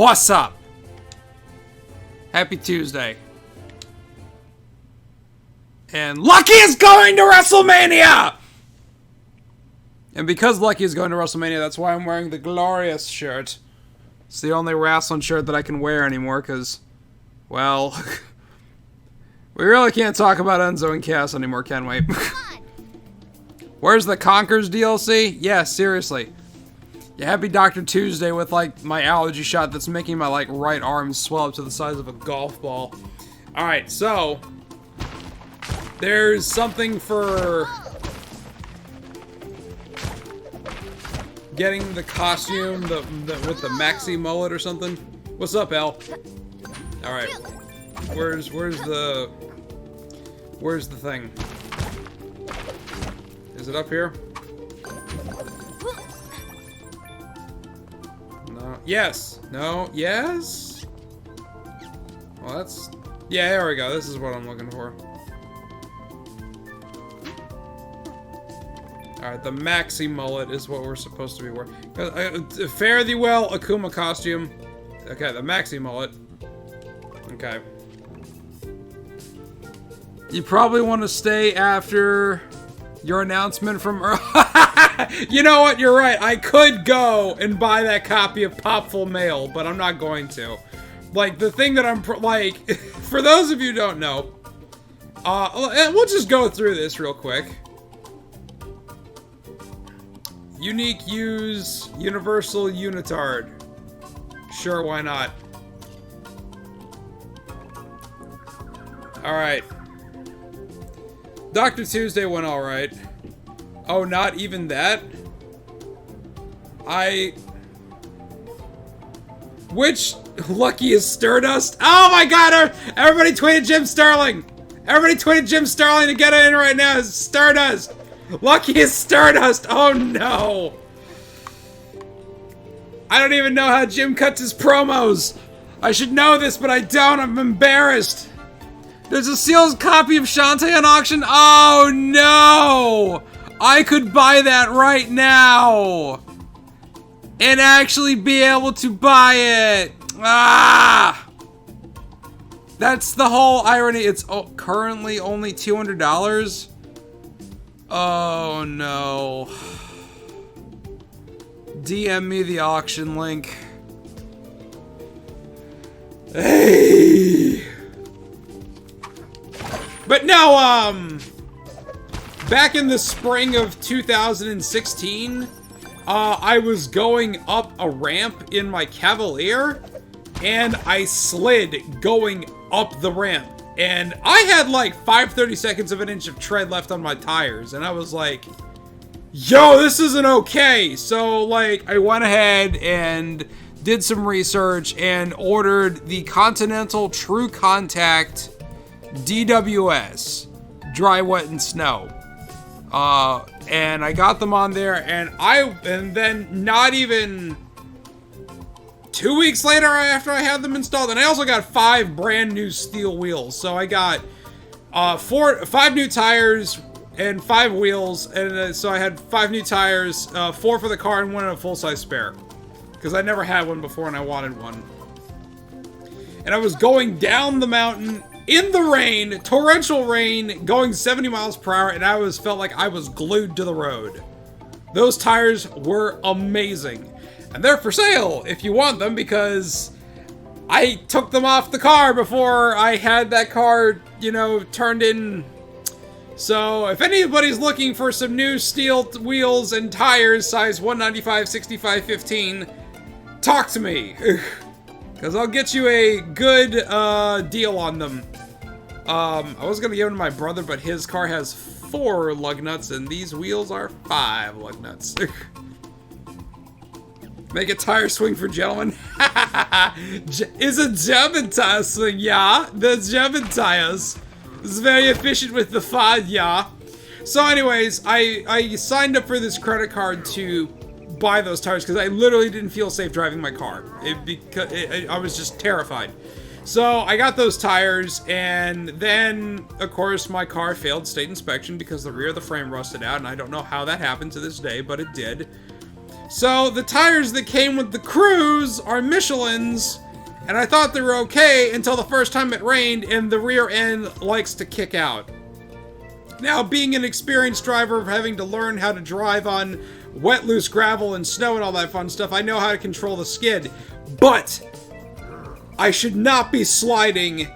What's up? Happy Tuesday. And Lucky is going to WrestleMania! And because Lucky is going to WrestleMania, that's why I'm wearing the Glorious shirt. It's the only wrestling shirt that I can wear anymore, because, well, we really can't talk about Enzo and Cass anymore, can we? Where's the Conquerors DLC? Yeah, seriously. Yeah, happy Dr. Tuesday with, like, my allergy shot that's making my, like, right arm swell up to the size of a golf ball. Alright, so there's something for getting the costume with the maxi mullet or something. What's up, Al? Alright. Where's the thing? Is it up here? No. Yes. No. Yes? Well, that's... Yeah, there we go. This is what I'm looking for. Alright, the maxi mullet is what we're supposed to be wearing. Fare thee well, Akuma costume. Okay, the maxi mullet. Okay. You probably want to stay after your announcement from You know what? You're right. I could go and buy that copy of Popful Mail, but I'm not going to. Like, the thing that I'm... like, for those of you who don't know, we'll just go through this real quick. Unique use universal unitard. Sure, why not? Alright. Dr. Tuesday went alright. Oh, not even that? Which Lucky is Stardust? Oh my god! Everybody tweeted Jim Sterling! Everybody tweeted Jim Sterling to get it in right now! It's Stardust! Lucky is Stardust! Oh no! I don't even know how Jim cuts his promos! I should know this, but I don't. I'm embarrassed. There's a sealed copy of Shantae on auction. Oh no! I could buy that right now! And actually be able to buy it! Ah! That's the whole irony. It's currently only $200. Oh no. DM me the auction link. Hey! But no, back in the spring of 2016, I was going up a ramp in my Cavalier, and I slid going up the ramp. And I had like 5/32 of an inch of tread left on my tires, and I was like, yo, this isn't okay. So like, I went ahead and did some research and ordered the Continental True Contact DWS, dry, wet, and snow. And I got them on there, and then not even 2 weeks later after I had them installed, and I also got 5 brand new steel wheels. So I got 5 new tires and 5 wheels, and so I had 5 new tires, 4 for the car and 1 in a full-size spare, because I never had one before and I wanted one. And I was going down the mountain in the rain, torrential rain, going 70 miles per hour, and I felt like I was glued to the road. Those tires were amazing. And they're for sale if you want them, because I took them off the car before I had that car, you know, turned in. So if anybody's looking for some new steel wheels and tires, size 195, 65, 15, talk to me. Because I'll get you a good deal on them. I was going to give them to my brother, but his car has 4 lug nuts, and these wheels are 5 lug nuts. Make a tire swing for gentlemen. Is a German tire swing, yeah. The German tires. It's very efficient with the fad, yeah. So anyways, I signed up for this credit card to buy those tires because I literally didn't feel safe driving my car. I was just terrified. So I got those tires, and then, of course, my car failed state inspection because the rear of the frame rusted out, and I don't know how that happened to this day, but it did. So the tires that came with the Cruise are Michelin's, and I thought they were okay until the first time it rained and the rear end likes to kick out. Now, being an experienced driver, having to learn how to drive on wet, loose gravel and snow and all that fun stuff, I know how to control the skid. But I should not be sliding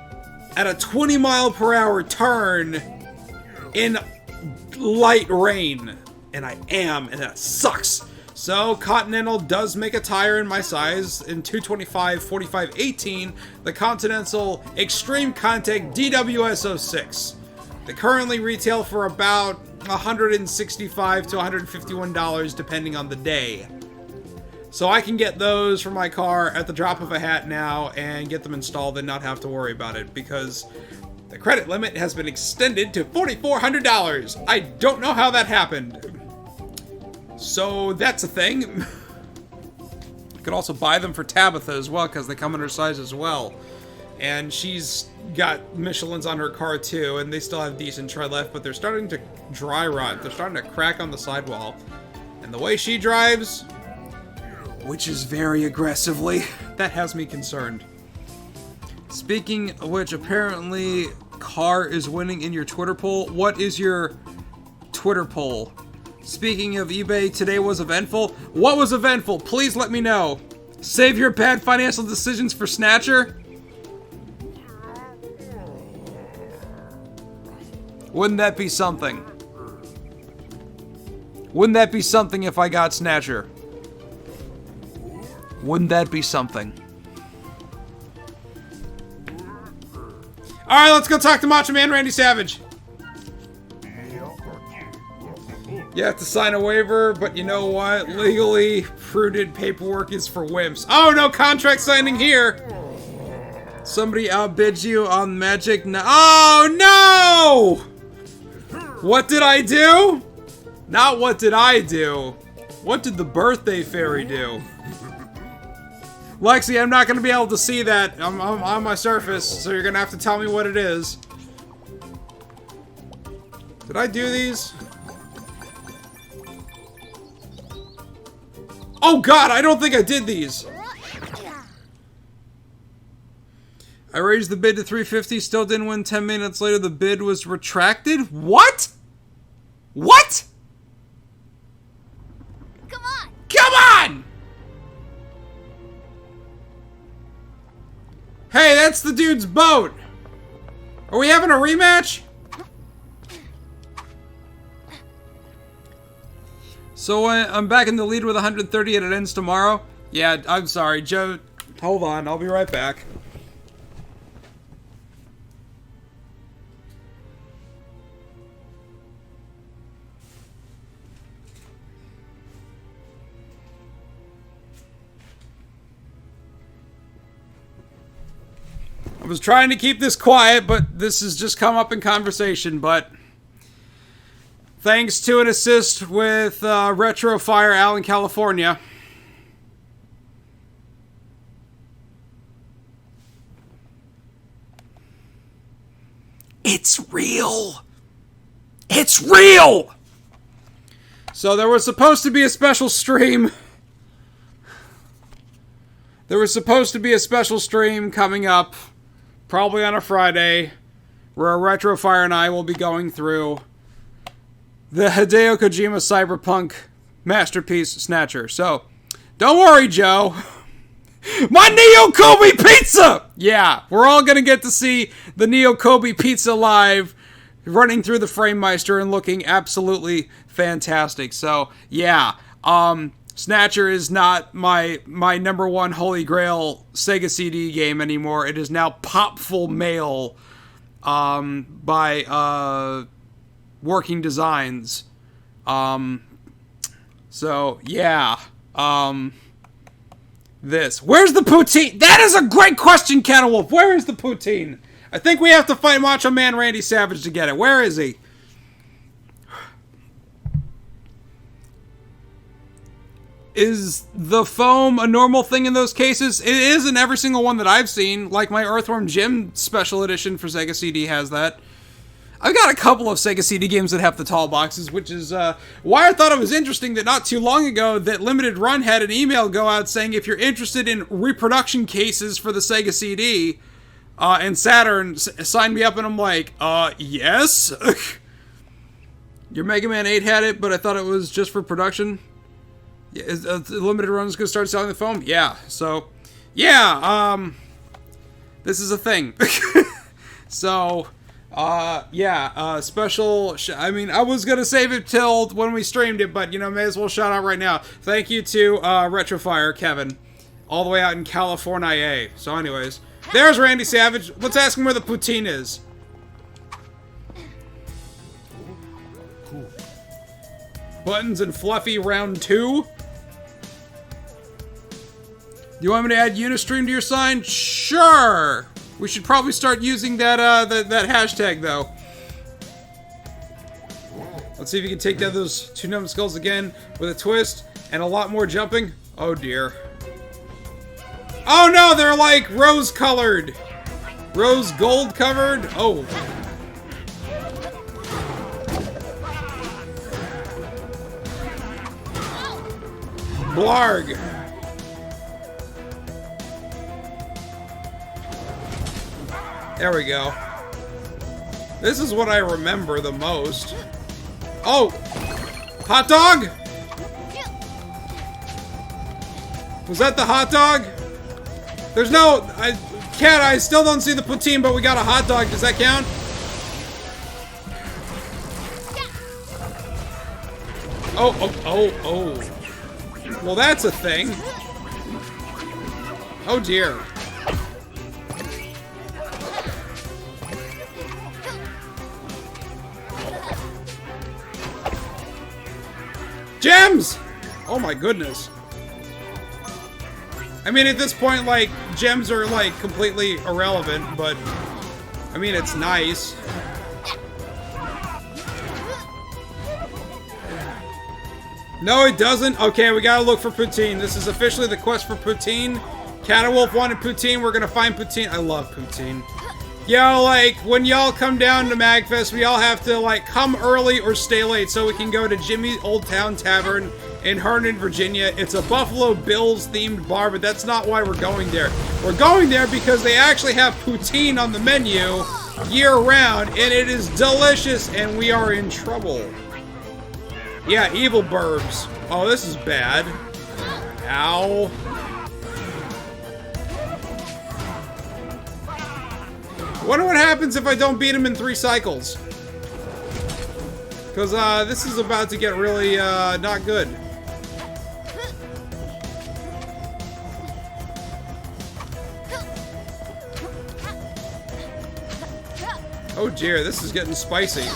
at a 20-mile-per-hour turn in light rain. And I am, and that sucks. So, Continental does make a tire in my size, in 225/45/18, the Continental Extreme Contact DWS06. They currently retail for about $165 to $151, depending on the day. So I can get those for my car at the drop of a hat now and get them installed and not have to worry about it, because the credit limit has been extended to $4,400. I don't know how that happened. So that's a thing. You could also buy them for Tabitha as well, because they come in her size as well. And she's got Michelin's on her car too, and they still have decent tread left, but they're starting to dry rot. They're starting to crack on the sidewall. And the way she drives, which is very aggressively, that has me concerned. Speaking of which, apparently car is winning in your Twitter poll. What is your Twitter poll? Speaking of eBay, today was eventful. What was eventful? Please let me know. Save your bad financial decisions for Snatcher? Wouldn't that be something? Wouldn't that be something if I got Snatcher? Wouldn't that be something? Alright, let's go talk to Macho Man Randy Savage. You have to sign a waiver, but you know what? Legally prudent paperwork is for wimps. Oh, no contract signing here! Somebody outbids you on Magic? No. Oh, no! What did I do? Not what did I do. What did the birthday fairy do? Lexi, I'm not going to be able to see that on my Surface, so you're going to have to tell me what it is. Did I do these? Oh god, I don't think I did these. I raised the bid to $350, still didn't win. 10 minutes later, the bid was retracted. What? What? Come on! Come on! Hey, that's the dude's boat. Are we having a rematch? So I'm back in the lead with 130 and it ends tomorrow? Yeah, I'm sorry, Joe. Hold on, I'll be right back. I was trying to keep this quiet, but this has just come up in conversation, but thanks to an assist with Retro Fire Al in California. It's real. It's real! So there was supposed to be a special stream. There was supposed to be a special stream coming up, probably on a Friday, where Retro Fire and I will be going through the Hideo Kojima Cyberpunk masterpiece Snatcher. So, don't worry, Joe. My Neo Kobe pizza! Yeah, we're all gonna get to see the Neo Kobe pizza live, running through the Framemeister and looking absolutely fantastic. So, yeah, Snatcher is not my number one holy grail Sega CD game anymore. It is now Popful Mail by Working Designs. So, yeah. This. Where's the poutine? That is a great question, Cattle Wolf. Where is the poutine? I think we have to fight Macho Man Randy Savage to get it. Where is he? Is the foam a normal thing in those cases? It is in every single one that I've seen. Like my Earthworm Jim Special Edition for Sega CD has that. I've got a couple of Sega CD games that have the tall boxes, which is why I thought it was interesting that not too long ago that Limited Run had an email go out saying if you're interested in reproduction cases for the Sega CD and Saturn, sign me up, and I'm like, yes? Your Mega Man 8 had it, but I thought it was just for production? Yeah, Limited Run's gonna start selling the foam? Yeah, so, yeah, this is a thing. So... special, I mean, I was gonna save it till when we streamed it, but, you know, may as well shout out right now. Thank you to, Retrofire, Kevin, all the way out in California. So anyways, there's Randy Savage. Let's ask him where the poutine is. Cool. Buttons and Fluffy round 2. You want me to add Unistream to your sign? Sure! We should probably start using that that hashtag, though. Let's see if you can take down those 2 numbskulls again with a twist and a lot more jumping. Oh, dear. Oh, no! They're, like, rose-colored. Rose gold-covered? Oh. Blarg. There we go. This is what I remember the most. Oh! Hot dog? Was that the hot dog? There's no... Cat, I still don't see the poutine, but we got a hot dog. Does that count? Oh. Well, that's a thing. Oh, dear. Gems! Oh my goodness. I mean, at this point, like, gems are, like, completely irrelevant, but, I mean, it's nice. No, it doesn't? Okay, we gotta look for poutine. This is officially the quest for poutine. Catawolf wanted poutine, we're gonna find poutine. I love poutine. Yo, like, when y'all come down to MagFest, we all have to, like, come early or stay late so we can go to Jimmy's Old Town Tavern in Herndon, Virginia. It's a Buffalo Bills-themed bar, but that's not why we're going there. We're going there because they actually have poutine on the menu year-round, and it is delicious, and we are in trouble. Yeah, evil burbs. Oh, this is bad. Ow. Wonder what happens if I don't beat him in 3 cycles. Because, this is about to get really, not good. Oh dear, this is getting spicy.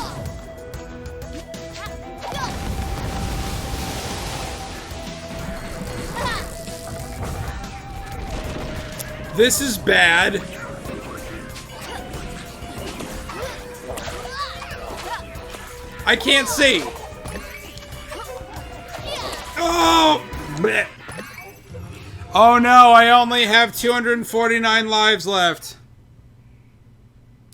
This is bad. I can't see. Oh! Blech. Oh no, I only have 249 lives left.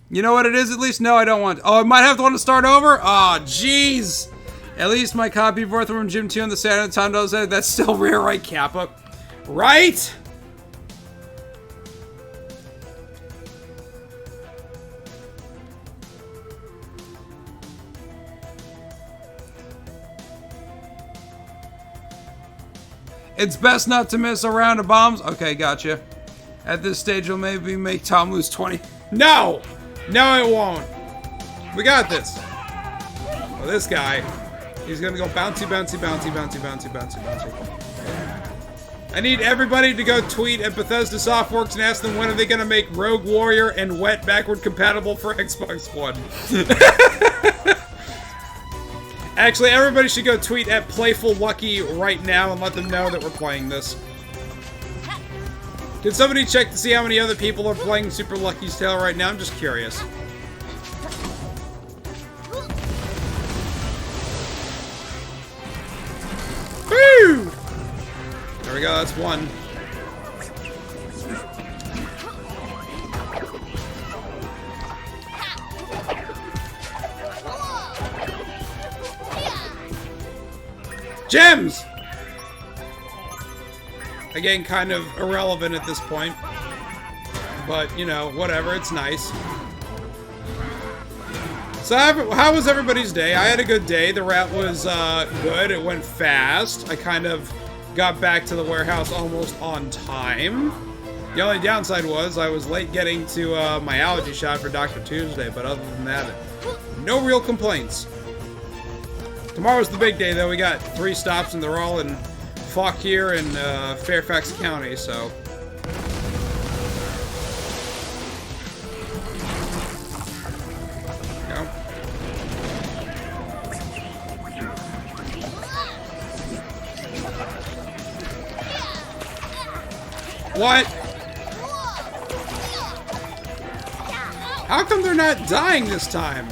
You know what it is at least? No, I don't want. Oh, I might have to want to start over? Aw, oh, jeez. At least my copy of Earthworm Jim 2 on the Saturn Time does that. That's still rare, right, Kappa? Right? It's best not to miss a round of bombs. Okay, gotcha. At this stage, you'll maybe make Tom lose 20. No! No, it won't. We got this. Well, this guy, he's gonna go bouncy, bouncy, bouncy, bouncy, bouncy, bouncy, bouncy. I need everybody to go tweet at Bethesda Softworks and ask them when are they gonna make Rogue Warrior and Wet backward compatible for Xbox One. Actually, everybody should go tweet at Playful Lucky right now and let them know that we're playing this. Can somebody check to see how many other people are playing Super Lucky's Tale right now? I'm just curious. Woo! There we go, that's one. Gems! Again, kind of irrelevant at this point. But, you know, whatever. It's nice. So, how was everybody's day? I had a good day. The route was good. It went fast. I kind of got back to the warehouse almost on time. The only downside was I was late getting to my allergy shot for Dr. Tuesday, but other than that, no real complaints. Tomorrow's the big day, though. We got 3 stops, and they're all in Fauquier and Fairfax County, so... Go. What? How come they're not dying this time?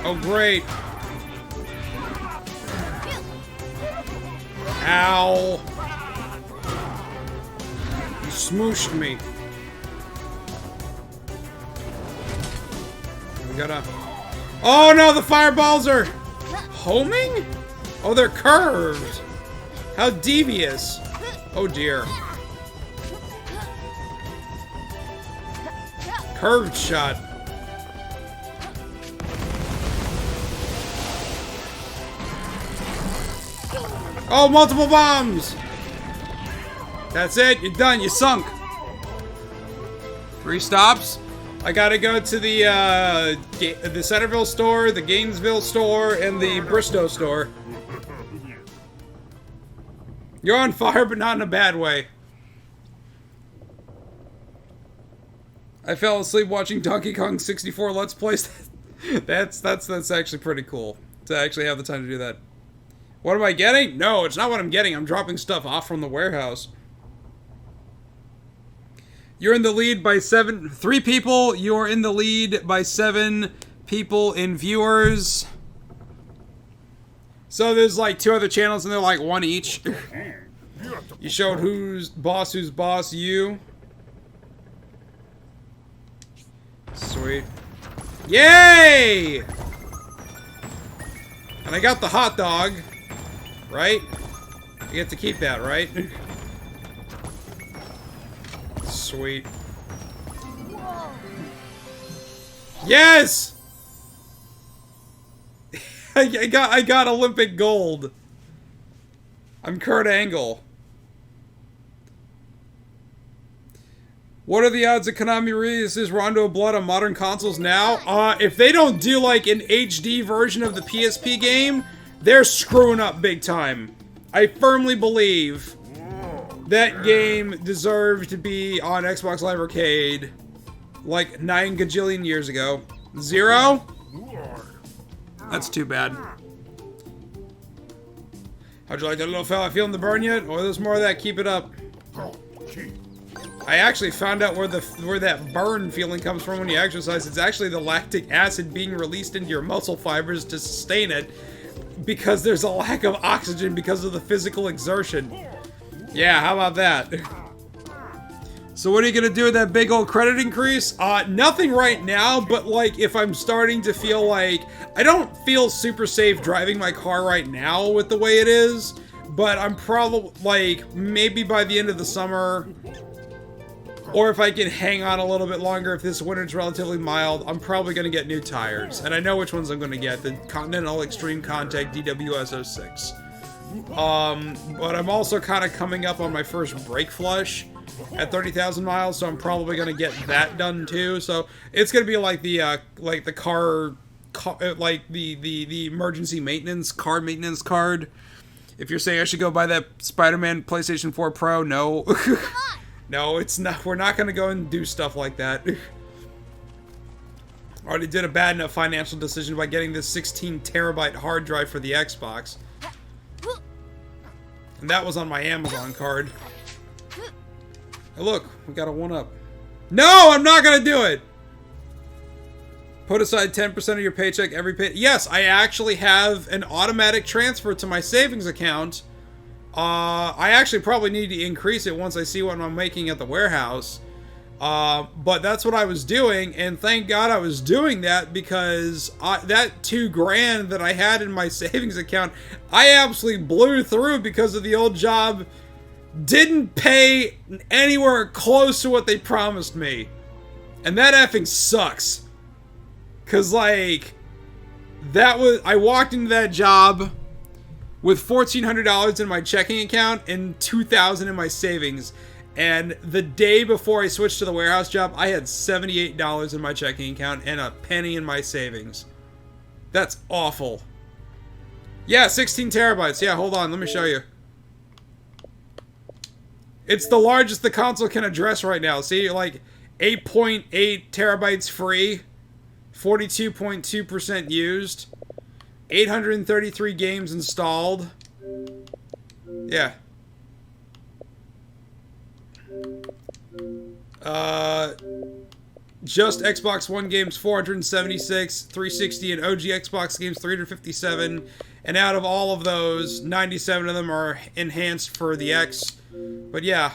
Oh, great. Ow. You smooshed me. We gotta... Oh no, the fireballs are... homing? Oh, they're curved. How devious. Oh dear. Curved shot. Oh, multiple bombs! That's it, you're done, you sunk. 3 stops. I gotta go to the Centerville store, the Gainesville store, and the Bristow store. You're on fire, but not in a bad way. I fell asleep watching Donkey Kong 64 Let's Plays. that's actually pretty cool to actually have the time to do that. What am I getting? No, it's not what I'm getting. I'm dropping stuff off from the warehouse. You're in the lead by 3 people. You're in the lead by 7 people in viewers. So there's like 2 other channels and they're like 1 each. You showed who's boss, you. Sweet. Yay! And I got the hot dog. Right? You get to keep that, right? Sweet. Yes! I got Olympic gold. I'm Kurt Angle. What are the odds that Konami releases Rondo of Blood on modern consoles now? If they don't do like an HD version of the PSP game, they're screwing up big time. I firmly believe that game deserved to be on Xbox Live Arcade like 9 gajillion years ago. 0? That's too bad. How'd you like that little fella? Feeling the burn yet? Or there's more of that? Keep it up. I actually found out where that burn feeling comes from when you exercise. It's actually the lactic acid being released into your muscle fibers to sustain it. Because there's a lack of oxygen because of the physical exertion. Yeah, how about that? So what are you gonna do with that big old credit increase? Nothing right now, but like if I'm starting to feel like... I don't feel super safe driving my car right now with the way it is, but I'm probably like maybe by the end of the summer, or if I can hang on a little bit longer if this winter's relatively mild, I'm probably gonna get new tires. And I know which ones I'm gonna get, the Continental Extreme Contact DWS 06. But I'm also kind of coming up on my first brake flush at 30,000 miles, so I'm probably gonna get that done too. So it's gonna be like the the emergency maintenance car maintenance card. If you're saying I should go buy that Spider-Man PlayStation 4 Pro, no. No, it's not. We're not gonna go and do stuff like that. Already did a bad enough financial decision by getting this 16 terabyte hard drive for the Xbox. And that was on my Amazon card. Hey look, we got a 1-up. No, I'm not gonna do it! Put aside 10% of your paycheck every pay. Yes, I actually have an automatic transfer to my savings account. I actually probably need to increase it once I see what I'm making at the warehouse. But that's what I was doing, and thank God I was doing that, because that $2,000 that I had in my savings account, I absolutely blew through because of the old job didn't pay anywhere close to what they promised me. And that effing sucks. Cause like, I walked into that job with $1,400 in my checking account and $2,000 in my savings. And the day before I switched to the warehouse job, I had $78 in my checking account and a penny in my savings. That's awful. Yeah, 16 terabytes. Yeah, hold on. Let me show you. It's the largest the console can address right now. See, like 8.8 terabytes free, 42.2% used, 833 games installed. Yeah. Just Xbox One games 476, 360 and OG Xbox games 357, and out of all of those, 97 of them are enhanced for the X. But yeah.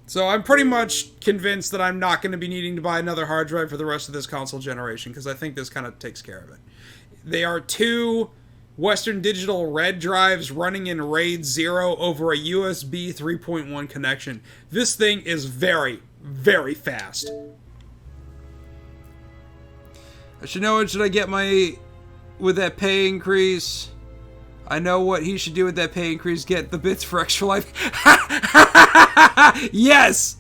So I'm pretty much convinced that I'm not going to be needing to buy another hard drive for the rest of this console generation, because I think this kind of takes care of it. They are 2 Western Digital Red drives running in RAID 0 over a USB 3.1 connection. This thing is very, very fast. I should know what should I get with that pay increase. I know what he should do with that pay increase. Get the bits for Extra Life. Yes!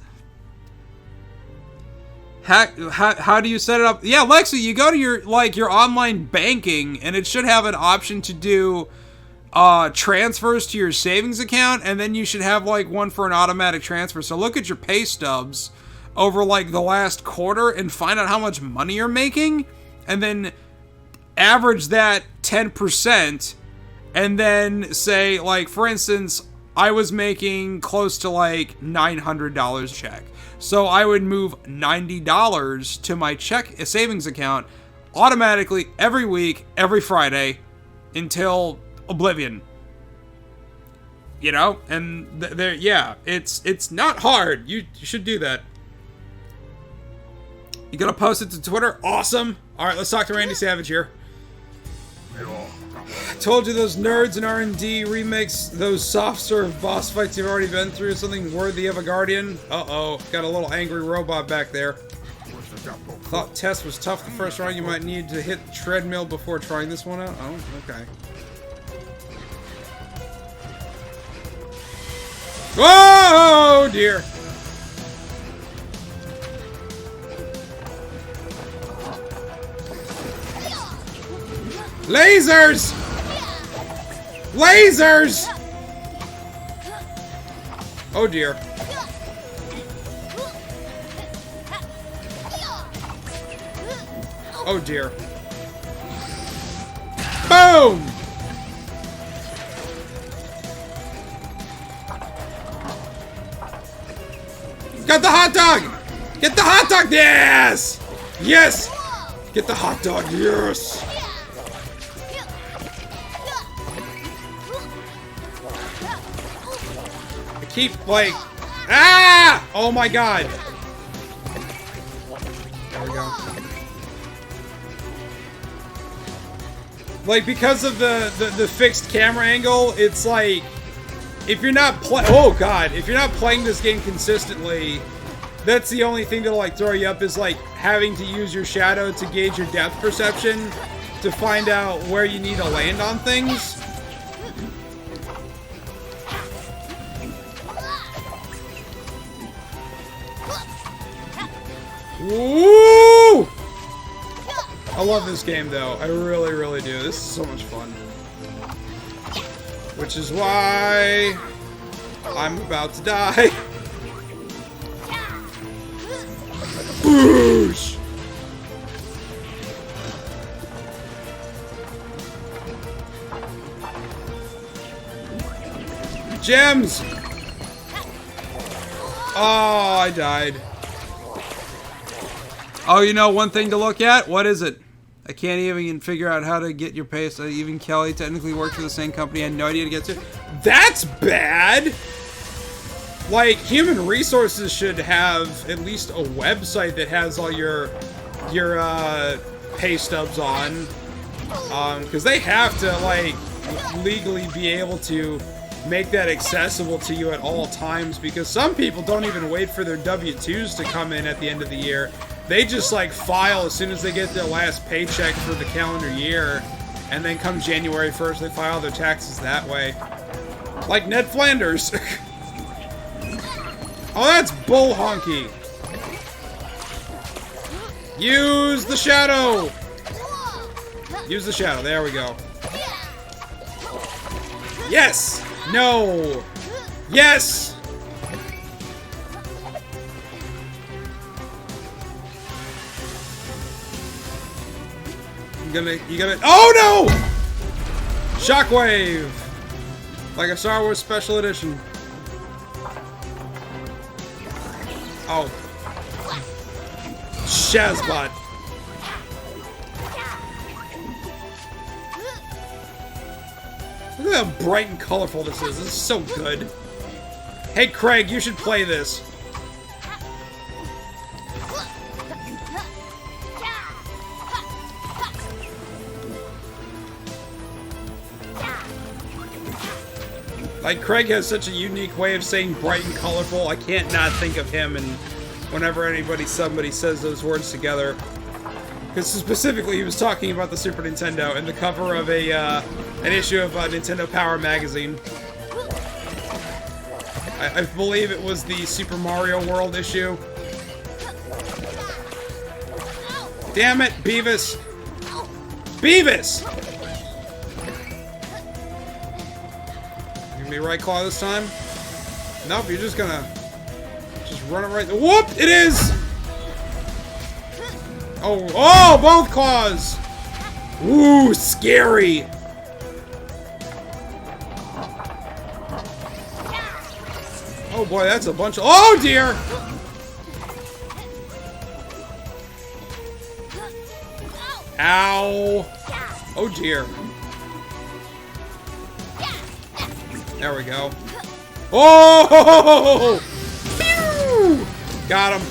How do you set it up? Yeah, Lexi, you go to your online banking, and it should have an option to do transfers to your savings account, and then you should have one for an automatic transfer. So look at your pay stubs over the last quarter and find out how much money you're making, and then average that 10%, and then say, for instance, I was making close to $900 check. So I would move $90 to my savings account automatically every week, every Friday, until oblivion. You know? And yeah, it's not hard. You should do that. You gonna post it to Twitter? Awesome. Alright, let's talk to Randy Savage here. Told you those nerds in R&D remakes those soft serve boss fights you've already been through, something worthy of a Guardian. Uh-oh, got a little angry robot back there. Thought test was tough the first round. You might need to hit treadmill before trying this one out. Oh, okay. Oh dear. Lasers! Lasers! Oh dear. Oh dear. Boom! Got the hot dog! Get the hot dog! Yes! Yes! Get the hot dog! Yes! Keep ah! Oh my god! There we go. Because of the fixed camera angle, it's if you're not if you're not playing this game consistently, that's the only thing that'll throw you up, is having to use your shadow to gauge your depth perception to find out where you need to land on things. Woo! I love this game, though. I really, really do. This is so much fun. Which is why I'm about to die. Boosh! Gems! Oh, I died. Oh, you know one thing to look at? What is it? I can't even figure out how to get your paste. Even Kelly technically worked for the same company. I had no idea to get to. That's bad! Like, human resources should have at least a website that has all your pay stubs on. Because they have to, like, legally be able to make that accessible to you at all times, because some people don't even wait for their W-2s to come in at the end of the year. They just, like, file as soon as they get their last paycheck for the calendar year, and then come January 1st, they file their taxes that way. Like Ned Flanders. Oh, that's bull honky. Use the shadow. Use the shadow. There we go. Yes. No. Yes. You gonna. Oh no! Shockwave. Like a Star Wars Special Edition. Oh. Shazbot. Look at how bright and colorful this is. This is so good. Hey, Craig, you should play this. Like, Craig has such a unique way of saying bright and colorful. I can't not think of him, and whenever somebody says those words together. Because specifically, he was talking about the Super Nintendo and the cover of an issue of Nintendo Power magazine. I believe it was the Super Mario World issue. Damn it, Beavis! Beavis! Me right claw this time? Nope, you're just gonna run it right. Whoop! It is! Oh, both claws! Ooh, scary! Oh boy, that's a bunch of. Oh dear! Ow! Oh dear. There we go. Oh! Pew! Got him.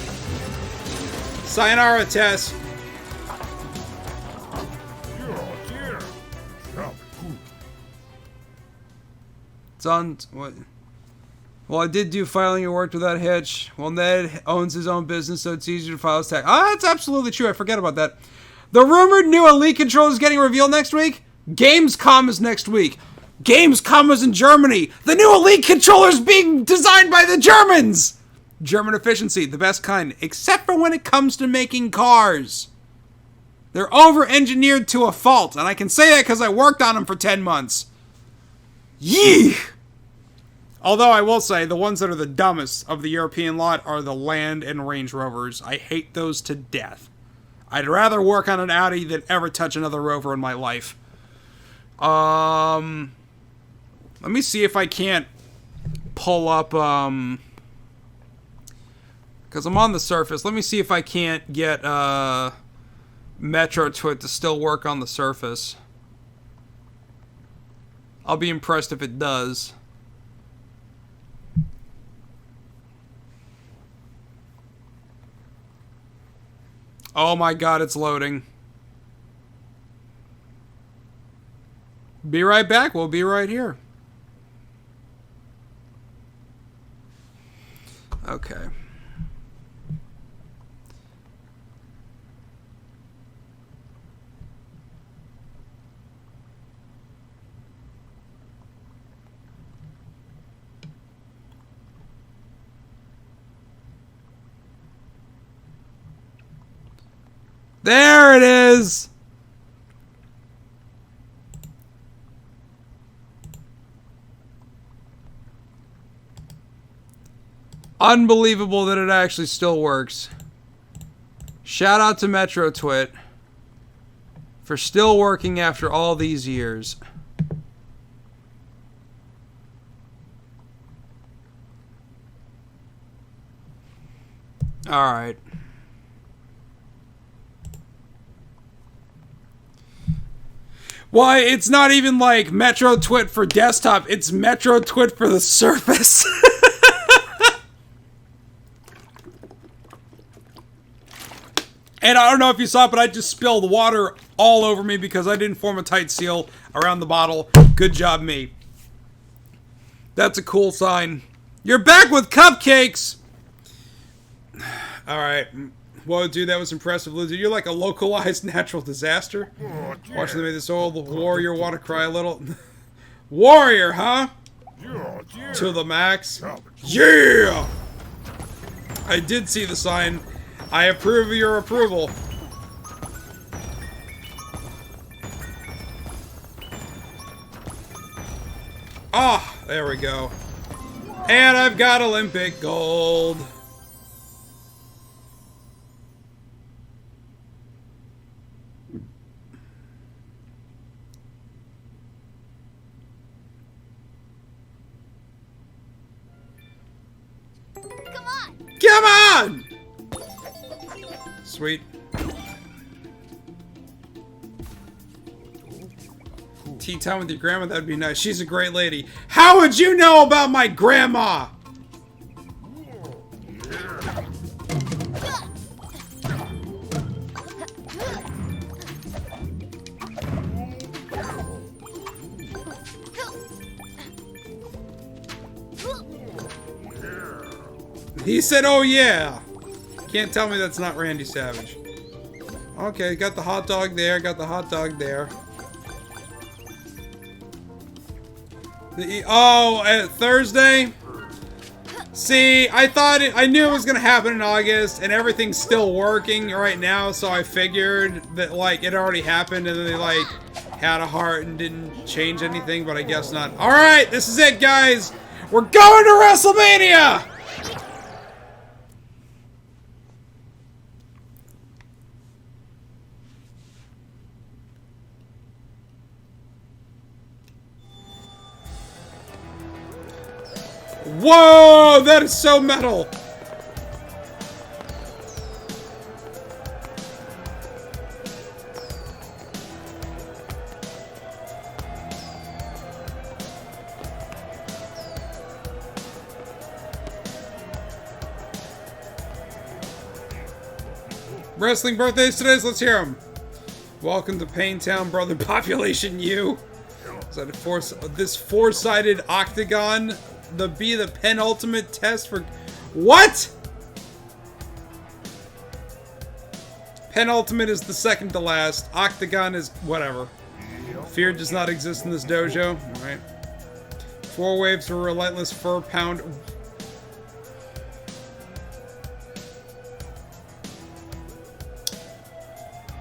Sayonara, Tess. It's on. What? Well, I did do filing your work without hitch. Well, Ned owns his own business, so it's easier to file his tax. Ah, that's absolutely true. I forget about that. The rumored new Elite controller is getting revealed next week. Gamescom is next week. Gamescom is in Germany. The new Elite controller is being designed by the Germans. German efficiency, the best kind, except for when it comes to making cars. They're over-engineered to a fault, and I can say that because I worked on them for 10 months. Yee! Although I will say, the ones that are the dumbest of the European lot are the Land and Range Rovers. I hate those to death. I'd rather work on an Audi than ever touch another Rover in my life. Let me see if I can't pull up, because I'm on the Surface. Let me see if I can't get, Metro Twit to still work on the Surface. I'll be impressed if it does. Oh my god, it's loading. Be right back. We'll be right here. Okay. There it is! Unbelievable that it actually still works. Shout out to Metro Twit for still working after all these years. Alright. Why, it's not even like Metro Twit for desktop, it's Metro Twit for the Surface. And I don't know if you saw it, but I just spilled water all over me because I didn't form a tight seal around the bottle. Good job, me. That's a cool sign. You're back with cupcakes! Alright. Whoa, dude, that was impressive, Lizzie. You're like a localized natural disaster. Watching them make this old warrior want to cry a little. Warrior, huh? To the max. Yeah! I did see the sign. I approve of your approval. Ah, there we go. And I've got Olympic gold. Come on! Sweet. Tea time with your grandma, that'd be nice. She's a great lady. How would you know about my grandma? He said, oh yeah. Can't tell me that's not Randy Savage. Okay, got the hot dog there, got the hot dog there. Thursday? See, I knew it was gonna happen in August, and everything's still working right now, so I figured that, like, it already happened, and then they, like, had a heart and didn't change anything, but I guess not. Alright, this is it, guys! We're going to WrestleMania! Whoa! That is so metal! Wrestling birthdays today, so let's hear them. Welcome to Paintown, brother. Population U. Is that this four-sided octagon? The penultimate test for what? Penultimate is the second to last. Octagon is whatever. Fear does not exist in this dojo. All right. 4 waves for relentless fur pound.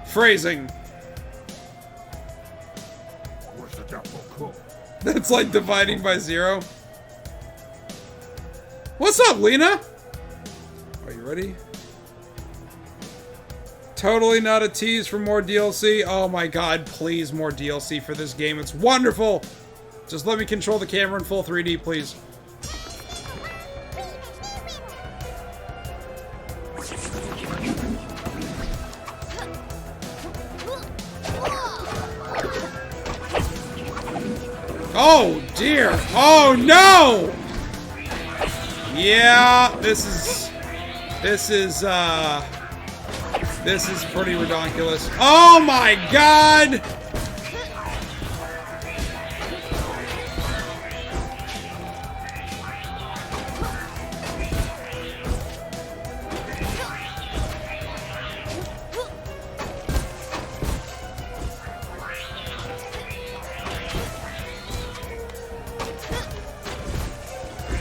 Phrasing. That's like dividing by 0. What's up, Lena? Are you ready? Totally not a tease for more DLC. Oh my god, please, more DLC for this game. It's wonderful! Just let me control the camera in full 3D, please. Oh, dear. Oh, no! Yeah, this is pretty ridiculous. Oh my god!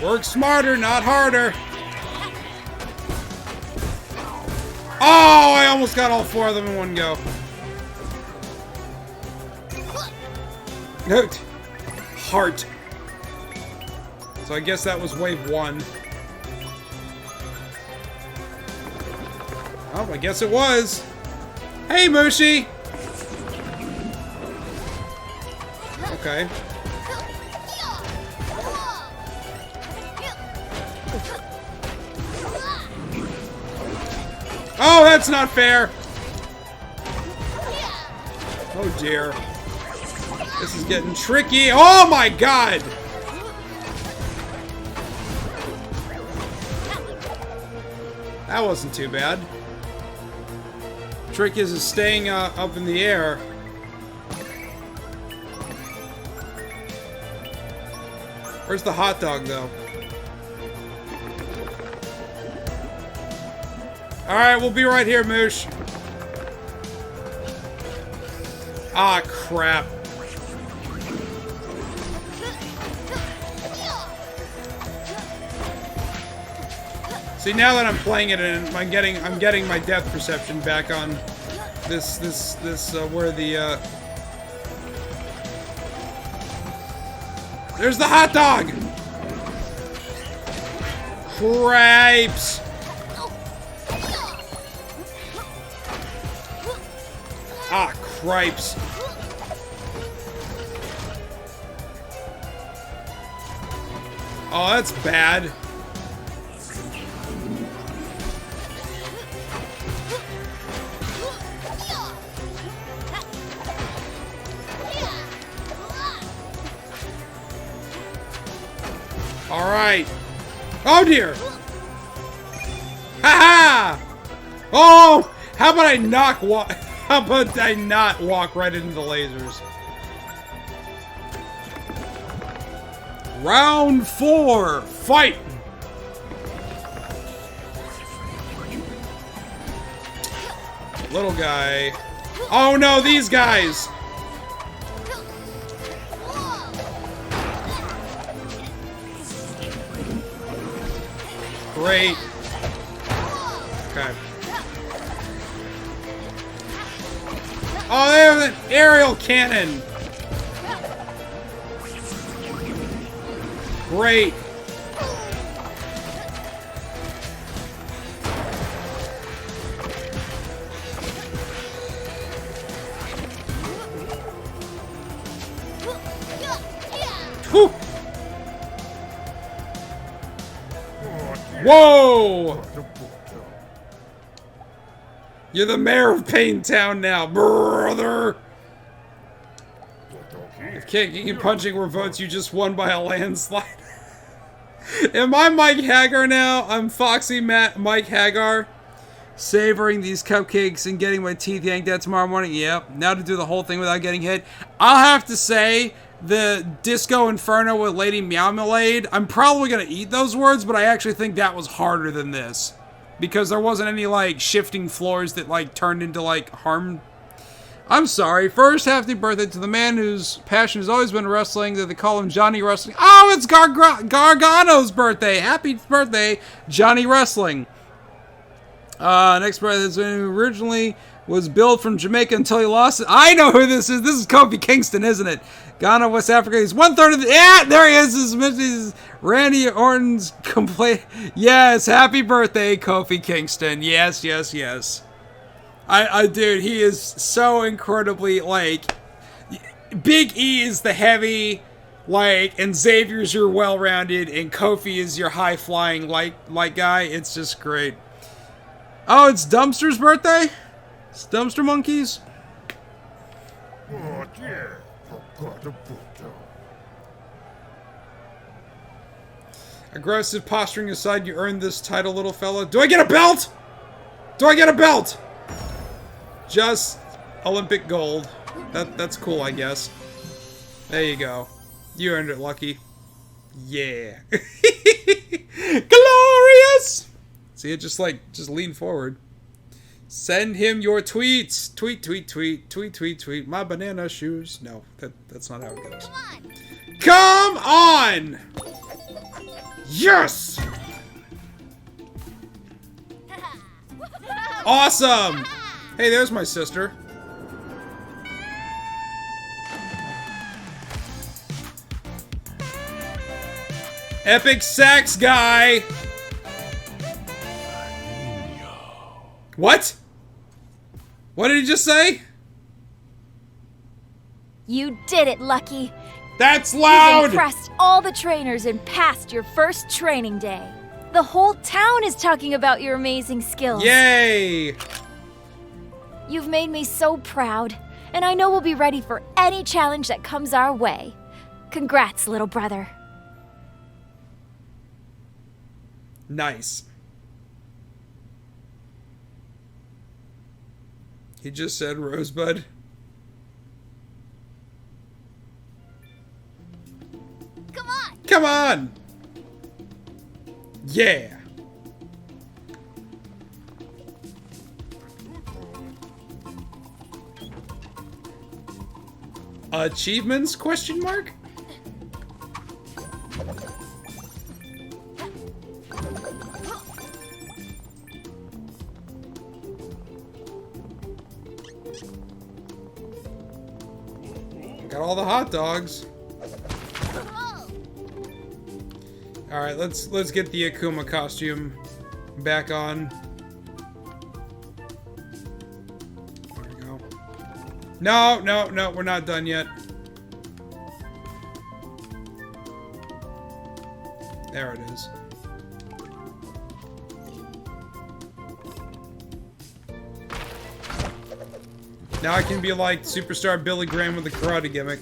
Work smarter, not harder. Oh, I almost got all 4 of them in one go. Note. Heart. So I guess that was wave 1. Oh, I guess it was. Hey, Mushi! Okay. Oh, that's not fair! Oh dear. This is getting tricky. Oh my god! That wasn't too bad. Trick is staying up in the air. Where's the hot dog, though? Alright, we'll be right here, Moosh. Ah, crap. See, now that I'm playing it and I'm getting my depth perception back on this where the there's the hot dog! Cripes! Ah, cripes. Oh, that's bad. All right. Oh dear. Ha ha. Oh, how about I not walk? How about I not walk right into the lasers? Round 4, fight. Little guy. Oh no, these guys. Great. Okay. Oh, they have an aerial cannon. Great. Whew. Whoa! You're the mayor of Paintown now, brother! If kicking and punching were votes, you just won by a landslide. Am I Mike Hagar now? I'm Foxy Mike Hagar. Savoring these cupcakes and getting my teeth yanked out tomorrow morning. Yep. Now to do the whole thing without getting hit. I'll have to say, the Disco Inferno with Lady Meowmalade, I'm probably going to eat those words, but I actually think that was harder than this. Because there wasn't any, like, shifting floors that, like, turned into, like, harm. I'm sorry. First, happy birthday to the man whose passion has always been wrestling, that they call him Johnny Wrestling. Oh, it's Gargano's birthday! Happy birthday, Johnny Wrestling. Next birthday is originally was billed from Jamaica until he lost it. I know who this is. This is Kofi Kingston, isn't it? Ghana, West Africa. He's 1/3 of the... Yeah, there he is. This is Randy Orton's complaint. Yes, happy birthday, Kofi Kingston. Yes, yes, yes. Dude, he is so incredibly, like... Big E is the heavy, like, and Xavier's your well-rounded, and Kofi is your high-flying light guy. It's just great. Oh, it's Dumpster's birthday? It's Dumpster Monkeys? Aggressive posturing aside, you earned this title, little fella. Do I get a belt? Do I get a belt? Just Olympic gold. That's cool, I guess. There you go. You earned it, Lucky. Yeah. Glorious! See it? Just lean forward. Send him your tweets. Tweet, tweet, tweet, tweet, tweet, tweet. My banana shoes. No, that's not how it goes. Come on! Yes! Awesome! Hey, there's my sister. Epic sex guy! What? What did he just say? You did it, Lucky. That's loud! You've impressed all the trainers and passed your first training day. The whole town is talking about your amazing skills. Yay! You've made me so proud. and I know we'll be ready for any challenge that comes our way. Congrats, little brother. Nice. He just said Rosebud. Come on! Come on! Yeah! Achievements? Question mark? Got all the hot dogs. All right, let's get the Akuma costume back on. There we go. No, we're not done yet. There it is. Now I can be like Superstar Billy Graham with the karate gimmick.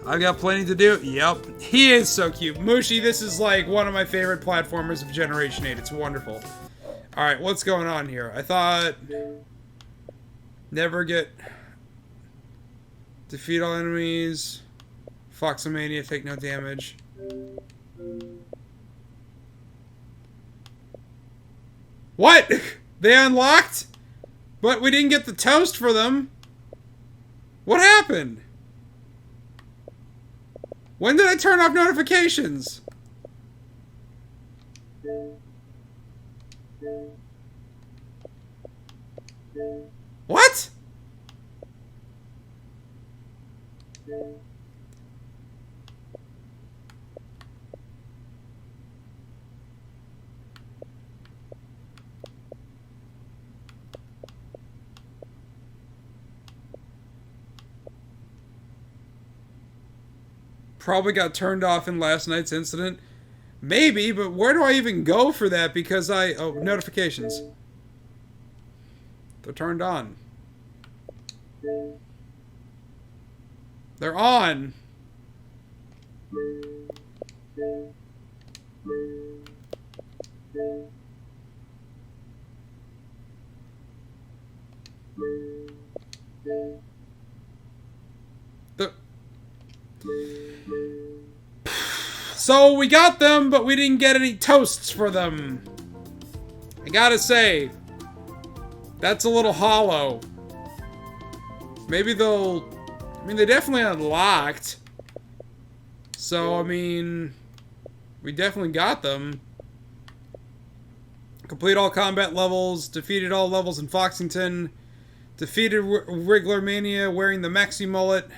I've got plenty to do. Yep. He is so cute. Mushi, this is like one of my favorite platformers of Generation 8. It's wonderful. Alright, what's going on here? I thought... Never get... Defeat all enemies. Foxomania, take no damage. What? They unlocked? But we didn't get the toast for them. What happened? When did I turn off notifications? What? Probably got turned off in last night's incident. Maybe, but where do I even go for that? Because oh, notifications. They're turned on. They're on. So we got them, but we didn't get any toasts for them. I gotta say, that's a little hollow. Maybe they'll... I mean, they definitely unlocked. So, I mean... We definitely got them. Complete all combat levels. Defeated all levels in Foxington. Defeated Wriggler Mania wearing the Maxi Mullet.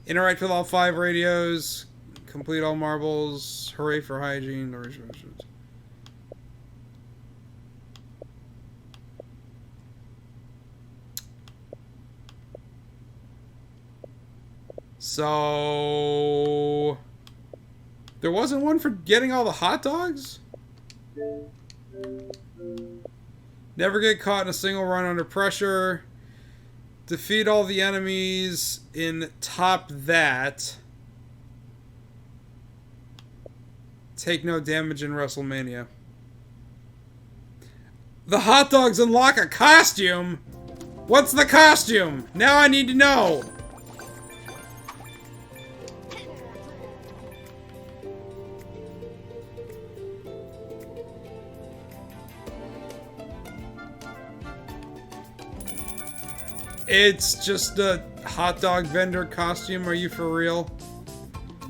Interact with all 5 radios. Complete all marbles. Hooray for hygiene. So... There wasn't one for getting all the hot dogs? Never get caught in a single run under pressure. Defeat all the enemies in top that. Take no damage in WrestleMania. The hot dogs unlock a costume? What's the costume? Now I need to know. It's just a hot dog vendor costume. Are you for real?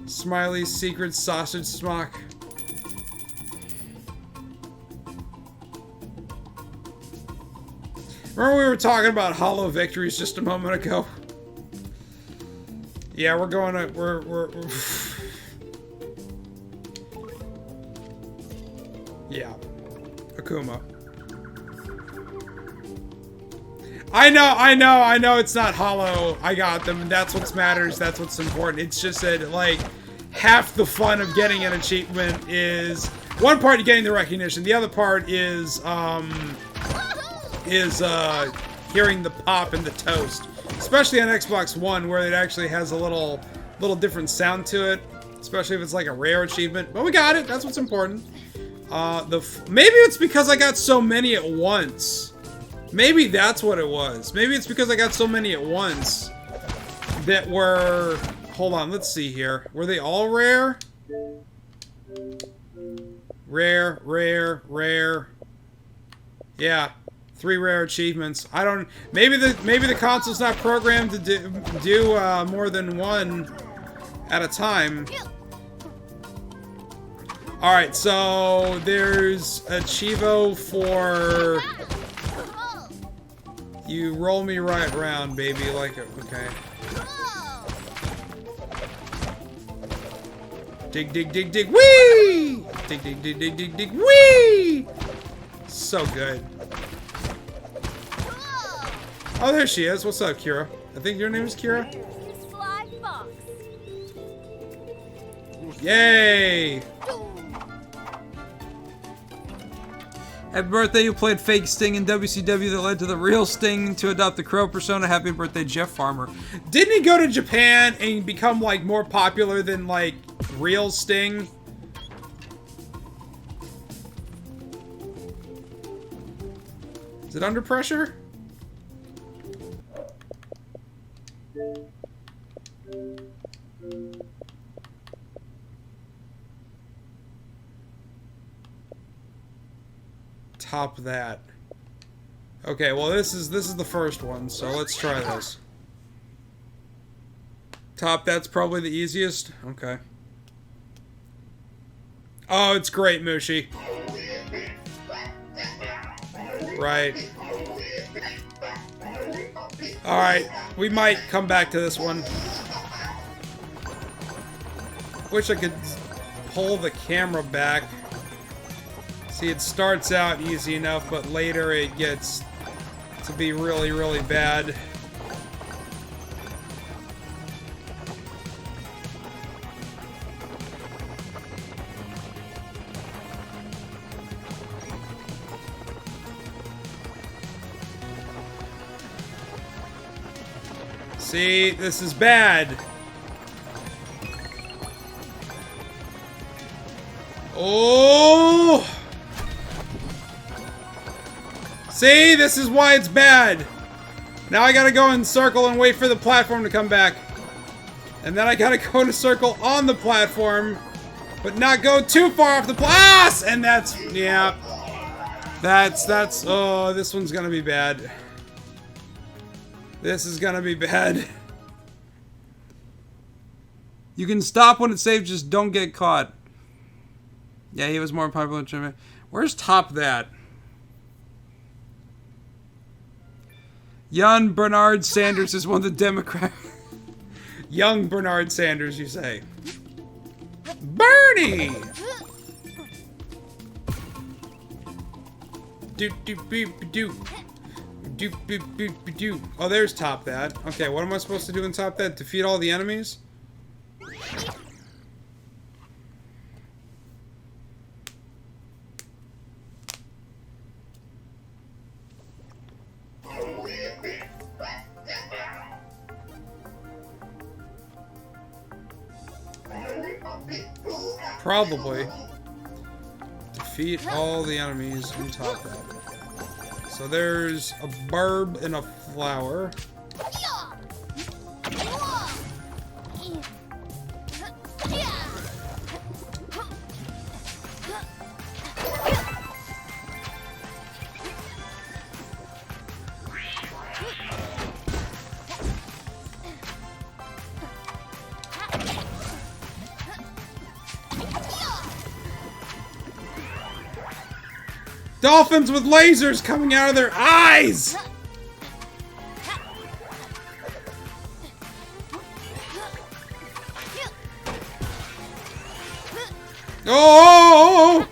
Smiley's secret sausage smock. Remember we were talking about hollow victories just a moment ago? Yeah, we're going to... We're yeah. Akuma. I know it's not hollow. I got them, and that's what matters. That's what's important. It's just that, like, half the fun of getting an achievement is... One part getting the recognition. The other part is hearing the pop and the toast. Especially on Xbox One, where it actually has a little different sound to it. Especially if it's like a rare achievement. But we got it. That's what's important. Maybe it's because I got so many at once. Maybe that's what it was. Maybe it's because I got so many at once that were... Hold on, let's see here. Were they all rare? Rare, rare, rare. Yeah, 3 rare achievements. I don't... Maybe the console's not programmed to do more than one at a time. Alright, so there's a Chivo for... You roll me right round, baby, like it. Okay. Dig, dig, dig, dig, whee! Dig, dig, dig, dig, dig, dig, whee! So good. Oh, there she is. What's up, Kira? I think your name is Kira? Yay! Happy birthday, you played fake Sting in WCW that led to the real Sting to adopt the Crow persona. Happy birthday, Jeff Farmer. Didn't he go to Japan and become, like, more popular than, like, real Sting? Is it under pressure? Top that. Okay, well this is the first one, so let's try this. Top that's probably the easiest. Okay. Oh, it's great, Mushi. Right. Alright, we might come back to this one. Wish I could pull the camera back. See, it starts out easy enough, but later it gets to be really, really bad. See, this is bad. Oh! See, this is why it's bad. Now I gotta go in circle and wait for the platform to come back. And then I gotta go in a circle on the platform, but not go too far off the and that's, yeah. That's, oh, this one's gonna be bad. This is gonna be bad. You can stop when it's safe, just don't get caught. Yeah, he was more popular than Jimmy. Where's Top That? Young Bernard Sanders is one of the Democrats. Young Bernard Sanders, you say. Bernie! Oh, there's Top That. Okay, what am I supposed to do in Top That? Defeat all the enemies? Probably. Defeat all the enemies in Top That. So there's a barb and a flower. Dolphins with lasers coming out of their eyes! Oh!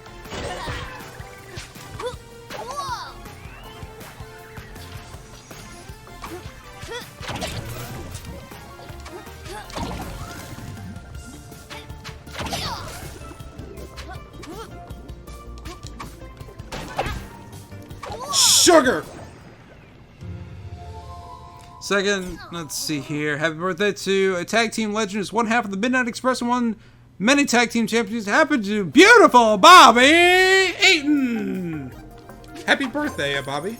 Sugar! Second, let's see here. Happy birthday to a tag team legend who's one half of the Midnight Express and won many tag team championships. Happy to beautiful Bobby Eaton. Happy birthday, Bobby.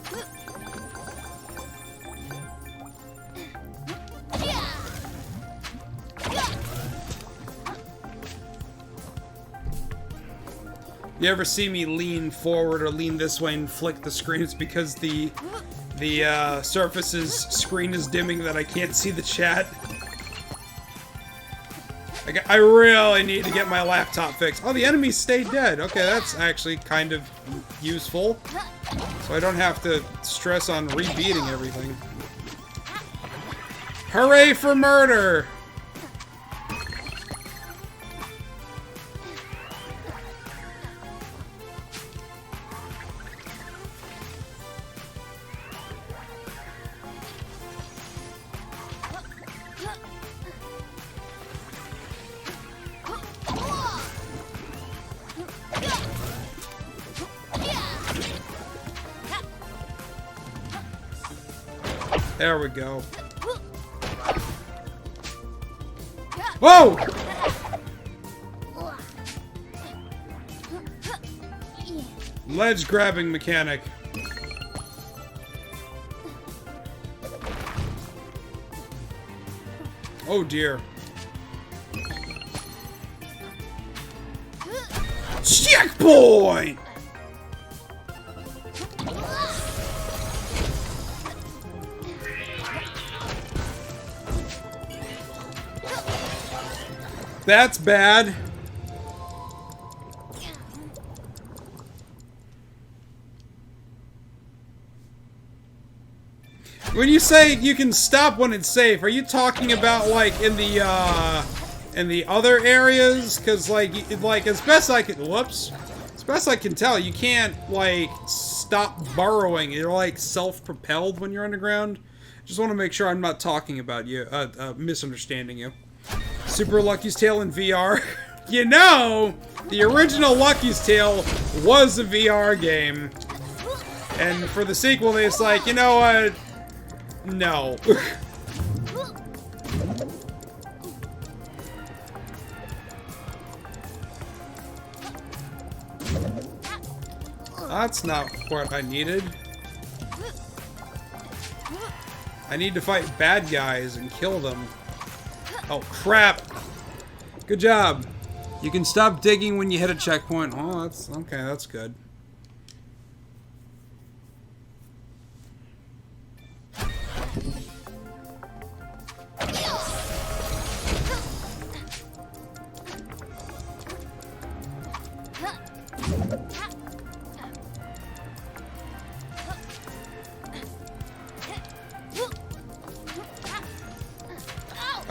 You ever see me lean forward or lean this way and flick the screen? It's because the Surface's screen is dimming that I can't see the chat. I really need to get my laptop fixed. Oh, the enemies stayed dead. Okay, that's actually kind of useful. So I don't have to stress on rebeating everything. Hooray for murder! There we go. Whoa! Ledge grabbing mechanic. Oh dear. Checkpoint! That's bad. When you say you can stop when it's safe, are you talking about like in the other areas? Cause like as best I can, whoops, as best I can tell, you can't like stop burrowing. You're like self-propelled when you're underground. Just want to make sure I'm not talking about you, misunderstanding you. Super Lucky's Tale in VR. You know, the original Lucky's Tale was a VR game. And for the sequel, it's like, you know what? No. That's not what I needed. I need to fight bad guys and kill them. Oh, crap. Good job. You can stop digging when you hit a checkpoint. Oh, that's okay. That's good.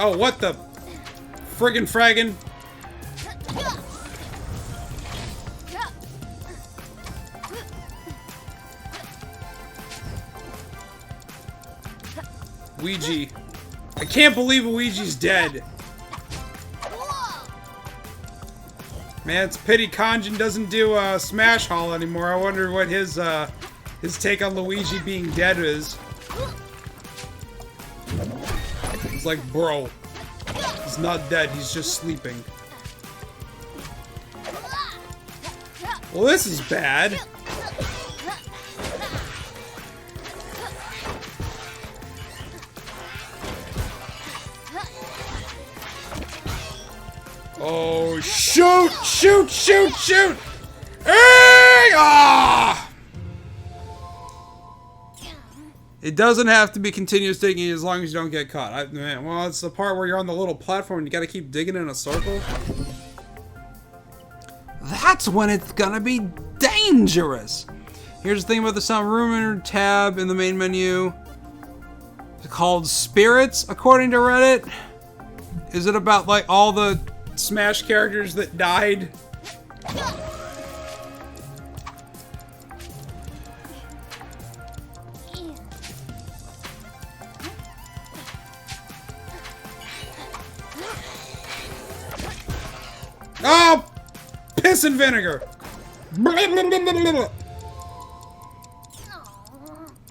Oh, what the friggin' fraggin'? Ouija. I can't believe Ouija's dead. Man, it's a pity Kanjin doesn't do Smash Hall anymore. I wonder what his take on Luigi being dead is. It's like, bro, he's not dead, he's just sleeping. Well, this is bad. Oh, shoot, shoot, shoot, shoot! Hey! Ah! It doesn't have to be continuous digging as long as you don't get caught. Man, well, it's the part where you're on the little platform and you gotta keep digging in a circle. That's when it's gonna be dangerous. Here's the thing about the Sound Rumor tab in the main menu. It's called Spirits, according to Reddit. Is it about, like, all the Smash characters that died? Oh! Piss and vinegar!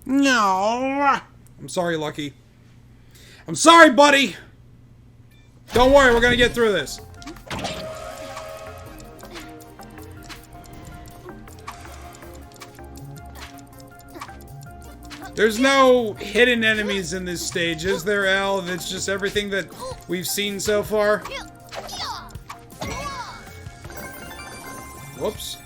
No! I'm sorry, Lucky. I'm sorry, buddy! Don't worry, we're gonna get through this. There's no hidden enemies in this stage, is there, Al? It's just everything that we've seen so far. Whoops.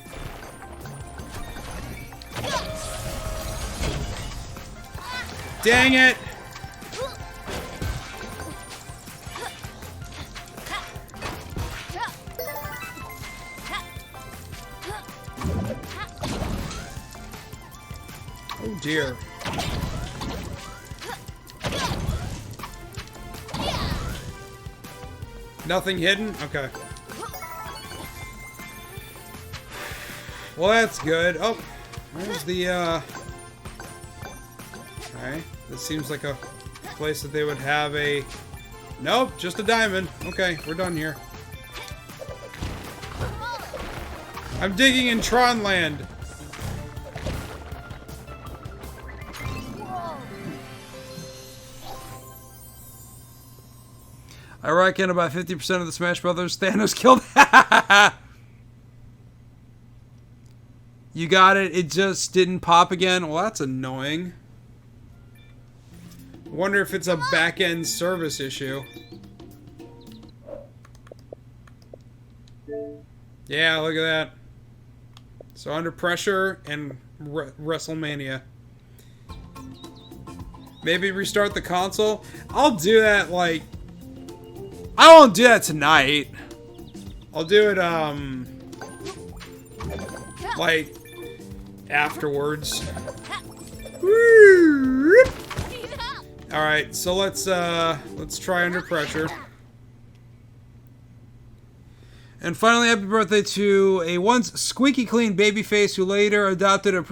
Dang it! Oh dear. Nothing hidden? Okay. Well, that's good. Oh, there's the, Okay, this seems like a place that they would have a... Nope, just a diamond. Okay, we're done here. I'm digging in Tron land. I reckon about 50% of the Smash Brothers Thanos killed. You got it. It just didn't pop again. Well, that's annoying. Wonder if it's a back-end service issue. Yeah, look at that. So under pressure and WrestleMania. Maybe restart the console. I'll do that, like... I won't do that tonight. I'll do it, like, afterwards. Alright, so let's try under pressure. And finally, happy birthday to a once squeaky clean babyface who later adopted a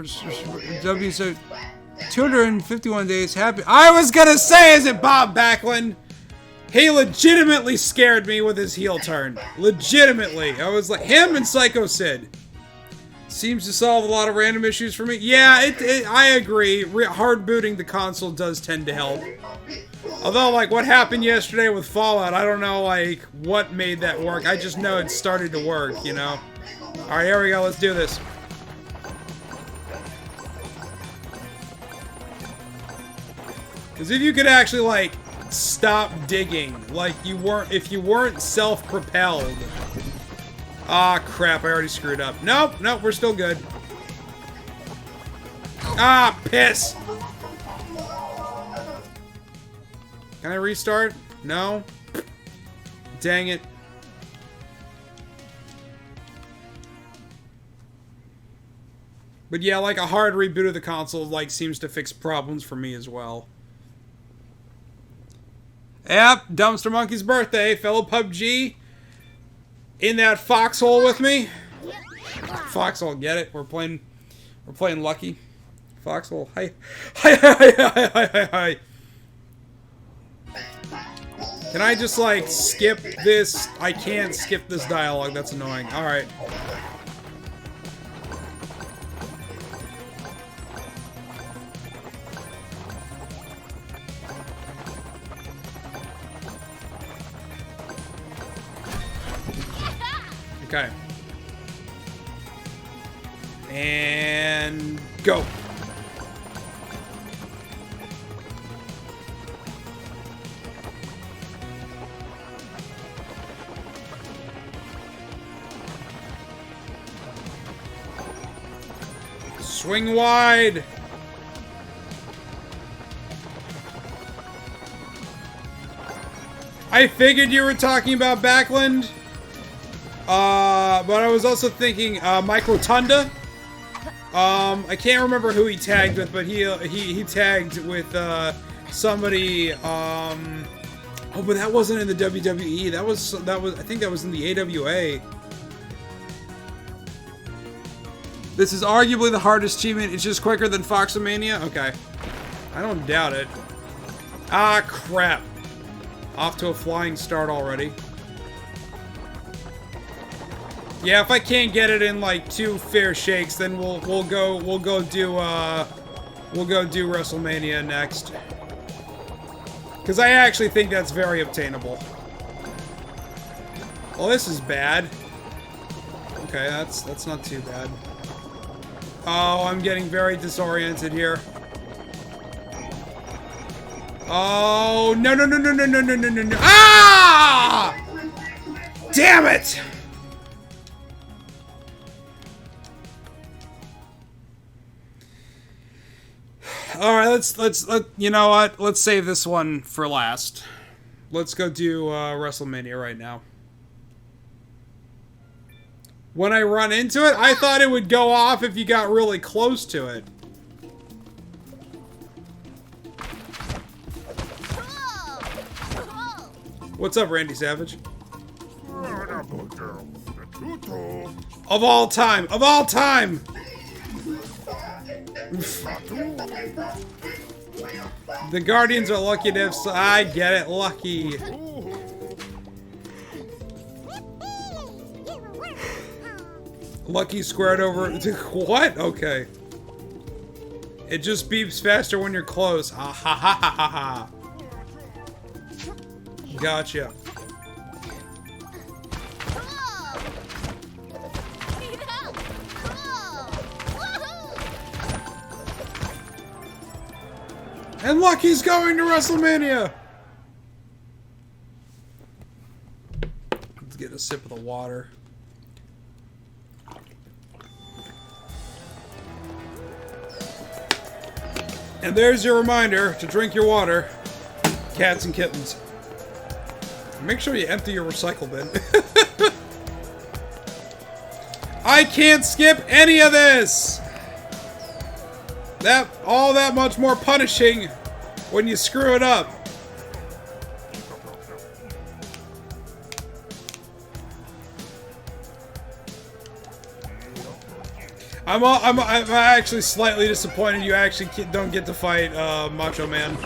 W. 251 days. Happy. I was gonna say, is it Bob Backlund? He legitimately scared me with his heel turn. Legitimately. I was like, him and Psycho Sid. Seems to solve a lot of random issues for me. Yeah, I agree. Hard booting the console does tend to help. Although, like, what happened yesterday with Fallout, I don't know, like, what made that work. I just know it started to work, you know? Alright, here we go. Let's do this. Because if you could actually, like, stop digging, like you weren't, if you weren't self-propelled. Ah, crap, I already screwed up. Nope, nope, we're still good. Ah, piss! Can I restart? No? Dang it. But yeah, like a hard reboot of the console, like, seems to fix problems for me as well. Yep, Dumpster Monkey's birthday, fellow PUBG. In that foxhole with me. Foxhole, get it? We're playing Lucky. Foxhole, hi. Hi. Can I just, like, skip this? I can't skip this dialogue, that's annoying. Alright. Okay. And go. Swing wide. I figured you were talking about Backlund. But I was also thinking, Mike Rotunda. I can't remember who he tagged with, but he tagged with, somebody, oh, but that wasn't in the WWE. That was, I think that was in the AWA. This is arguably the hardest achievement. It's just quicker than Foxomania? Okay. I don't doubt it. Ah, crap. Off to a flying start already. Yeah, if I can't get it in like 2 fair shakes, then we'll go do WrestleMania next. Because I actually think that's very obtainable. Well, this is bad. Okay, that's not too bad. Oh, I'm getting very disoriented here. Oh, no, no, no, no, no, no, no, no, no, no. Ah! Damn it! All right, let's you know what? Let's save this one for last. Let's go do WrestleMania right now. When I run into it, I thought it would go off if you got really close to it. What's up, Randy Savage? Of all time! Of all time! The Guardians are lucky to have... I get it, lucky. Lucky squared over... What? Okay. It just beeps faster when you're close. Ah ha ha ha ha ha. Gotcha. And Lucky's going to WrestleMania! Let's get a sip of the water. And there's your reminder to drink your water, cats and kittens. Make sure you empty your recycle bin. I can't skip any of this! All that much more punishing when you screw it up. I'm actually slightly disappointed you actually don't get to fight Macho Man.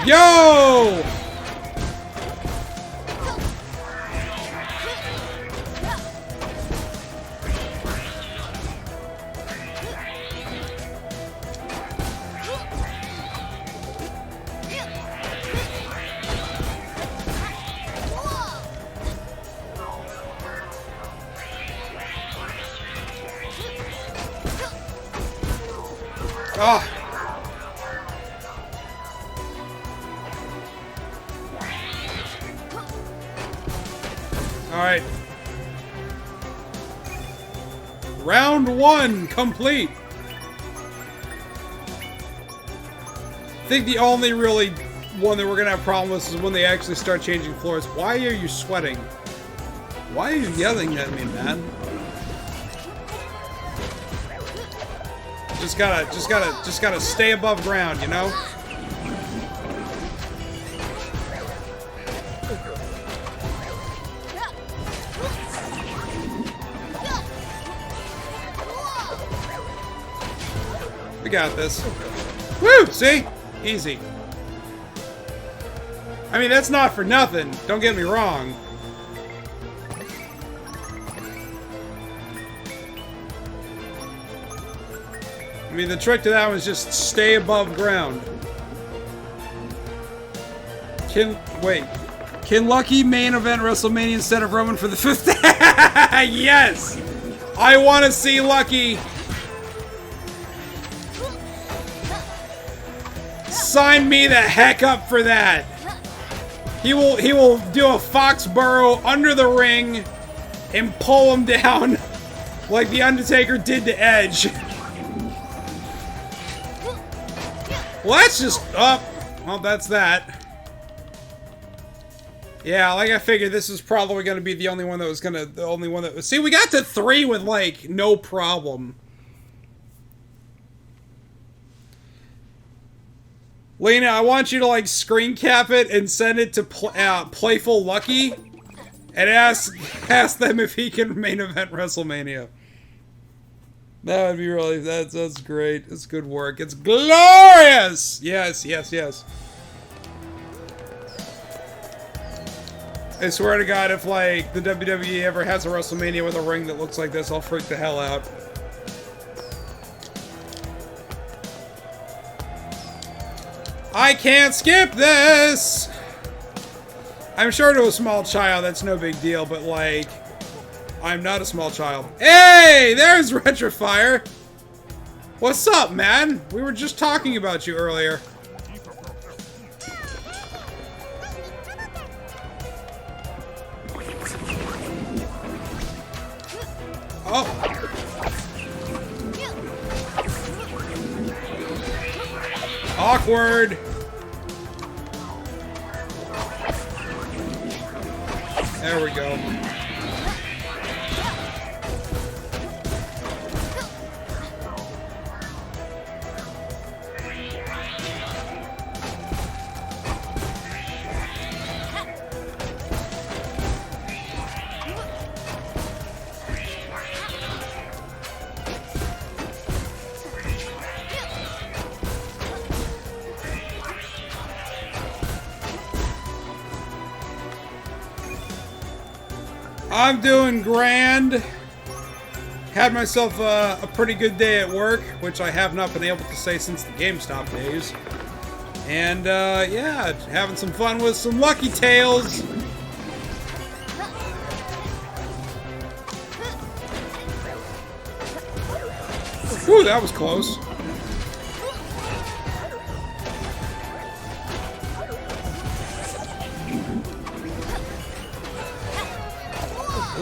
Yo! Ah! Alright. Round 1 complete. I think the only really one that we're gonna have problems with is when they actually start changing floors. Why are you sweating? Why are you yelling at me, man? Just gotta stay above ground, you know? We got this. Woo! See? Easy. I mean, that's not for nothing. Don't get me wrong. I mean, the trick to that one is just stay above ground. Can Lucky main event WrestleMania instead of Roman for the 5th? Yes! I want to see Lucky. Sign me the heck up for that. He will do a Foxborough under the ring and pull him down like the Undertaker did to Edge. Well, that's just well, that's that. Yeah, like I figured, this is probably gonna be the only one that was see, we got to 3 with like no problem. Lena, I want you to like screen cap it and send it to Playful Lucky, and ask them if he can main event WrestleMania. That would be really, that's great. It's good work. It's glorious! Yes, yes, yes. I swear to God, if, like, the WWE ever has a WrestleMania with a ring that looks like this, I'll freak the hell out. I can't skip this! I'm sure to a small child that's no big deal, but, like, I'm not a small child. Hey! There's Retrofire! What's up, man? We were just talking about you earlier. Oh. Awkward. There we go. I'm doing grand. Had myself a pretty good day at work, which I have not been able to say since the GameStop days. And yeah, having some fun with some Lucky Tales. Whew, that was close.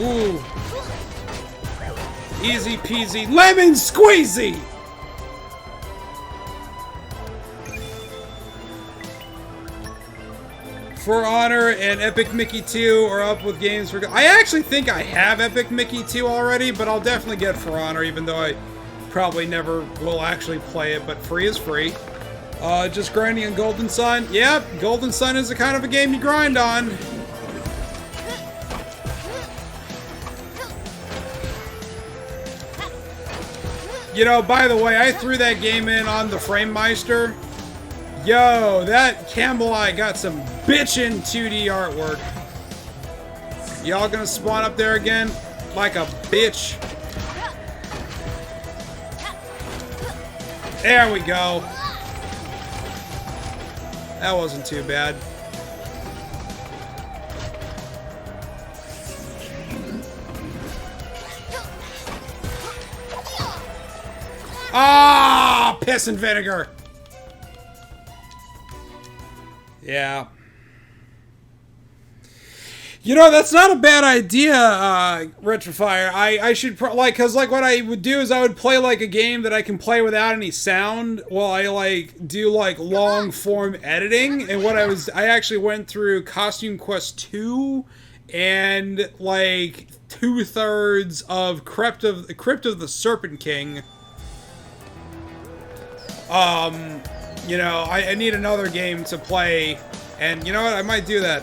Ooh. Easy peasy lemon squeezy! For Honor and Epic Mickey 2 are up with games for... I actually think I have Epic Mickey 2 already, but I'll definitely get For Honor, even though I probably never will actually play it, but free is free. Just grinding on Golden Sun. Yep, Golden Sun is the kind of a game you grind on. You know, by the way, I threw that game in on the Framemeister. Yo, that Campbell got some bitchin' 2D artwork. Y'all gonna spawn up there again? Like a bitch. There we go. That wasn't too bad. Ah, piss and vinegar. Yeah. You know, that's not a bad idea, Retrofire. I should, cause like what I would do is I would play like a game that I can play without any sound while I like do like long form editing. And what I actually went through Costume Quest 2 and like 2/3 of Crypt of the Serpent King. You know, I need another game to play, and you know what, I might do that.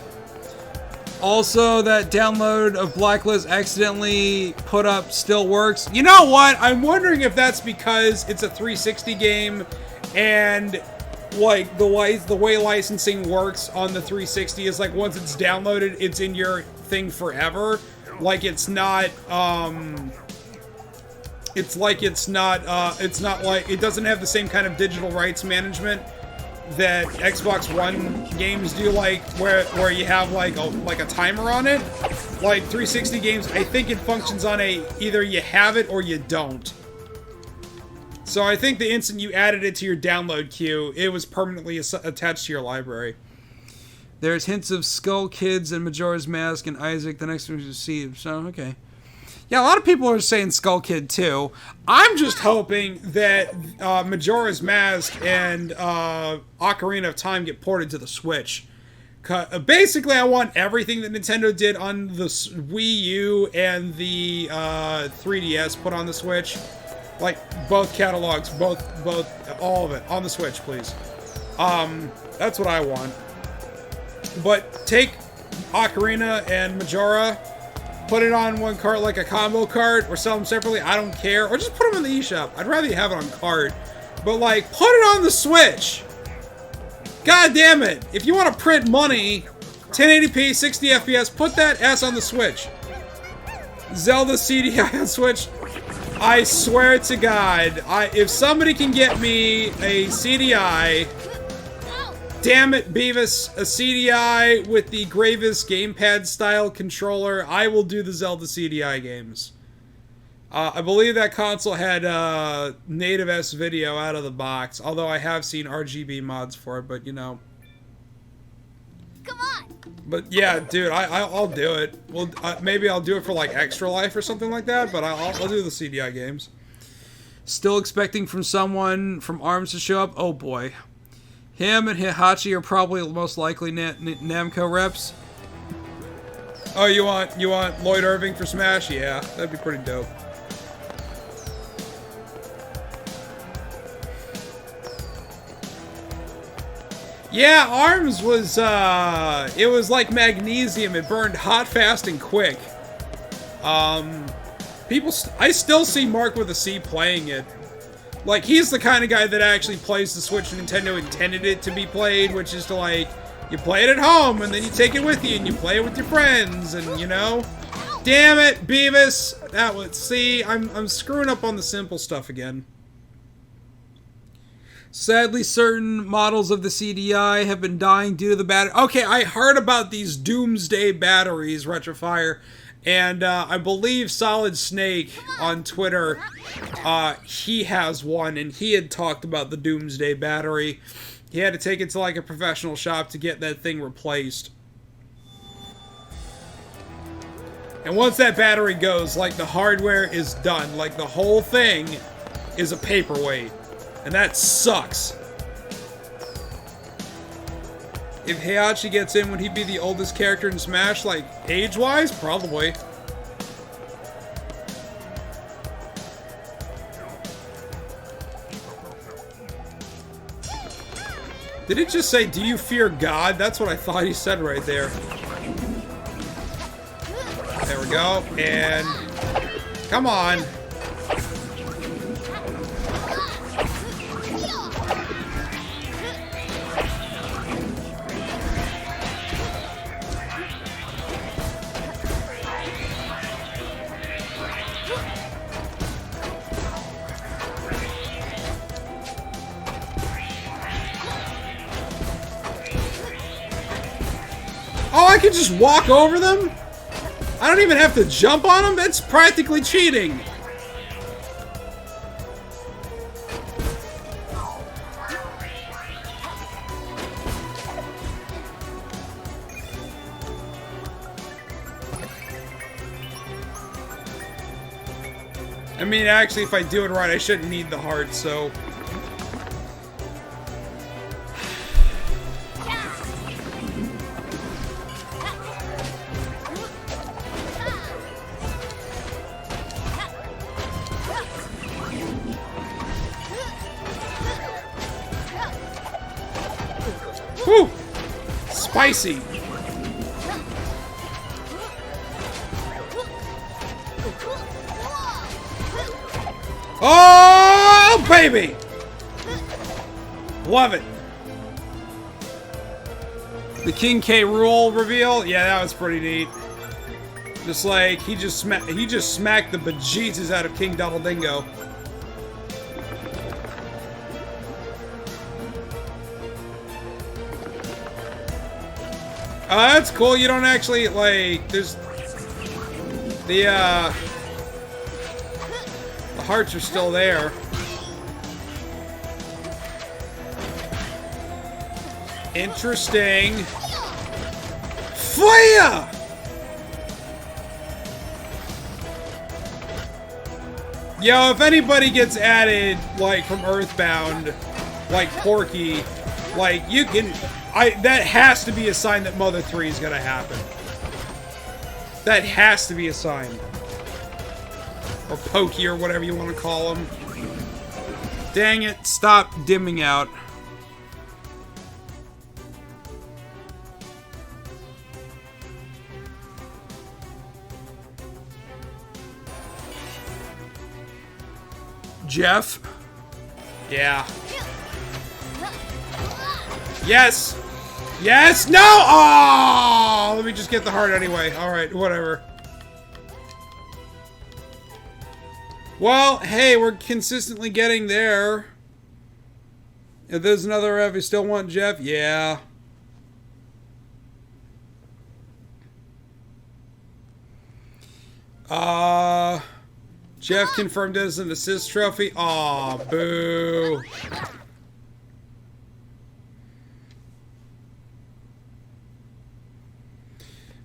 Also, that download of Blacklist accidentally put up still works. You know what, I'm wondering if that's because it's a 360 game, and like the way licensing works on the 360 is like once it's downloaded, it's in your thing forever. Like it's not, it's like it's not like, it doesn't have the same kind of digital rights management that Xbox One games do, like where you have like a timer on it. Like 360 games, I think it functions on a either you have it or you don't. So I think the instant you added it to your download queue, it was permanently attached to your library. There's hints of Skull Kids and Majora's Mask and Isaac. The next one you see. So okay. Yeah, a lot of people are saying Skull Kid too. I'm just hoping that Majora's Mask and Ocarina of Time get ported to the Switch. Basically, I want everything that Nintendo did on the Wii U and the 3DS put on the Switch. Like, both catalogs, all of it, on the Switch, please. That's what I want. But take Ocarina and Majora, put it on one cart like a combo cart, or sell them separately, I don't care. Or just put them in the eShop. I'd rather you have it on cart. But, like, put it on the Switch! God damn it! If you want to print money 1080p, 60 FPS. Put that S on the Switch. Zelda CDI on Switch. I swear to God, if somebody can get me a CDI, damn it, Beavis, a CDI with the Gravis gamepad style controller, I will do the Zelda CDI games. I believe that console had native S video out of the box, although I have seen RGB mods for it, but you know. Come on. But yeah, dude, I'll do it. Well, maybe I'll do it for like Extra Life or something like that, but I'll do the CDI games. Still expecting from someone from ARMS to show up? Oh boy. Him and Hihachi are probably most likely Namco reps. Oh, you want Lloyd Irving for Smash? Yeah, that'd be pretty dope. Yeah, ARMS was, it was like magnesium. It burned hot, fast, and quick. I still see Mark with a C playing it. Like, he's the kind of guy that actually plays the Switch Nintendo intended it to be played, which is to, like, you play it at home, and then you take it with you, and you play it with your friends, and, you know? Damn it, Beavis! That was, see, I'm screwing up on the simple stuff again. Sadly, certain models of the CDI have been dying due to the battery. Okay, I heard about these doomsday batteries, Retrofire, and I believe Solid Snake on Twitter, he has one, and he had talked about the doomsday battery. He had to take it to like a professional shop to get that thing replaced. And once that battery goes, like, the hardware is done. Like, the whole thing is a paperweight. And that sucks. If Heihachi gets in, would he be the oldest character in Smash, like, age-wise? Probably. Did it just say, do you fear God? That's what I thought he said right there. There we go. And... come on. Oh, I can just walk over them? I don't even have to jump on them? That's practically cheating. I mean, actually, if I do it right, I shouldn't need the heart, so... Whew! Spicy! Oh, baby! Love it. The King K. Rool reveal? Yeah, that was pretty neat. Just like, he just smacked the bejesus out of King Donald Dingo. That's cool. You don't actually, like, there's... The hearts are still there. Interesting. Fire! Yo, if anybody gets added, like, from Earthbound, like Porky, like, you can... that has to be a sign that Mother 3 is gonna happen. That has to be a sign. Or Pokey, or whatever you want to call him. Dang it, stop dimming out. Jeff? Yeah. Yes! Yes! No! Oh! Let me just get the heart anyway. Alright, whatever. Well, hey, we're consistently getting there. If there's another F, you still want Jeff? Yeah. Jeff confirmed as an assist trophy. Aw, boo.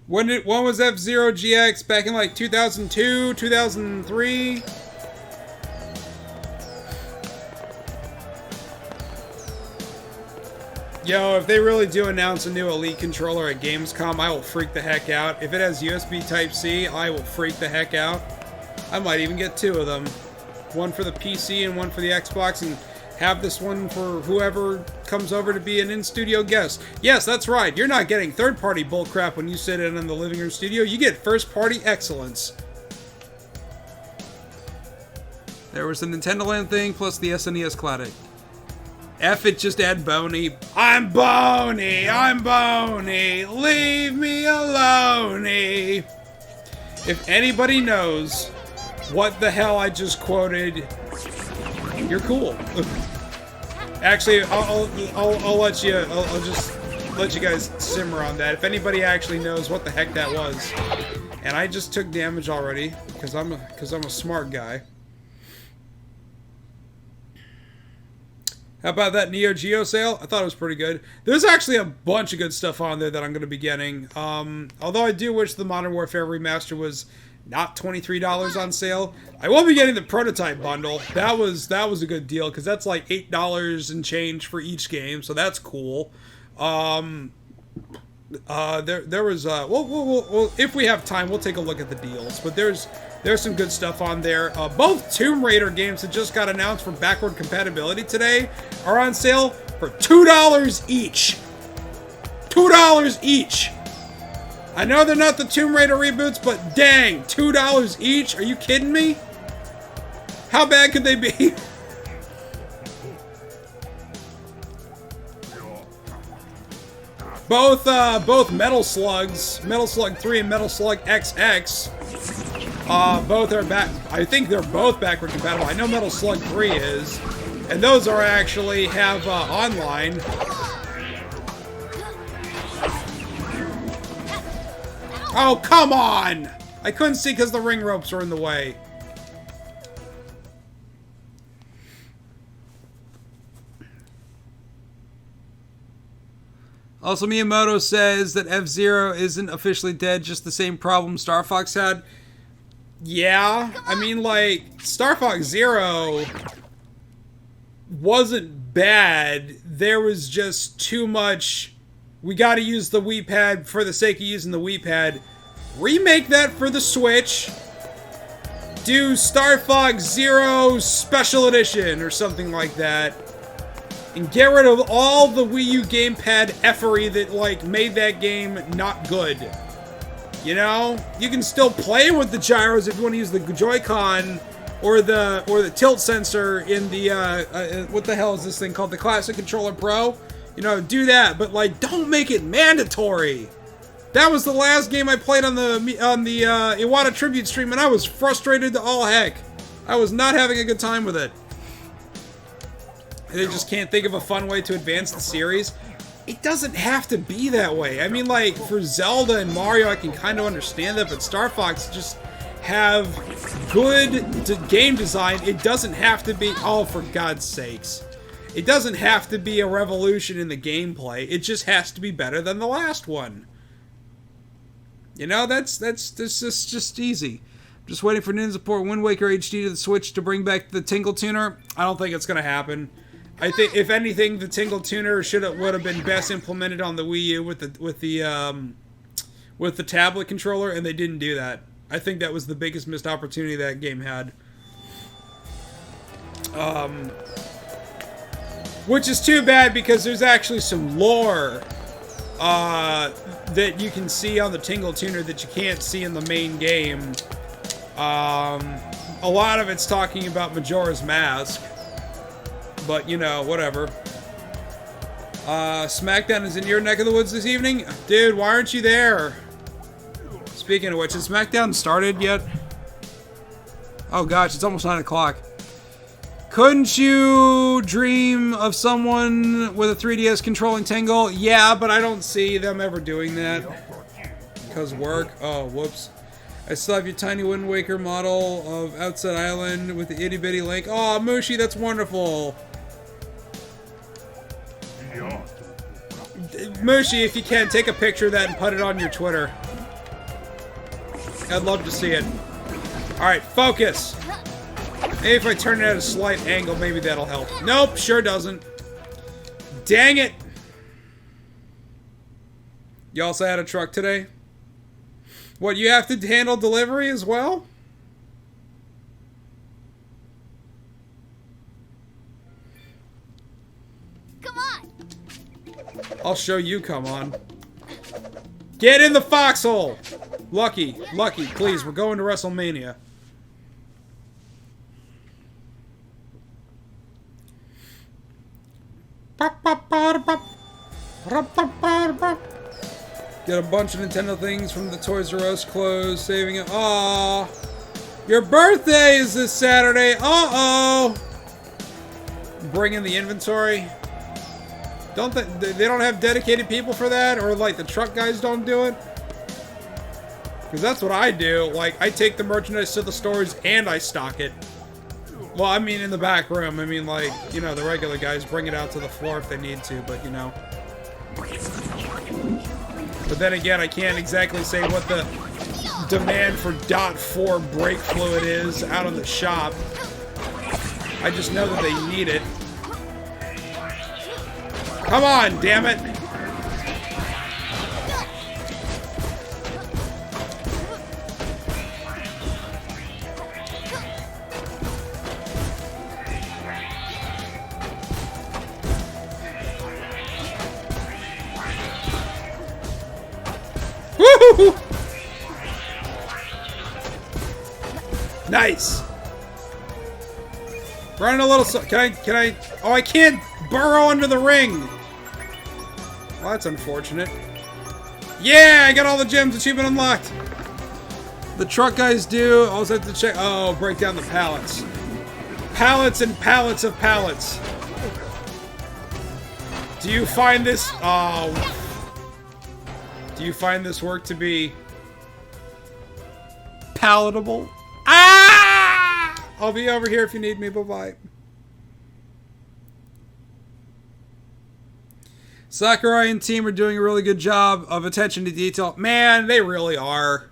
When was F-Zero GX? Back in like 2002, 2003? Yo, if they really do announce a new Elite controller at Gamescom, I will freak the heck out. If it has USB Type-C, I will freak the heck out. I might even get two of them. One for the PC and one for the Xbox, and have this one for whoever comes over to be an in-studio guest. Yes, that's right. You're not getting third-party bullcrap when you sit in the living room studio. You get first-party excellence. There was the Nintendo Land thing, plus the SNES Classic. F it, just add Boney. I'm Boney! I'm Boney! Leave me alone-y! If anybody knows what the hell I just quoted, you're cool. Actually, I'll let you. I'll just let you guys simmer on that. If anybody actually knows what the heck that was, and I just took damage already because I'm a smart guy. How about that Neo Geo sale? I thought it was pretty good. There's actually a bunch of good stuff on there that I'm going to be getting. Although I do wish the Modern Warfare Remaster was not $23 on sale. I will be getting the Prototype bundle. That was a good deal because that's like $8 and change for each game, so that's cool. There was well, if we have time, we'll take a look at the deals. But there's some good stuff on there. Both Tomb Raider games that just got announced for backward compatibility today are on sale for $2 each. $2 each. I know they're not the Tomb Raider reboots, but dang, $2 each? Are you kidding me? How bad could they be? Both Metal Slugs, Metal Slug 3 and Metal Slug XX, both are back. I think they're both backward compatible. I know Metal Slug 3 is, and those are actually have online. Oh, come on! I couldn't see because the ring ropes were in the way. Also, Miyamoto says that F-Zero isn't officially dead, just the same problem Star Fox had. Yeah, I mean, like, Star Fox Zero wasn't bad. There was just too much, we gotta use the Wii Pad for the sake of using the Wii Pad. Remake that for the Switch. Do Star Fox Zero Special Edition or something like that. And get rid of all the Wii U gamepad effery that, like, made that game not good. You know? You can still play with the gyros if you want to use the Joy-Con or the tilt sensor in the, what the hell is this thing called? The Classic Controller Pro? You know, do that, but, like, don't make it mandatory. That was the last game I played on the Iwata Tribute stream, and I was frustrated to all heck. I was not having a good time with it. They just can't think of a fun way to advance the series. It doesn't have to be that way. I mean, like, for Zelda and Mario, I can kind of understand that, but Star Fox just have good game design. It doesn't have to be, oh, for God's sakes. It doesn't have to be a revolution in the gameplay. It just has to be better than the last one. You know, that's just easy. Just waiting for Nintendo to port Wind Waker HD to the Switch to bring back the Tingle Tuner. I don't think it's going to happen. I think, if anything, the Tingle Tuner would have been best implemented on the Wii U with the tablet controller, and they didn't do that. I think that was the biggest missed opportunity that game had. Which is too bad because there's actually some lore that you can see on the Tingle Tuner that you can't see in the main game. A lot of it's talking about Majora's Mask. But, you know, whatever. SmackDown is in your neck of the woods this evening? Dude, why aren't you there? Speaking of which, has SmackDown started yet? Oh gosh, it's almost 9 o'clock. Couldn't you dream of someone with a 3DS controlling Tingle? Yeah, but I don't see them ever doing that. Because work. Oh, whoops. I still have your tiny Wind Waker model of Outside Island with the itty bitty link. Oh, Mushi, that's wonderful. Mushi, if you can, take a picture of that and put it on your Twitter. I'd love to see it. Alright, focus. Maybe if I turn it at a slight angle, maybe that'll help. Nope, sure doesn't. Dang it. You also had a truck today? What, you have to handle delivery as well? Come on. I'll show you, come on. Get in the foxhole! Lucky, please, we're going to WrestleMania. Get a bunch of Nintendo things from the Toys R Us clothes, saving it. Aww. Your birthday is this Saturday. Uh-oh. Bring in the inventory. Don't they don't have dedicated people for that? Or like the truck guys don't do it? Because that's what I do. Like, I take the merchandise to the stores and I stock it. Well, I mean in the back room. I mean, like, you know, the regular guys bring it out to the floor if they need to, but you know. But then again, I can't exactly say what the demand for .4 brake fluid is out of the shop. I just know that they need it. Come on, damn it! Woohoo! Nice. Running a little. Can I? Oh, I can't burrow under the ring. Well, that's unfortunate. Yeah, I got all the gems. Achievement unlocked. The truck guys do. I also have to check. Oh, break down the pallets. Pallets and pallets of pallets. Do you find this? Oh. Do you find this work to be palatable? Ah! I'll be over here if you need me. Bye-bye. Sakurai and team are doing a really good job of attention to detail. Man, they really are.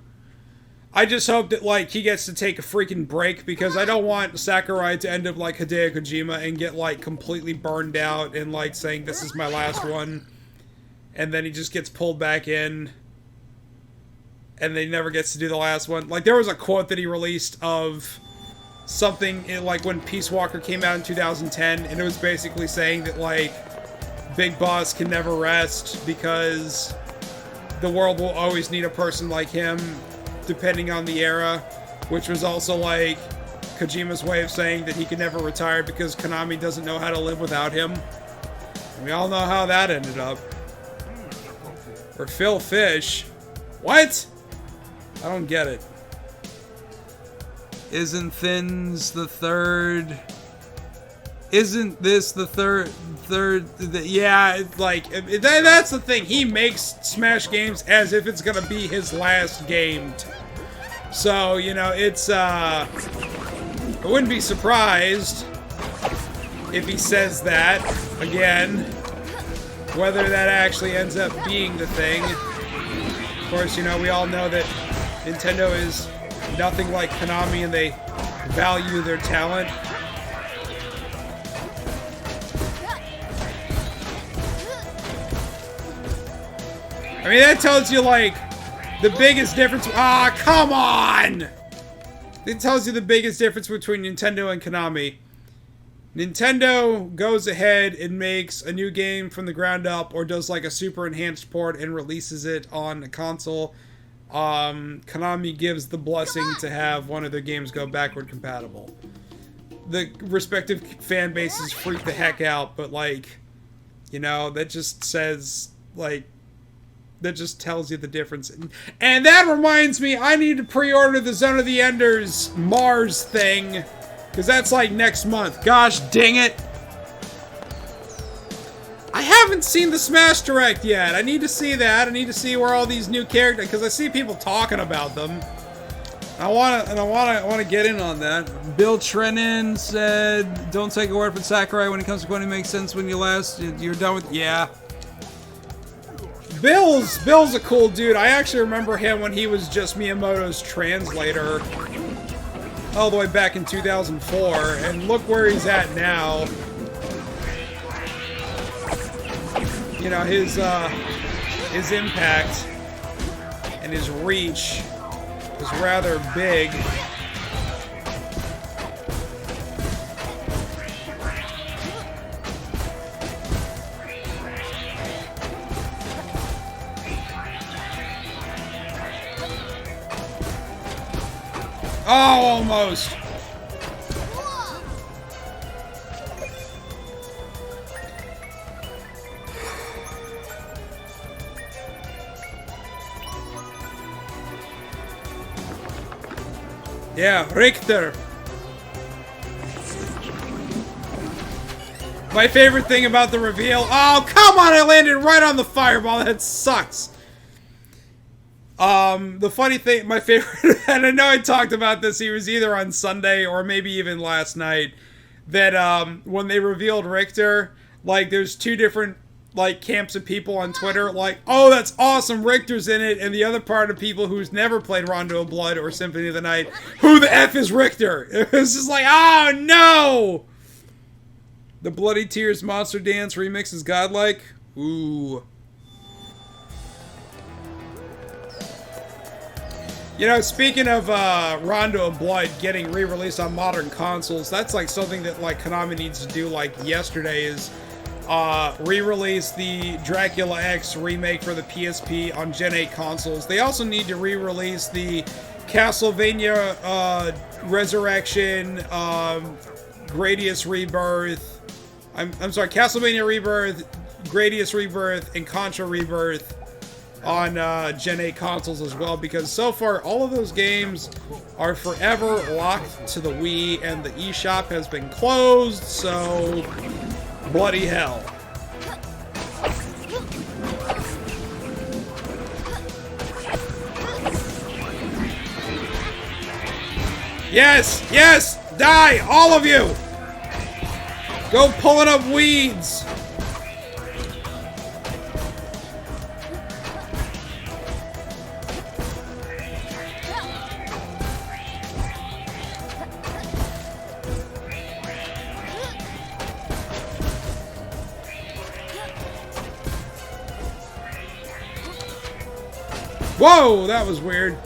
I just hope that, like, he gets to take a freaking break because I don't want Sakurai to end up like Hideo Kojima and get, like, completely burned out and, like, saying this is my last one. And then he just gets pulled back in. And then he never gets to do the last one. Like, there was a quote that he released of something, in, like, when Peace Walker came out in 2010. And it was basically saying that, like, Big Boss can never rest because the world will always need a person like him, depending on the era. Which was also, like, Kojima's way of saying that he can never retire because Konami doesn't know how to live without him. And we all know how that ended up. Or Phil Fish. What? I don't get it. Isn't Thins the third? Isn't this the third? Yeah, it's like, that's the thing. He makes Smash games as if it's gonna be his last game. So, you know, it's, I wouldn't be surprised if he says that again. Whether that actually ends up being the thing. Of course, you know, we all know that Nintendo is nothing like Konami and they value their talent. I mean, that tells you, like, the biggest difference. Ah, come on! It tells you the biggest difference between Nintendo and Konami. Nintendo goes ahead and makes a new game from the ground up or does like a super enhanced port and releases it on a console. Konami gives the blessing to have one of their games go backward compatible. The respective fan bases freak the heck out, but like, You know, that just says, like, that just tells you the difference. And that reminds me, I need to pre-order the Zone of the Enders Mars thing. Because that's like next month. Gosh dang it. I haven't seen the Smash Direct yet. I need to see that. I need to see where all these new characters, because I see people talking about them. I want to get in on that. Bill Trennan said, "Don't take a word from Sakurai when it comes to going to make sense when you're done with." Yeah. Bill's a cool dude. I actually remember him when he was just Miyamoto's translator, all the way back in 2004, and look where he's at now. You know, his impact and his reach is rather big. Oh, almost. Yeah, Richter. My favorite thing about the reveal. Oh, come on, I landed right on the fireball. That sucks. The funny thing, my favorite, and I know I talked about this, he was either on Sunday or maybe even last night, that, when they revealed Richter, like, there's two different, like, camps of people on Twitter, like, oh, that's awesome, Richter's in it, and the other part of people who's never played Rondo of Blood or Symphony of the Night, who the F is Richter? It was just like, oh, no! The Bloody Tears Monster Dance remix is godlike? Ooh. You know, speaking of Rondo of Blood getting re-released on modern consoles, that's like something that like Konami needs to do like yesterday is re-release the Dracula X remake for the PSP on Gen 8 consoles. They also need to re-release the Castlevania Resurrection, Gradius Rebirth. I'm sorry, Castlevania Rebirth, Gradius Rebirth, and Contra Rebirth on Gen 8 consoles as well, because so far all of those games are forever locked to the Wii and the eShop has been closed, so bloody hell. Yes! Yes! Die! All of you! Go pulling up weeds! Whoa, that was weird.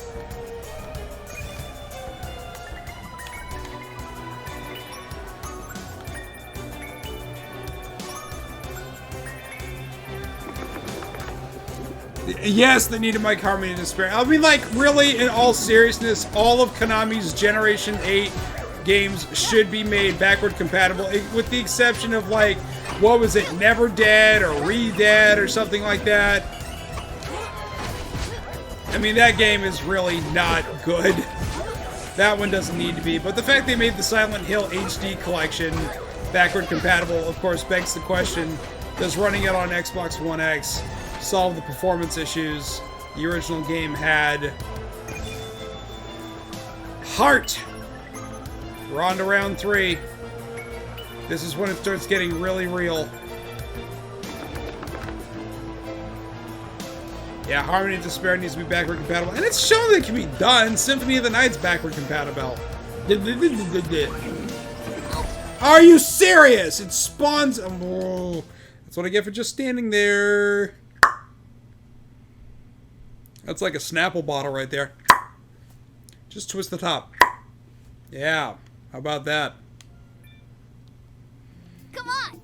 Yes, they needed Mike Harmony to spare. I mean, like, really, in all seriousness, all of Konami's Generation 8 games should be made backward compatible, with the exception of, like, what was it, Never Dead or Re-Dead or something like that. I mean, that game is really not good. That one doesn't need to be. But the fact they made the Silent Hill HD collection backward compatible, of course, begs the question, does running it on Xbox One X solve the performance issues the original game had? Heart! We're on to round 3. This is when it starts getting really real. Yeah, Harmony of Despair needs to be backward compatible. And it's shown that it can be done. Symphony of the Night's backward compatible. Are you serious? It spawns... Oh, that's what I get for just standing there. That's like a Snapple bottle right there. Just twist the top. Yeah, how about that? Come on!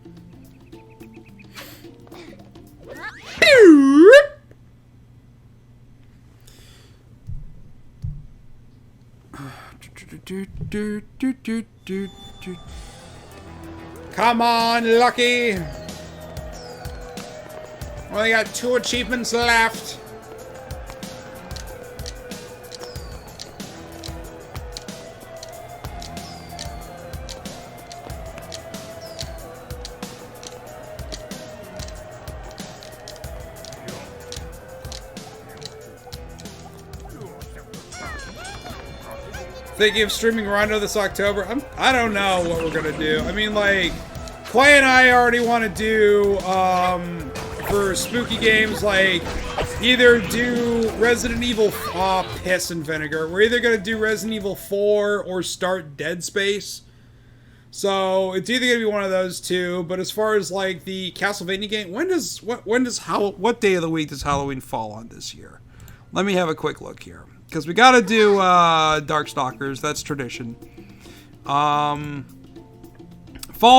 Come on, Lucky! Only got 2 achievements left. Thinking of streaming Rondo this October. I don't know what we're gonna do. I mean, like, Clay and I already want to do for spooky games, like either do Resident Evil. Piss and vinegar. We're either gonna do Resident Evil 4 or start Dead Space. So it's either gonna be one of those two. But as far as like the Castlevania game, what day of the week does Halloween fall on this year? Let me have a quick look here. Because we gotta do Darkstalkers, that's tradition. Falls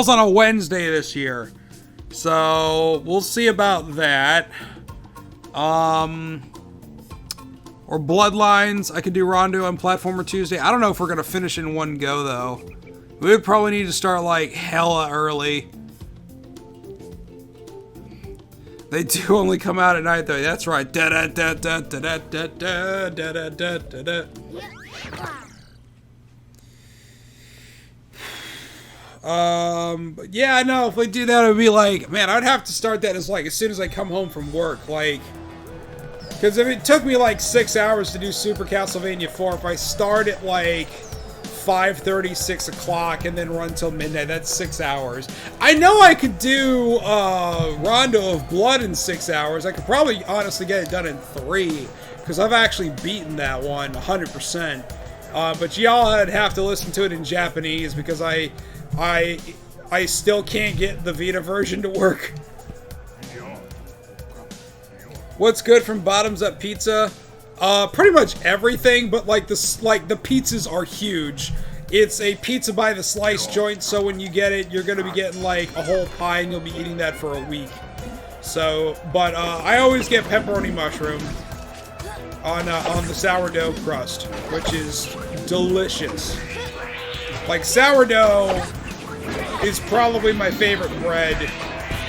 on a Wednesday this year. So we'll see about that. Or Bloodlines. I could do Rondo on Platformer Tuesday. I don't know if we're gonna finish in one go though. We would probably need to start like hella early. They do only come out at night, though. That's right. Da da da da da da da da da da da da. But yeah, no. If we do that, it would be like, man, I'd have to start that as soon as I come home from work, like, because if it took me like 6 hours to do Super Castlevania 4, if I start at like 5:30, 6 o'clock, and then run till midnight. That's 6 hours. I know I could do Rondo of Blood in 6 hours. I could probably honestly get it done in 3, because I've actually beaten that one 100%. But y'all would have to listen to it in Japanese, because I still can't get the Vita version to work. What's good from Bottoms Up Pizza? Pretty much everything, but like the pizzas are huge. It's a pizza by the slice joint, so when you get it, you're gonna be getting like a whole pie, and you'll be eating that for a week. So, but I always get pepperoni mushroom on the sourdough crust, which is delicious. Like, sourdough is probably my favorite bread.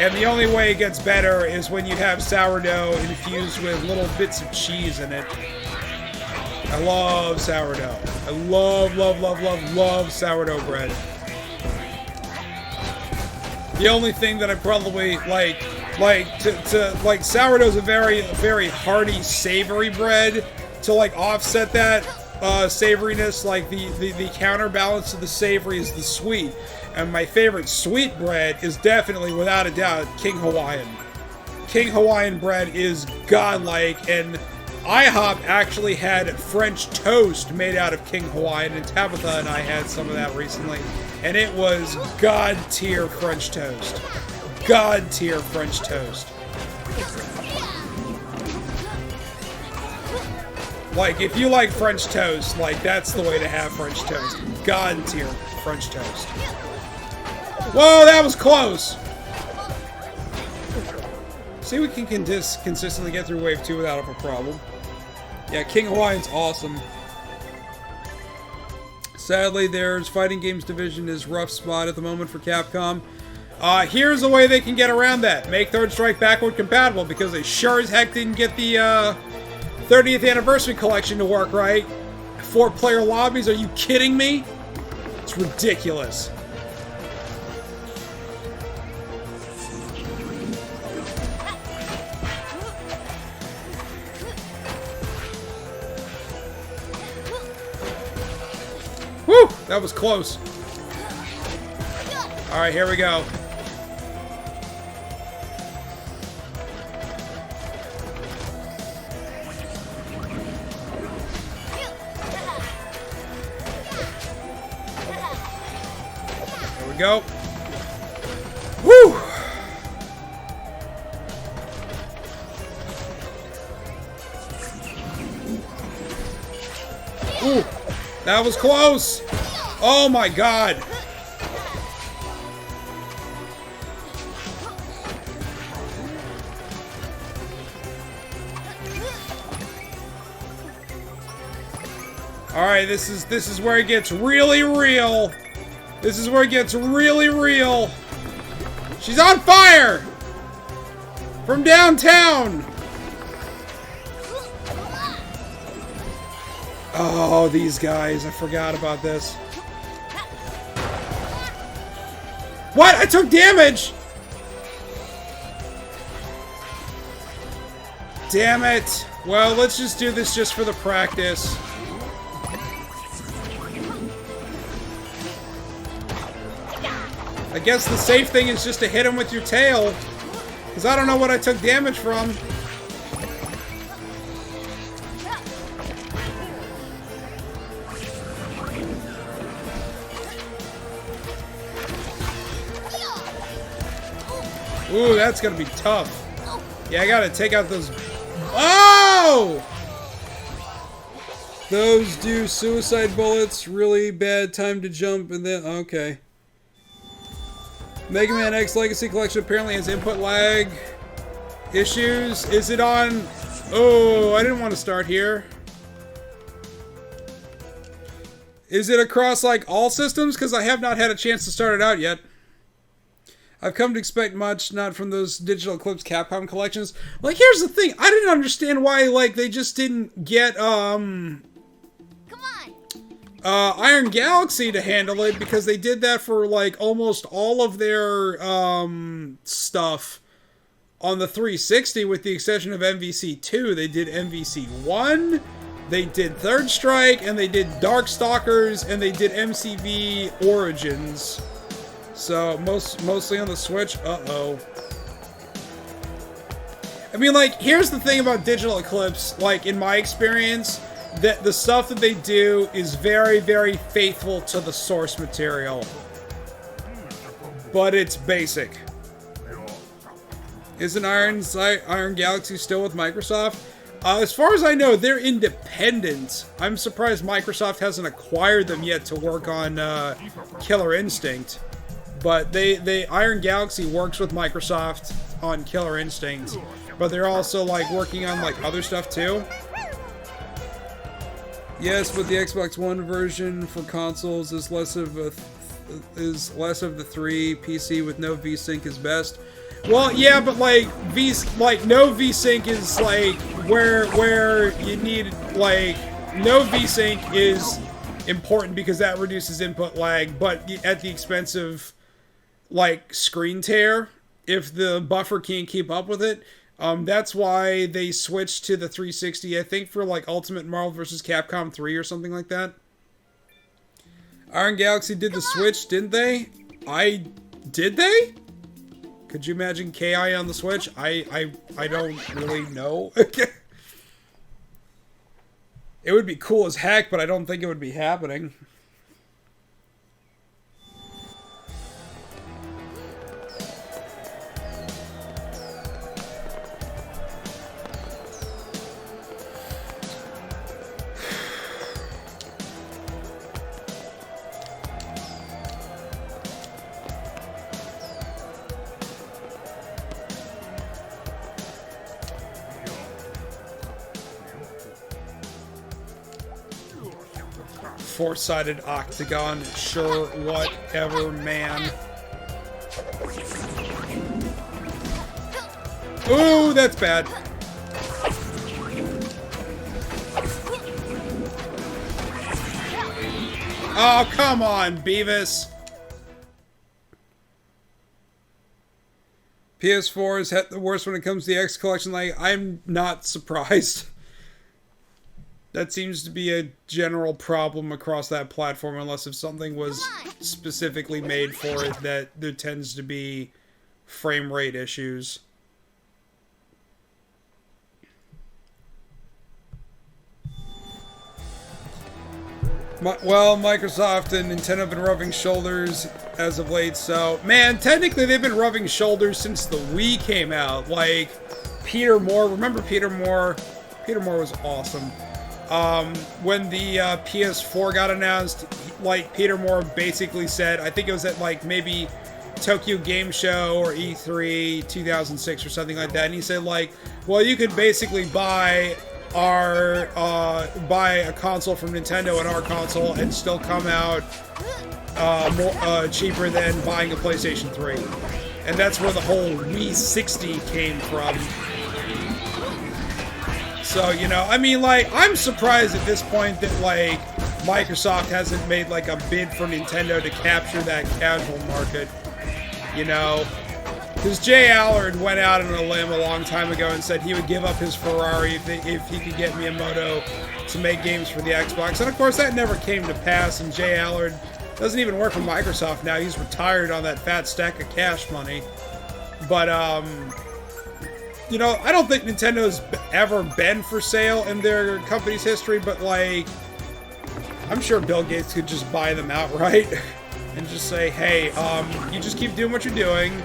And the only way it gets better is when you have sourdough infused with little bits of cheese in it. I love sourdough. I love sourdough bread. The only thing that I probably like sourdough is a very hearty, savory bread. To like offset that savoriness, like the counterbalance of the savory is the sweet. And my favorite sweet bread is definitely, without a doubt, King Hawaiian. King Hawaiian bread is godlike, and IHOP actually had French toast made out of King Hawaiian, and Tabitha and I had some of that recently, and it was god-tier French toast. God-tier French toast. Like, if you like French toast, like, that's the way to have French toast. God-tier French toast. Whoa, that was close! See, we can consistently get through Wave 2 without a problem. Yeah, King Hawaiian's awesome. Sadly, their fighting games division is rough spot at the moment for Capcom. Here's a way they can get around that. Make Third Strike backward compatible, because they sure as heck didn't get the 30th Anniversary Collection to work right. 4-player lobbies, are you kidding me? It's ridiculous. Woo! That was close. Alright, here we go. There we go. Woo! Ooh! That was close! Oh my god! Alright, this is where it gets really real. This is where it gets really real. She's on fire! From downtown! Oh, these guys. I forgot about this. What? I took damage! Damn it. Well, let's just do this just for the practice. I guess the safe thing is just to hit him with your tail. Because I don't know what I took damage from. Ooh, that's gonna be tough. Yeah, I gotta take out those... Oh! Those do suicide bullets. Really bad time to jump and then... Okay. Mega Man X Legacy Collection apparently has input lag issues. Is it on... Oh, I didn't want to start here. Is it across, like, all systems? Because I have not had a chance to start it out yet. I've come to expect much, not from those Digital Eclipse Capcom collections. Like, here's the thing. I didn't understand why, like, they just didn't get, Come on. Iron Galaxy to handle it, because they did that for, like, almost all of their, stuff on the 360, with the exception of MVC 2. They did MVC 1, they did Third Strike, and they did Darkstalkers, and they did MCV Origins. So, mostly on the Switch. Uh-oh. I mean, like, here's the thing about Digital Eclipse, like, in my experience, that the stuff that they do is very, very faithful to the source material. But it's basic. Isn't Iron Galaxy still with Microsoft? As far as I know, they're independent. I'm surprised Microsoft hasn't acquired them yet to work on Killer Instinct. But Iron Galaxy works with Microsoft on Killer Instinct, but they're also like working on like other stuff too. Yes, but the Xbox One version for consoles is less of the 3. PC with no VSync is best. Well, yeah, but like no VSync is like where you need like no VSync is important because that reduces input lag, but at the expense of like screen tear if the buffer can't keep up with it. That's why they switched to the 360, I think, for like Ultimate Marvel vs. Capcom 3 or something like that. Iron Galaxy did the Switch, didn't they? Did they? Could you imagine KI on the Switch? I don't really know. It would be cool as heck, but I don't think it would be happening. Four-sided octagon, sure, whatever, man. Ooh, that's bad. Oh, come on, Beavis. PS4 is the worst when it comes to the X collection. Like, I'm not surprised. That seems to be a general problem across that platform, unless if something was specifically made for it, that there tends to be frame rate issues. Well, Microsoft and Nintendo have been rubbing shoulders as of late, so... Man, technically they've been rubbing shoulders since the Wii came out. Like, Peter Moore, remember Peter Moore? Peter Moore was awesome. When the PS4 got announced, like, Peter Moore basically said, I think it was at, like, maybe Tokyo Game Show or E3 2006 or something like that, and he said, like, well, you could basically buy a console from Nintendo and our console and still come out cheaper than buying a PlayStation 3. And that's where the whole Wii 60 came from. So, you know, I mean, like, I'm surprised at this point that, like, Microsoft hasn't made, like, a bid for Nintendo to capture that casual market. You know? Because Jay Allard went out on a limb a long time ago and said he would give up his Ferrari if he could get Miyamoto to make games for the Xbox. And, of course, that never came to pass, and Jay Allard doesn't even work for Microsoft now. He's retired on that fat stack of cash money. But, you know, I don't think Nintendo's ever been for sale in their company's history, but, like, I'm sure Bill Gates could just buy them outright and just say, hey, you just keep doing what you're doing.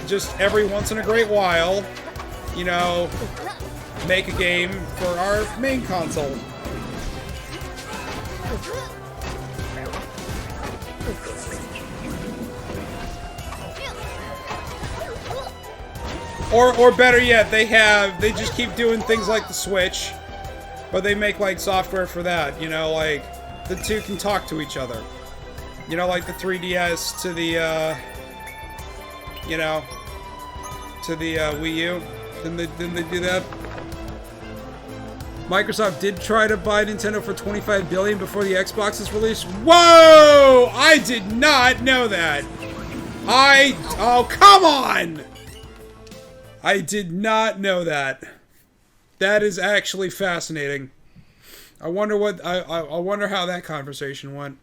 Just every once in a great while, you know, make a game for our main console. Or better yet, they just keep doing things like the Switch, but they make, like, software for that, you know, like, the two can talk to each other. You know, like the 3DS to the, you know, to the Wii U. Didn't they do that? Microsoft did try to buy Nintendo for $25 billion before the Xbox's release. Whoa! I did not know that. Oh, come on! I did not know that. That is actually fascinating. I wonder what I wonder how that conversation went.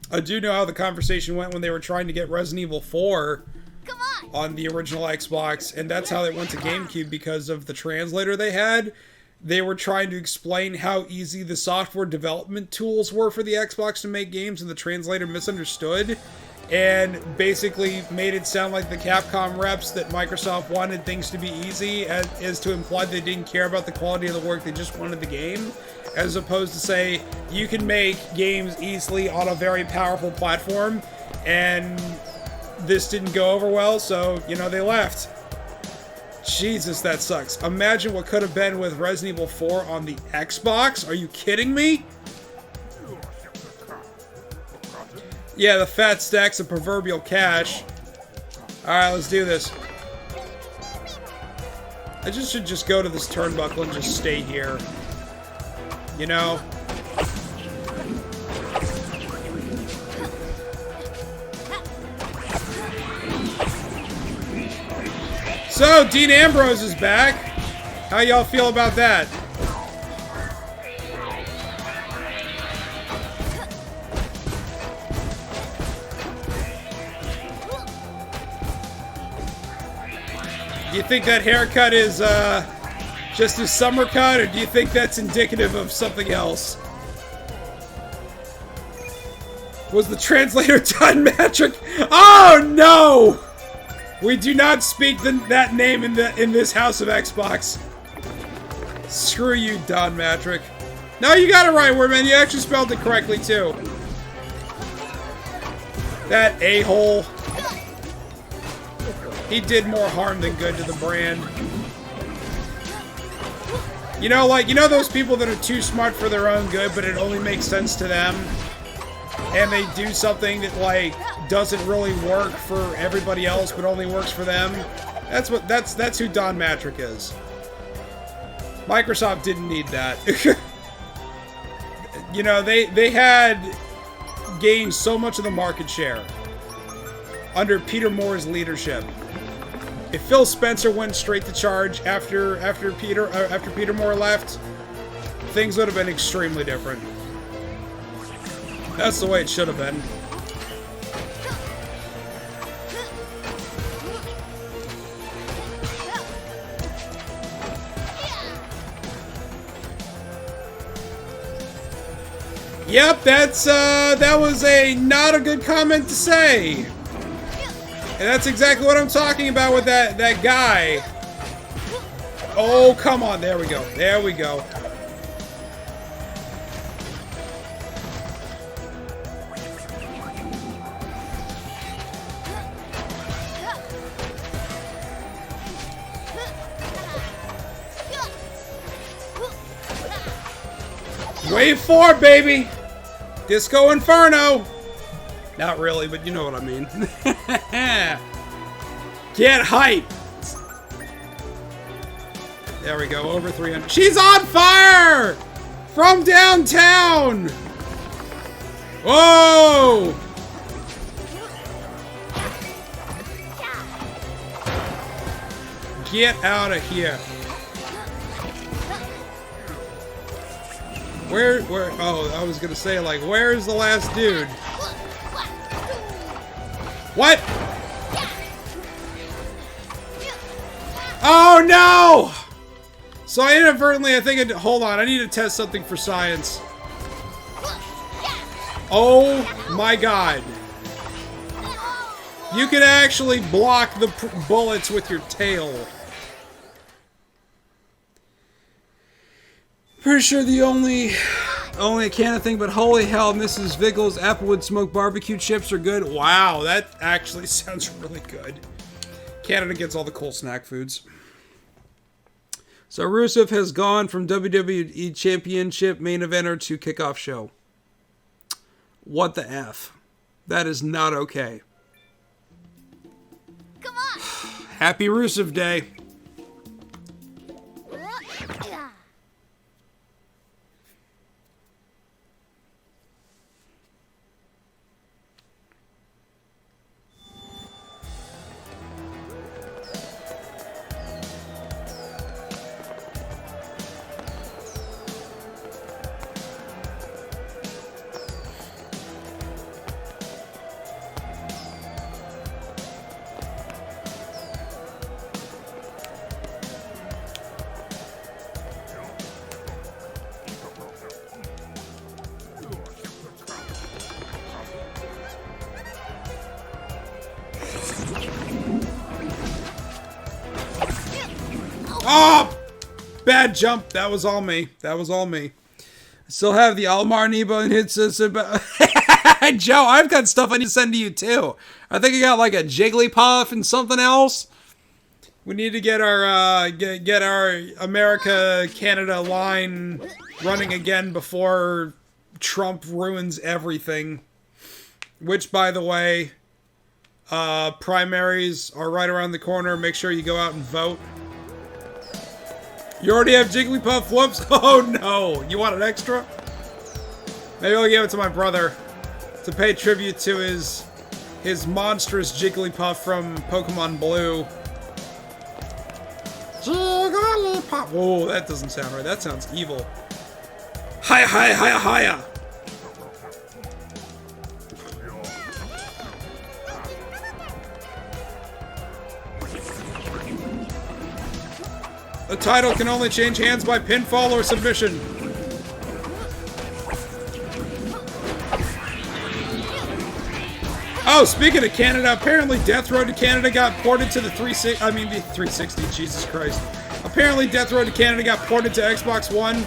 I do know how the conversation went when they were trying to get Resident Evil 4 on the original Xbox, and that's how it went to GameCube because of the translator they had. They were trying to explain how easy the software development tools were for the Xbox to make games, and the translator misunderstood and basically made it sound like the Capcom reps that Microsoft wanted things to be easy, as to imply they didn't care about the quality of the work, they just wanted the game, as opposed to say, you can make games easily on a very powerful platform, and this didn't go over well, so, you know, they left. Jesus, that sucks. Imagine what could have been with Resident Evil 4 on the Xbox. Are you kidding me? Yeah, the fat stacks of proverbial cash. Alright, let's do this. I should just go to this turnbuckle and just stay here. You know? So, Dean Ambrose is back. How y'all feel about that? Do you think that haircut is just a summer cut, or do you think that's indicative of something else? Was the translator done, Matrick? Oh no! We do not speak that name in this house of Xbox. Screw you, Don Matrick. No, you got it right, Warman. You actually spelled it correctly too. That a-hole. He did more harm than good to the brand. You know, like, you know those people that are too smart for their own good, but it only makes sense to them? And they do something that, like, doesn't really work for everybody else, but only works for them? That's who Don Matrick is. Microsoft didn't need that. You know, they had gained so much of the market share under Peter Moore's leadership. If Phil Spencer went straight to charge after Peter Moore left, things would have been extremely different. That's the way it should have been. Yep, that was not a good comment to say. And that's exactly what I'm talking about with that guy. Oh, come on. There we go. There we go. Wave 4, baby! Disco Inferno! Not really, but you know what I mean. Get hype! There we go, over 300. She's on fire! From downtown! Whoa! Get out of here. Where, oh, I was gonna say, like, where's the last dude? What? Oh, no! So I inadvertently, I think, hold on, I need to test something for science. Oh my god. You can actually block the bullets with your tail. Pretty sure the only I can't think, but holy hell, Mrs. Viggles Applewood smoked barbecue chips are good. Wow, that actually sounds really good. Canada gets all the cool snack foods. So Rusev has gone from WWE Championship main eventer to kickoff show. What the F? That is not okay. Come on. Happy Rusev Day. Oh! Bad jump. That was all me. That was all me. I still have the Almar Nebo and hits us about... Joe, I've got stuff I need to send to you too. I think I got like a Jigglypuff and something else. We need to get our get our America-Canada line running again before Trump ruins everything. Which, by the way, primaries are right around the corner. Make sure you go out and vote. You already have Jigglypuff? Whoops. Oh no. You want an extra? Maybe I'll give it to my brother to pay tribute to his monstrous Jigglypuff from Pokemon Blue. Jigglypuff. Whoa, that doesn't sound right. That sounds evil. Hiya, hiya, hiya, hiya. The title can only change hands by pinfall or submission. Oh, speaking of Canada, apparently Death Road to Canada got ported to the 360, Jesus Christ. Apparently Death Road to Canada got ported to Xbox One.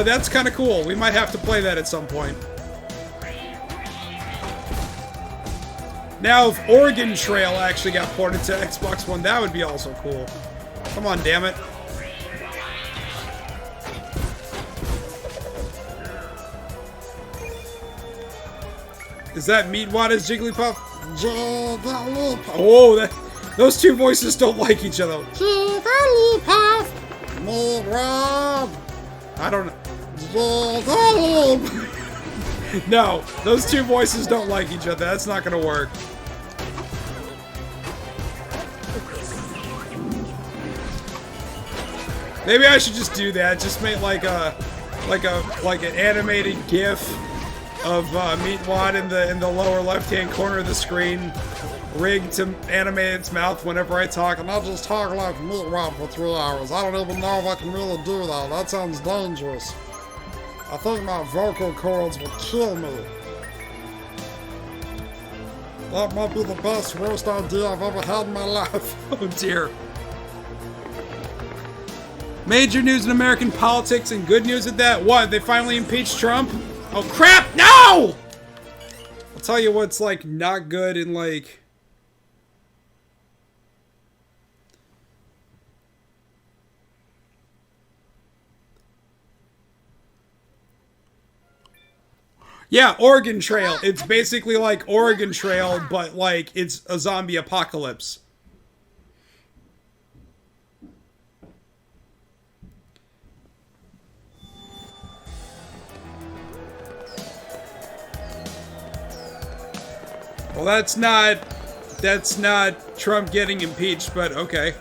That's kind of cool. We might have to play that at some point. Now, if Oregon Trail actually got ported to Xbox One, that would be also cool. Come on, damn it. Is that Meatwater's Jigglypuff? Jigglypuff. Oh, those two voices don't like each other. Jigglypuff. Meatwad. I don't know. No, those two voices don't like each other. That's not gonna work. Maybe I should just do that. Just make like an animated GIF of Meatwad in the lower left-hand corner of the screen, rigged to animate its mouth whenever I talk, and I'll just talk like Meatwad for 3 hours. I don't even know if I can really do that. That sounds dangerous. I think my vocal cords will kill me. That might be the best, worst idea I've ever had in my life. Oh dear. Major news in American politics and good news at that. What? They finally impeached Trump? Oh crap! No! I'll tell you what's like not good in like... Yeah, Oregon Trail. It's basically like Oregon Trail, but like it's a zombie apocalypse. Well, that's not Trump getting impeached, but okay.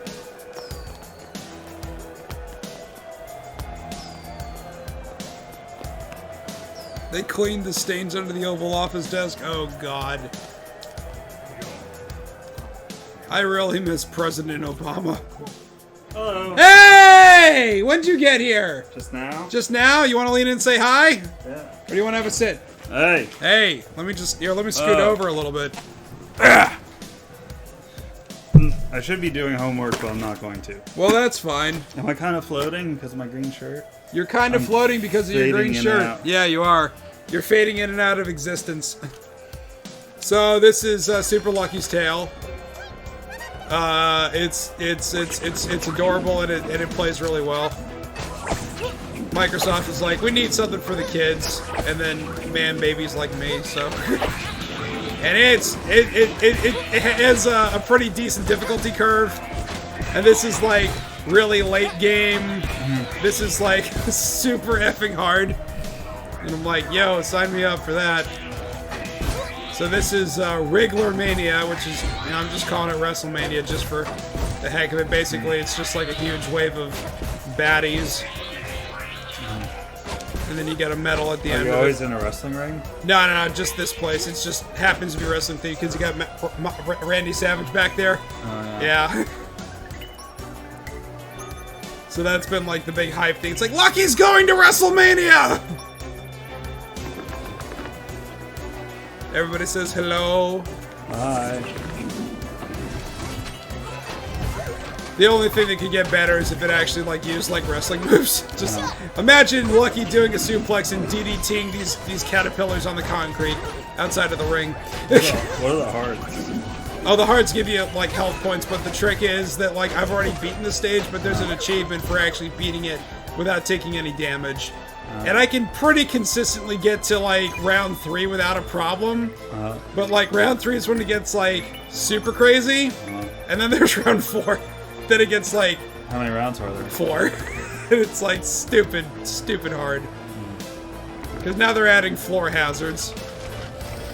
They cleaned the stains under the Oval Office desk. Oh, God. I really miss President Obama. Hello. Hey! When'd you get here? Just now? Just now? You want to lean in and say hi? Yeah. Or do you want to have a sit? Hey. Hey, let me scoot over a little bit. I should be doing homework, but I'm not going to. Well, that's fine. Am I kind of floating because of my green shirt? You're kind of floating because of your green fading in shirt. and out. Yeah, you are. You're fading in and out of existence. So this is Super Lucky's Tale. It's adorable and it plays really well. Microsoft is like, we need something for the kids, and then man babies like me, so. And it has a pretty decent difficulty curve, and this is like really late game. This is like super effing hard, and I'm like, yo, sign me up for that. So this is Wriggler Mania, which is, you know, I'm just calling it WrestleMania just for the heck of it. Basically, it's just like a huge wave of baddies. And then you get a medal at the end. Are you of always it. in a wrestling ring? No, just this place. It just happens to be wrestling themed because you got Randy Savage back there. Yeah. So that's been like the big hype thing. It's like, Lucky's going to WrestleMania! Everybody says hello. Hi. The only thing that could get better is if it actually like used like wrestling moves. Just imagine Lucky doing a suplex and DDTing these caterpillars on the concrete outside of the ring. What are the hearts? Oh, the hearts give you like health points, but the trick is that like I've already beaten the stage, but there's an achievement for actually beating it without taking any damage. And I can pretty consistently get to like round 3 without a problem. But like round 3 is when it gets like super crazy, and then there's round 4. Then it gets like... How many rounds are there? 4. And it's like stupid hard. Because now they're adding floor hazards.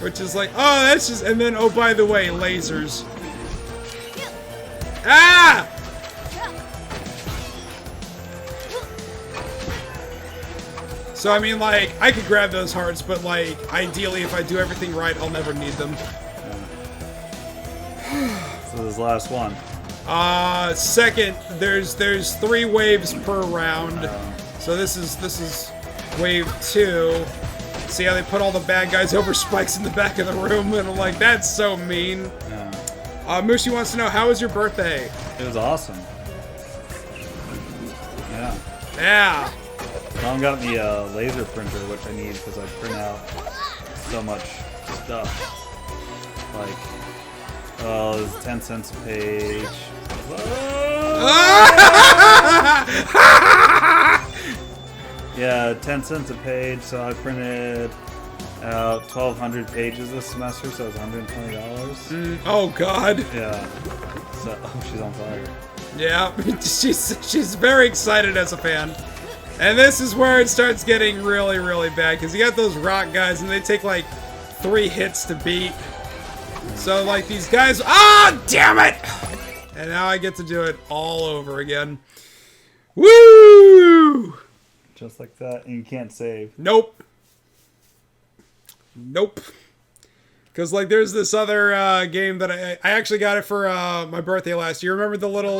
Which is like, oh, that's just... And then, oh, by the way, lasers. Ah! So, I mean, like, I could grab those hearts, but, like, ideally, if I do everything right, I'll never need them. So this is the last one. Second, there's 3 waves per round. So this is wave 2. See how they put all the bad guys over spikes in the back of the room, and I'm like, that's so mean. Mushi wants to know, how was your birthday? It was awesome. Yeah. Yeah. Mom got me a laser printer, which I need because I print out so much stuff. Like, oh, it's 10 cents a page. Yeah, 10 cents a page, so I printed out 1,200 pages this semester, so it's $120. Oh, God. Yeah. So, oh, she's on fire. Yeah, she's very excited as a fan. And this is where it starts getting really, really bad, because you got those rock guys, and they take, like, 3 hits to beat. So, like, these guys... Ah, damn it! And now I get to do it all over again. Woo! Just like that, and you can't save. Nope. Because, like, there's this other game that I actually got it for my birthday last year. Remember the little,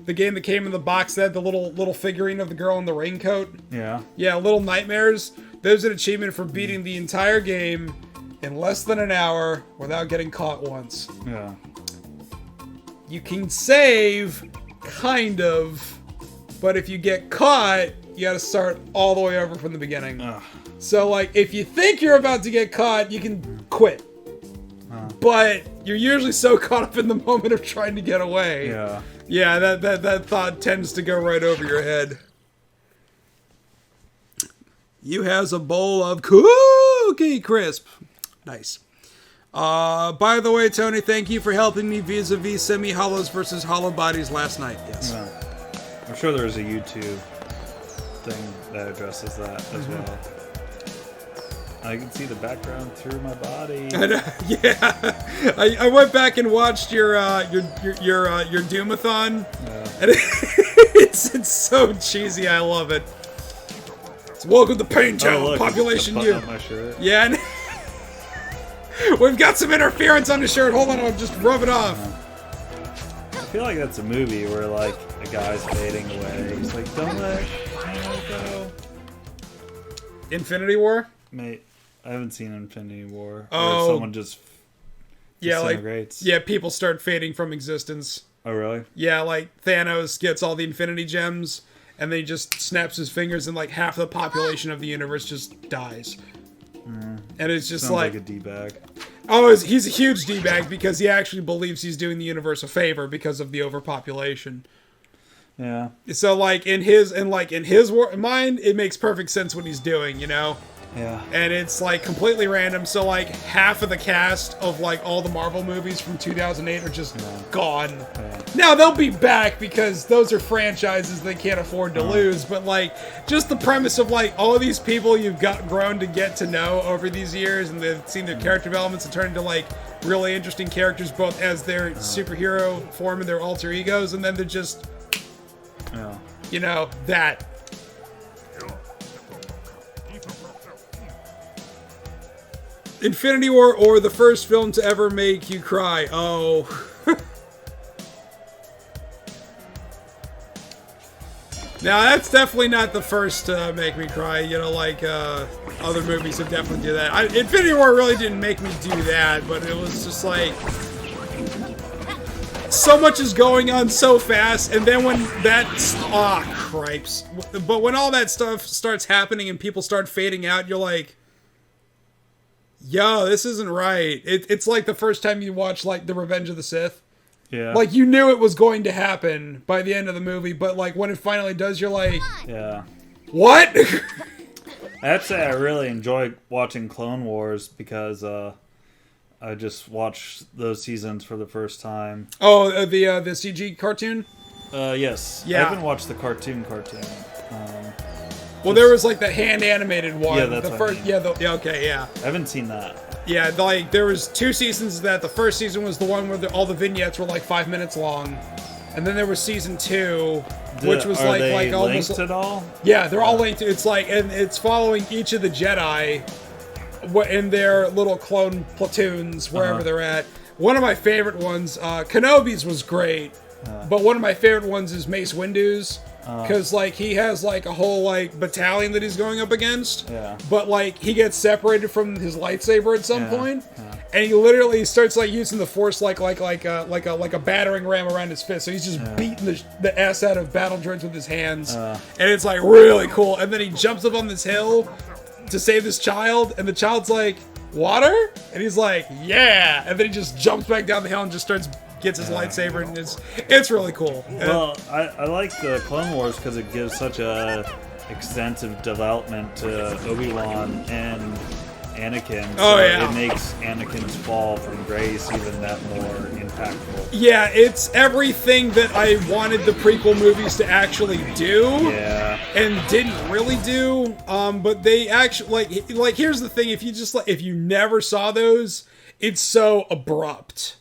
the game that came in the box that had the little figurine of the girl in the raincoat? Yeah. Yeah, Little Nightmares. There's an achievement for beating the entire game in less than an hour without getting caught once. Yeah. You can save, kind of, but if you get caught, you gotta start all the way over from the beginning. Ugh. So, like, if you think you're about to get caught, you can quit. But you're usually so caught up in the moment of trying to get away. Yeah. Yeah, that thought tends to go right over your head. You has a bowl of Cookie Crisp. Nice. By the way, Tony, thank you for helping me vis-a-vis semi-hollows versus hollow bodies last night. Yes. Yeah. I'm sure there's a YouTube thing that addresses that as well. I can see the background through my body. I know, yeah. I went back and watched your Doomathon, and it's so cheesy. I love it. It's welcome to Pain Town, look, Population it's U. on my shirt. Yeah, and we've got some interference on the shirt. Hold on, I'll just rub it off. I feel like that's a movie where like a guy's fading away. He's like, don't let it go. Infinity War? Mate, I haven't seen Infinity War. Oh. Where someone just disintegrates. Yeah, people start fading from existence. Oh, really? Yeah, like Thanos gets all the Infinity Gems, and then he just snaps his fingers, and like half the population of the universe just dies. And it's just Sounds like a D-bag. Oh, he's a huge D-bag because he actually believes he's doing the universe a favor because of the overpopulation. Yeah. So like in his mind, it makes perfect sense what he's doing, you know? Yeah. And it's like completely random. So like half of the cast of like all the Marvel movies from 2008 are just gone. Yeah. Now they'll be back because those are franchises they can't afford to lose. But like just the premise of like all of these people you've got grown to get to know over these years, and they've seen their character developments and turn into like really interesting characters, both as their superhero form and their alter egos, and then they're just, you know, that. Infinity War, or the first film to ever make you cry. Oh. Now, that's definitely not the first to make me cry. You know, like, other movies have definitely do that. Infinity War really didn't make me do that, but it was just like... So much is going on so fast, and then when that... cripes. But when all that stuff starts happening and people start fading out, you're like... Yo, this isn't right. It's like the first time you watch, like, The Revenge of the Sith. Yeah. Like, you knew it was going to happen by the end of the movie, but, like, when it finally does, you're like... Yeah. What? I have to say I really enjoy watching Clone Wars because I just watched those seasons for the first time. Oh, the CG cartoon? Yes. Yeah. I haven't watched the cartoon. Well, there was like the hand animated one. Yeah, that's the what I first. mean. Yeah, okay, yeah. I haven't seen that. Yeah, like there was 2 seasons of that. The first season was the one where all the vignettes were like 5 minutes long, and then there was season 2, which was are they like almost linked at all? Yeah, they're all linked. It's like, and it's following each of the Jedi in their little clone platoons wherever they're at. One of my favorite ones, Kenobi's was great, but one of my favorite ones is Mace Windu's. Because, like, he has, like, a whole, like, battalion that he's going up against. Yeah. But, like, he gets separated from his lightsaber at some point. Yeah. And he literally starts, like, using the Force like a battering ram around his fist. So he's just beating the ass out of battle droids with his hands. And it's, like, really cool. And then he jumps up on this hill to save this child. And the child's like, water? And he's like, yeah. And then he just jumps back down the hill and just gets his lightsaber, and it's really cool. Well, I like the Clone Wars because it gives such a extensive development to Obi-Wan and Anakin. Oh, so yeah. It makes Anakin's fall from grace even that more impactful. Yeah, it's everything that I wanted the prequel movies to actually do. Yeah. And didn't really do. But they actually like here's the thing, if you never saw those, it's so abrupt.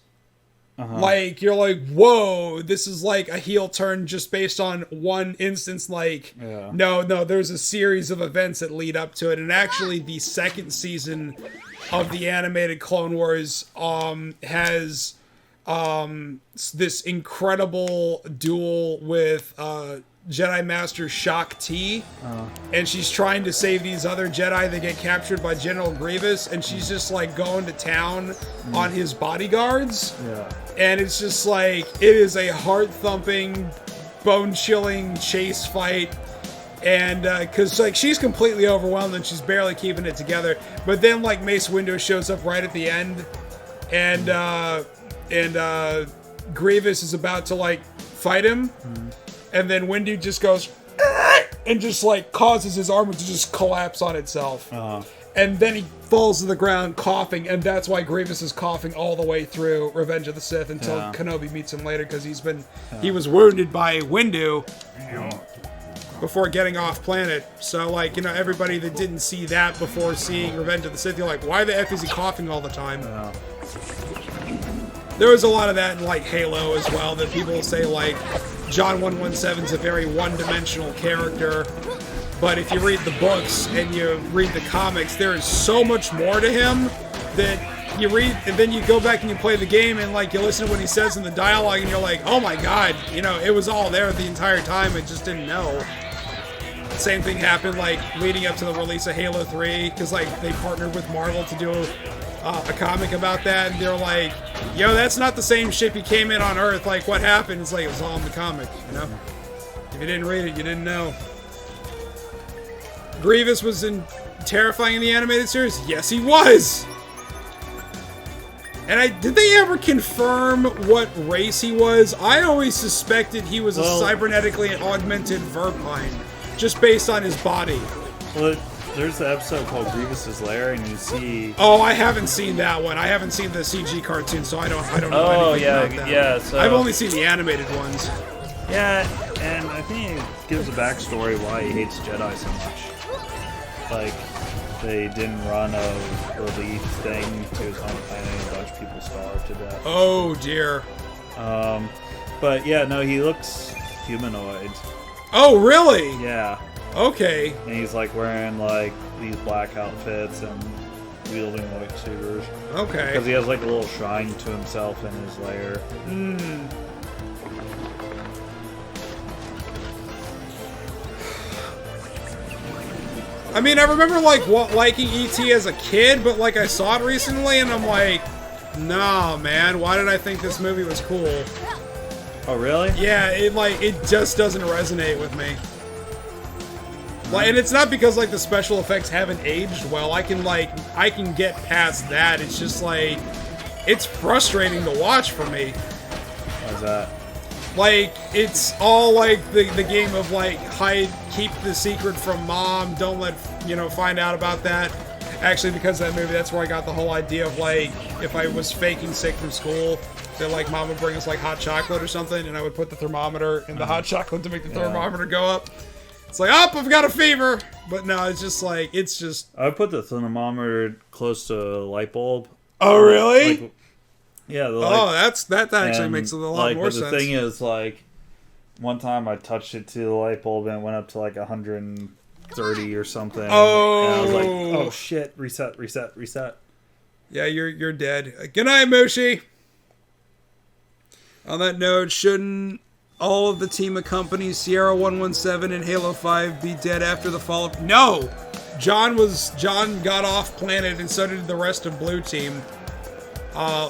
Like, you're like, whoa, this is like a heel turn just based on one instance. Like, no, there's a series of events that lead up to it. And actually, the second season of the animated Clone Wars has this incredible duel with Jedi Master Shak Ti, and she's trying to save these other Jedi that get captured by General Grievous, and she's just like going to town on his bodyguards. And it's just like, it is a heart-thumping, bone-chilling chase fight. And because like she's completely overwhelmed and she's barely keeping it together, but then like Mace Windu shows up right at the end, and Grievous is about to like fight him, and then Windu just goes and just like causes his armor to just collapse on itself, and then he falls to the ground coughing, and that's why Grievous is coughing all the way through Revenge of the Sith until Kenobi meets him later, because he was wounded by Windu. before getting off planet. So, like, you know, everybody that didn't see that before seeing Revenge of the Sith, you're like, why the F is he coughing all the time? Yeah. There was a lot of that in, like, Halo as well, that people will say, like, John 117's a very one-dimensional character. But if you read the books and you read the comics, there is so much more to him that you read, and then you go back and you play the game and, like, you listen to what he says in the dialogue and you're like, oh my god, you know, it was all there the entire time, I just didn't know. Same thing happened, like, leading up to the release of Halo 3, because, like, they partnered with Marvel to do a comic about that, and they're like, yo, that's not the same ship he came in on Earth, like, what happened? It's like, it was all in the comic, you know? If you didn't read it, you didn't know. Grievous was terrifying in the animated series? Yes, he was! And did they ever confirm what race he was? I always suspected he was a cybernetically augmented Verpine, just based on his body. Well, there's the episode called Grievous's Lair, and you see... Oh, I haven't seen that one. I haven't seen the CG cartoon, so I don't know anything about that. Yeah, so... I've only seen the animated ones. Yeah, and I think it gives a backstory why he hates Jedi so much. Like, they didn't run a relief thing to his home planet and a bunch of people starved to death. Oh, dear. But yeah, no, he looks humanoid. Oh, really? Yeah. Okay. And he's like wearing like these black outfits and wielding lightsabers. Okay. Because he has like a little shrine to himself in his lair. Hmm. I mean, I remember like liking E.T. as a kid, but like I saw it recently and I'm like, nah, man, why did I think this movie was cool? Oh, really? Yeah, it just doesn't resonate with me. Like, and it's not because like the special effects haven't aged well. I can get past that. It's just like, it's frustrating to watch for me. Why's that? Like, it's all like the game of like keep the secret from mom, don't let, find out about that. Actually, because of that movie, that's where I got the whole idea of like, if I was faking sick from school, that like mom would bring us like hot chocolate or something, and I would put the thermometer in the hot chocolate to make the thermometer go up. It's like, oh, I've got a fever. But no, it's just like, I put the thermometer close to a light bulb. Oh, really? Yeah. That actually makes a lot more sense. But the thing is, like, one time I touched it to the light bulb and it went up to like 130 or something. Oh. And I was like, oh shit, reset. Yeah, you're dead. Good night, Moshi. On that note, shouldn't all of the team of companies, Sierra 117 and Halo 5, be dead after the fall of... No! John got off planet, and so did the rest of Blue Team.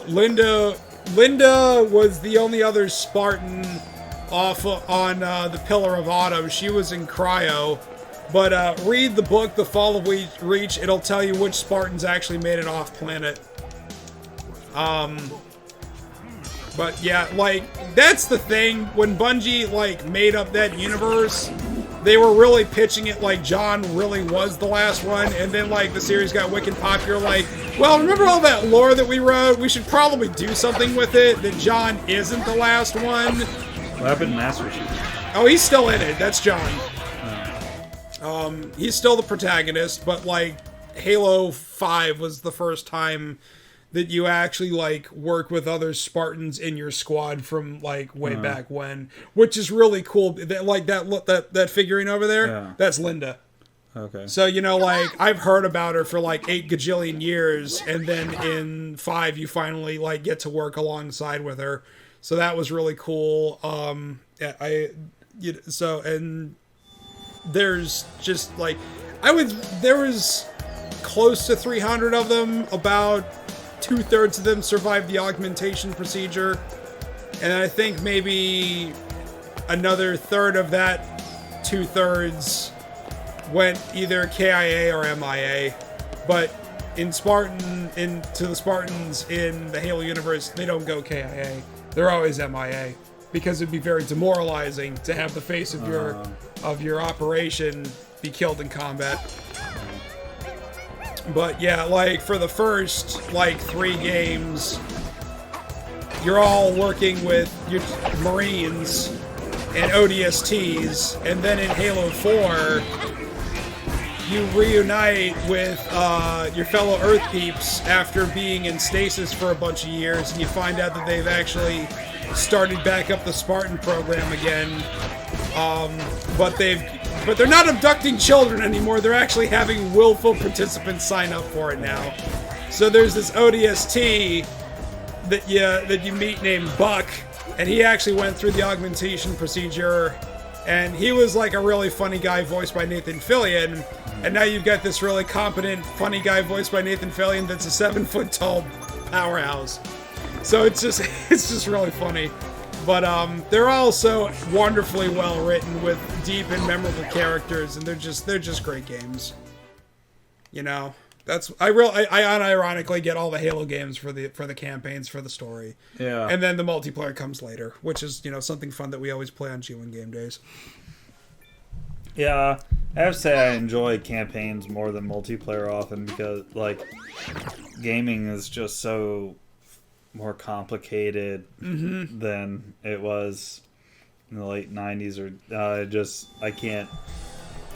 Linda was the only other Spartan off on the Pillar of Autumn. She was in cryo. But read the book, The Fall of Reach. It'll tell you which Spartans actually made it off planet. But yeah, like, that's the thing. When Bungie, like, made up that universe, they were really pitching it like John really was the last one, and then, like, the series got wicked popular, like, well, remember all that lore that we wrote? We should probably do something with it, that John isn't the last one. What happened to Master Chief? Oh, he's still in it. That's John. He's still the protagonist, but, like, Halo 5 was the first time that you actually, like, work with other Spartans in your squad from, like, way back when. Which is really cool. Like, that figurine over there, that's Linda. Okay. So, like, I've heard about her for, like, 8 gajillion years, and then in 5, you finally, like, get to work alongside with her. So that was really cool. And there's just, like, there was close to 300 of them, about 2/3 of them survived the augmentation procedure, and I think maybe another third of that 2/3 went either KIA or MIA. But to the Spartans in the Halo universe, they don't go KIA. They're always MIA, because it'd be very demoralizing to have the face of your operation be killed in combat. But yeah, like, for the first, like, 3 games, you're all working with your Marines, and ODSTs, and then in Halo 4, you reunite with your fellow Earth peeps after being in stasis for a bunch of years, and you find out that they've actually started back up the Spartan program again. But they're not abducting children anymore. They're actually having willful participants sign up for it now. So there's this ODST that you meet named Buck, and he actually went through the augmentation procedure, and he was like a really funny guy voiced by Nathan Fillion. And now you've got this really competent, funny guy voiced by Nathan Fillion that's a 7-foot-tall powerhouse. So it's just really funny. But they're also wonderfully well written with deep and memorable characters, and they're just great games. You know, I unironically get all the Halo games for the campaigns for the story. Yeah. And then the multiplayer comes later, which is, you know, something fun that we always play on G1 Game Days. Yeah, I have to say I enjoy campaigns more than multiplayer often because, like, gaming is just so more complicated than it was in the late 90s, or I can't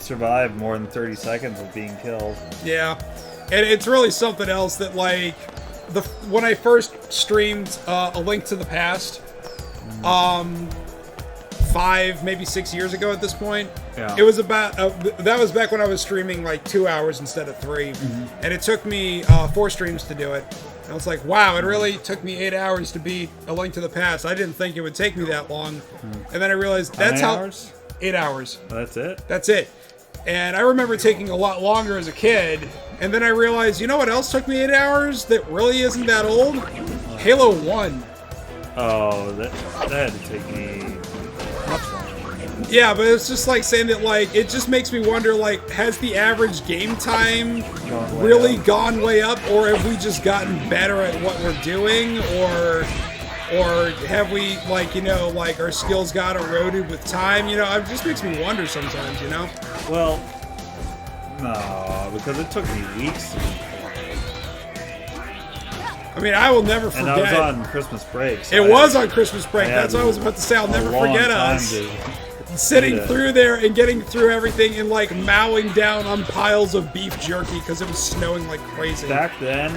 survive more than 30 seconds of being killed. Yeah, and it's really something else that, like, when I first streamed A Link to the Past, 5, maybe 6 years ago at this point. Yeah. It was about that was back when I was streaming like 2 hours instead of 3, and it took me 4 streams to do it. And I was like, wow, it really took me 8 hours to beat A Link to the Past. I didn't think it would take me that long, and then I realized that's how many hours? 8 hours. That's it. That's it. And I remember taking a lot longer as a kid, and then I realized, you know what else took me 8 hours that really isn't that old? Halo 1. Oh, that had to take me much longer. Yeah, but it's just like saying that, like, it just makes me wonder, like, has the average game time really gone way up, or have we just gotten better at what we're doing, or have we, like, you know, like, our skills got eroded with time? You know, it just makes me wonder sometimes, you know? Well, no, because it took me weeks to beat. I mean, I will never forget. And I was on Christmas break. So it was on Christmas break. That's what I was about to say. I'll never forget us sitting through there and getting through everything and, like, mowing down on piles of beef jerky because it was snowing like crazy. Back then,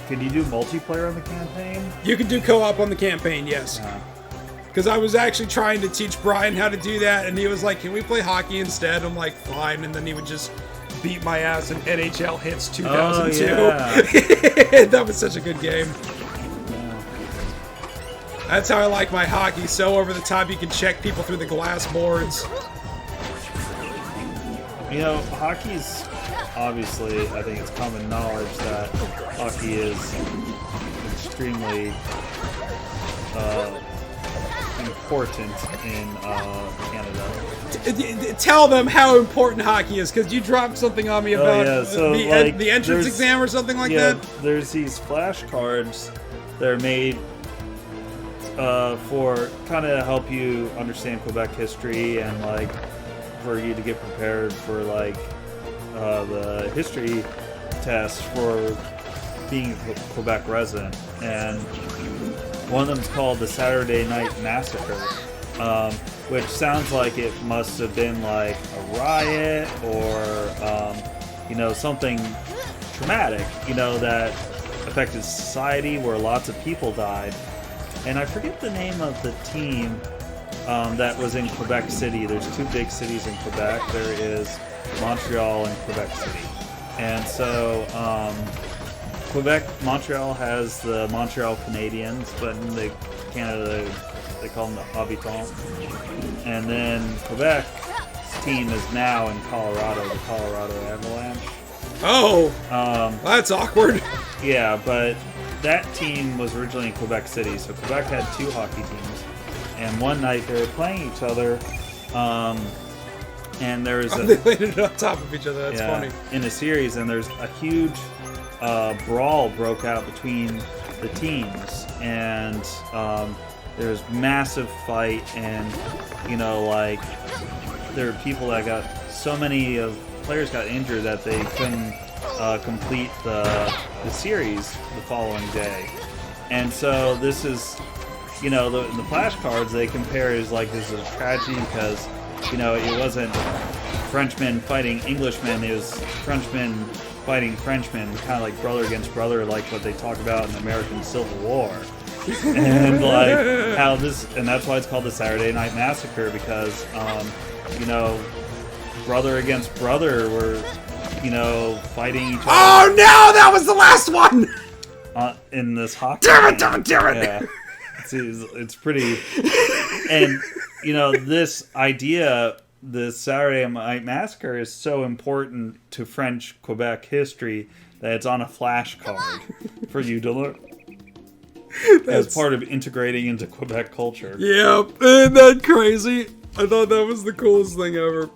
could you do multiplayer on the campaign? You could do co-op on the campaign, yes. Because I was actually trying to teach Brian how to do that, and he was like, can we play hockey instead? I'm like, fine. And then he would just beat my ass in NHL Hits 2002. Oh, yeah. That was such a good game. That's how I like my hockey. So over the top, you can check people through the glass boards. You know, hockey's obviously, I think it's common knowledge that hockey is extremely important in Canada. Tell them how important hockey is, because you dropped something on me about the entrance exam or something like that. There's these flashcards that are made for kind of help you understand Quebec history and, like, for you to get prepared for, like, the history test for being a Quebec resident. And one of them is called the Saturday Night Massacre, which sounds like it must have been like a riot or, you know, something traumatic, you know, that affected society where lots of people died. And I forget the name of the team that was in Quebec City. There's 2 big cities in Quebec. There is Montreal and Quebec City. And so Montreal has the Montreal Canadiens, but in Canada they call them the Habitants. And then Quebec's team is now in Colorado, the Colorado Avalanche. Oh, that's awkward. Yeah, but that team was originally in Quebec City, so Quebec had 2 hockey teams. And one night they were playing each other, and there was they landed on top of each other. That's funny. In a series, and there's a huge brawl broke out between the teams, and there was massive fight, and, you know, like, there were people that got, so many of players got injured that they couldn't complete the series the following day. And so this is you know, the flashcards they compare is like this is a tragedy because, you know, it wasn't Frenchmen fighting Englishmen, it was Frenchmen fighting Frenchmen, kind of like brother against brother, like what they talk about in the American Civil War. And like how this, and that's why it's called the Saturday Night Massacre, because you know, brother against brother were, you know, fighting each other. Oh no, that was the last one! In this hockey Damn it, game. damn it! Yeah. It's pretty, and you know, this idea, the Saturday Night Massacre, is so important to French Quebec history that it's on a flashcard for you to learn as part of integrating into Quebec culture. Yep, isn't that crazy? I thought that was the coolest thing ever.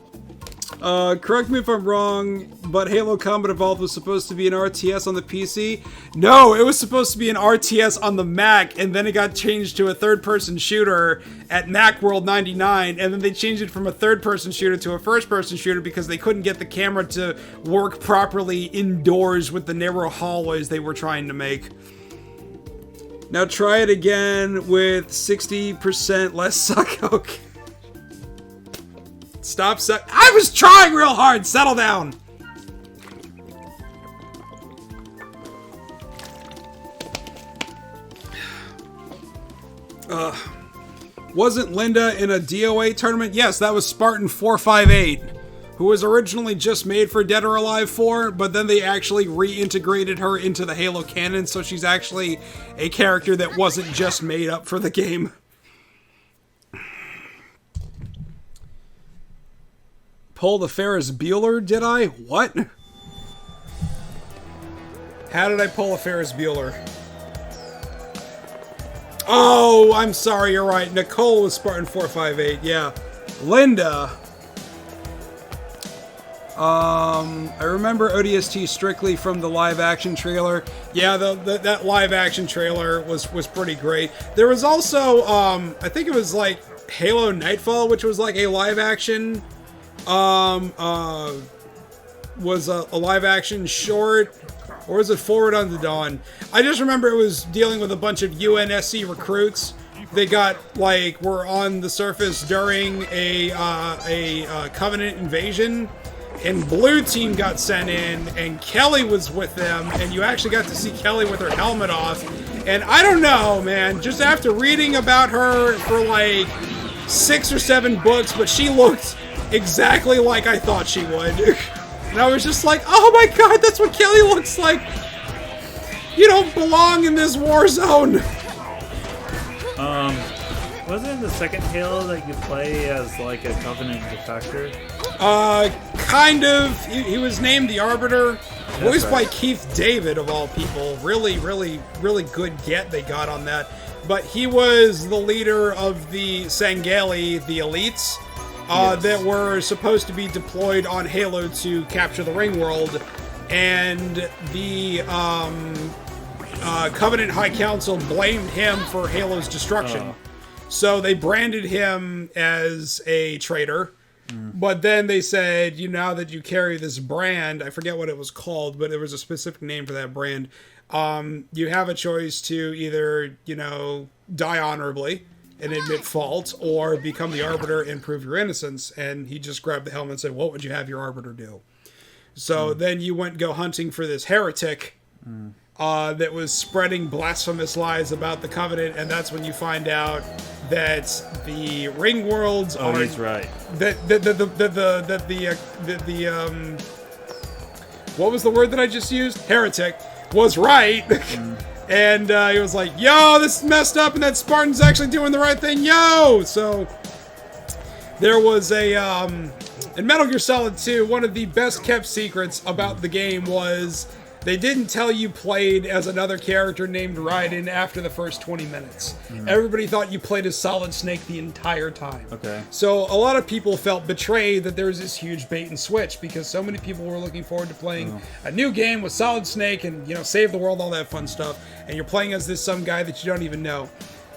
Correct me if I'm wrong, but Halo Combat Evolved was supposed to be an RTS on the PC? No, it was supposed to be an RTS on the Mac, and then it got changed to a third-person shooter at Macworld 99, and then they changed it from a third-person shooter to a first-person shooter because they couldn't get the camera to work properly indoors with the narrow hallways they were trying to make. Now try it again with 60% less suck. Okay. Stop suck. I was trying real hard. Settle down. Wasn't Linda in a DOA tournament? Yes, that was Spartan 458, who was originally just made for Dead or Alive 4, but then they actually reintegrated her into the Halo canon, so she's actually a character that wasn't just made up for the game. Pull the Ferris Bueller, did I? What? How did I pull a Ferris Bueller? Oh, I'm sorry, you're right. Nicole was Spartan 458, yeah. Linda. I remember ODST strictly from the live action trailer. Yeah, that live action trailer was pretty great. There was also, I think it was like Halo Nightfall, which was like a live action was a live action short, or was it Forward Unto Dawn? I just remember it was dealing with a bunch of UNSC recruits. They were on the surface during a Covenant invasion, and Blue Team got sent in, and Kelly was with them, and you actually got to see Kelly with her helmet off. And I don't know, man, just after reading about her for like 6 or 7 books, but she looked exactly like I thought she would. And I was just like, oh my god, that's what Kelly looks like. You don't belong in this war zone. Wasn't it the second Halo that you play as like a Covenant defector? Kind of. He was named the Arbiter, voiced by Keith David of all people. Really, really, really good get they got on that. But he was the leader of the Sangheili, the elites. That were supposed to be deployed on Halo to capture the Ring World, and the Covenant High Council blamed him for Halo's destruction. So they branded him as a traitor, but then they said, now that you carry this brand, I forget what it was called, but there was a specific name for that brand, you have a choice to either, die honorably and admit fault, or become the Arbiter and prove your innocence. And he just grabbed the helmet and said, what would you have your Arbiter do? So then you went go hunting for this heretic that was spreading blasphemous lies about the Covenant, and that's when you find out that the Ring Worlds are... Oh, he's right. What was the word that I just used? Heretic was right. And he was like, yo, this is messed up, and that Spartan's actually doing the right thing, yo! So, there was in Metal Gear Solid 2, one of the best kept secrets about the game was they didn't tell you played as another character named Raiden after the first 20 minutes. Everybody thought you played as Solid Snake the entire time. Okay. So a lot of people felt betrayed that there was this huge bait and switch because so many people were looking forward to playing a new game with Solid Snake and, save the world, all that fun stuff. And you're playing as some guy that you don't even know.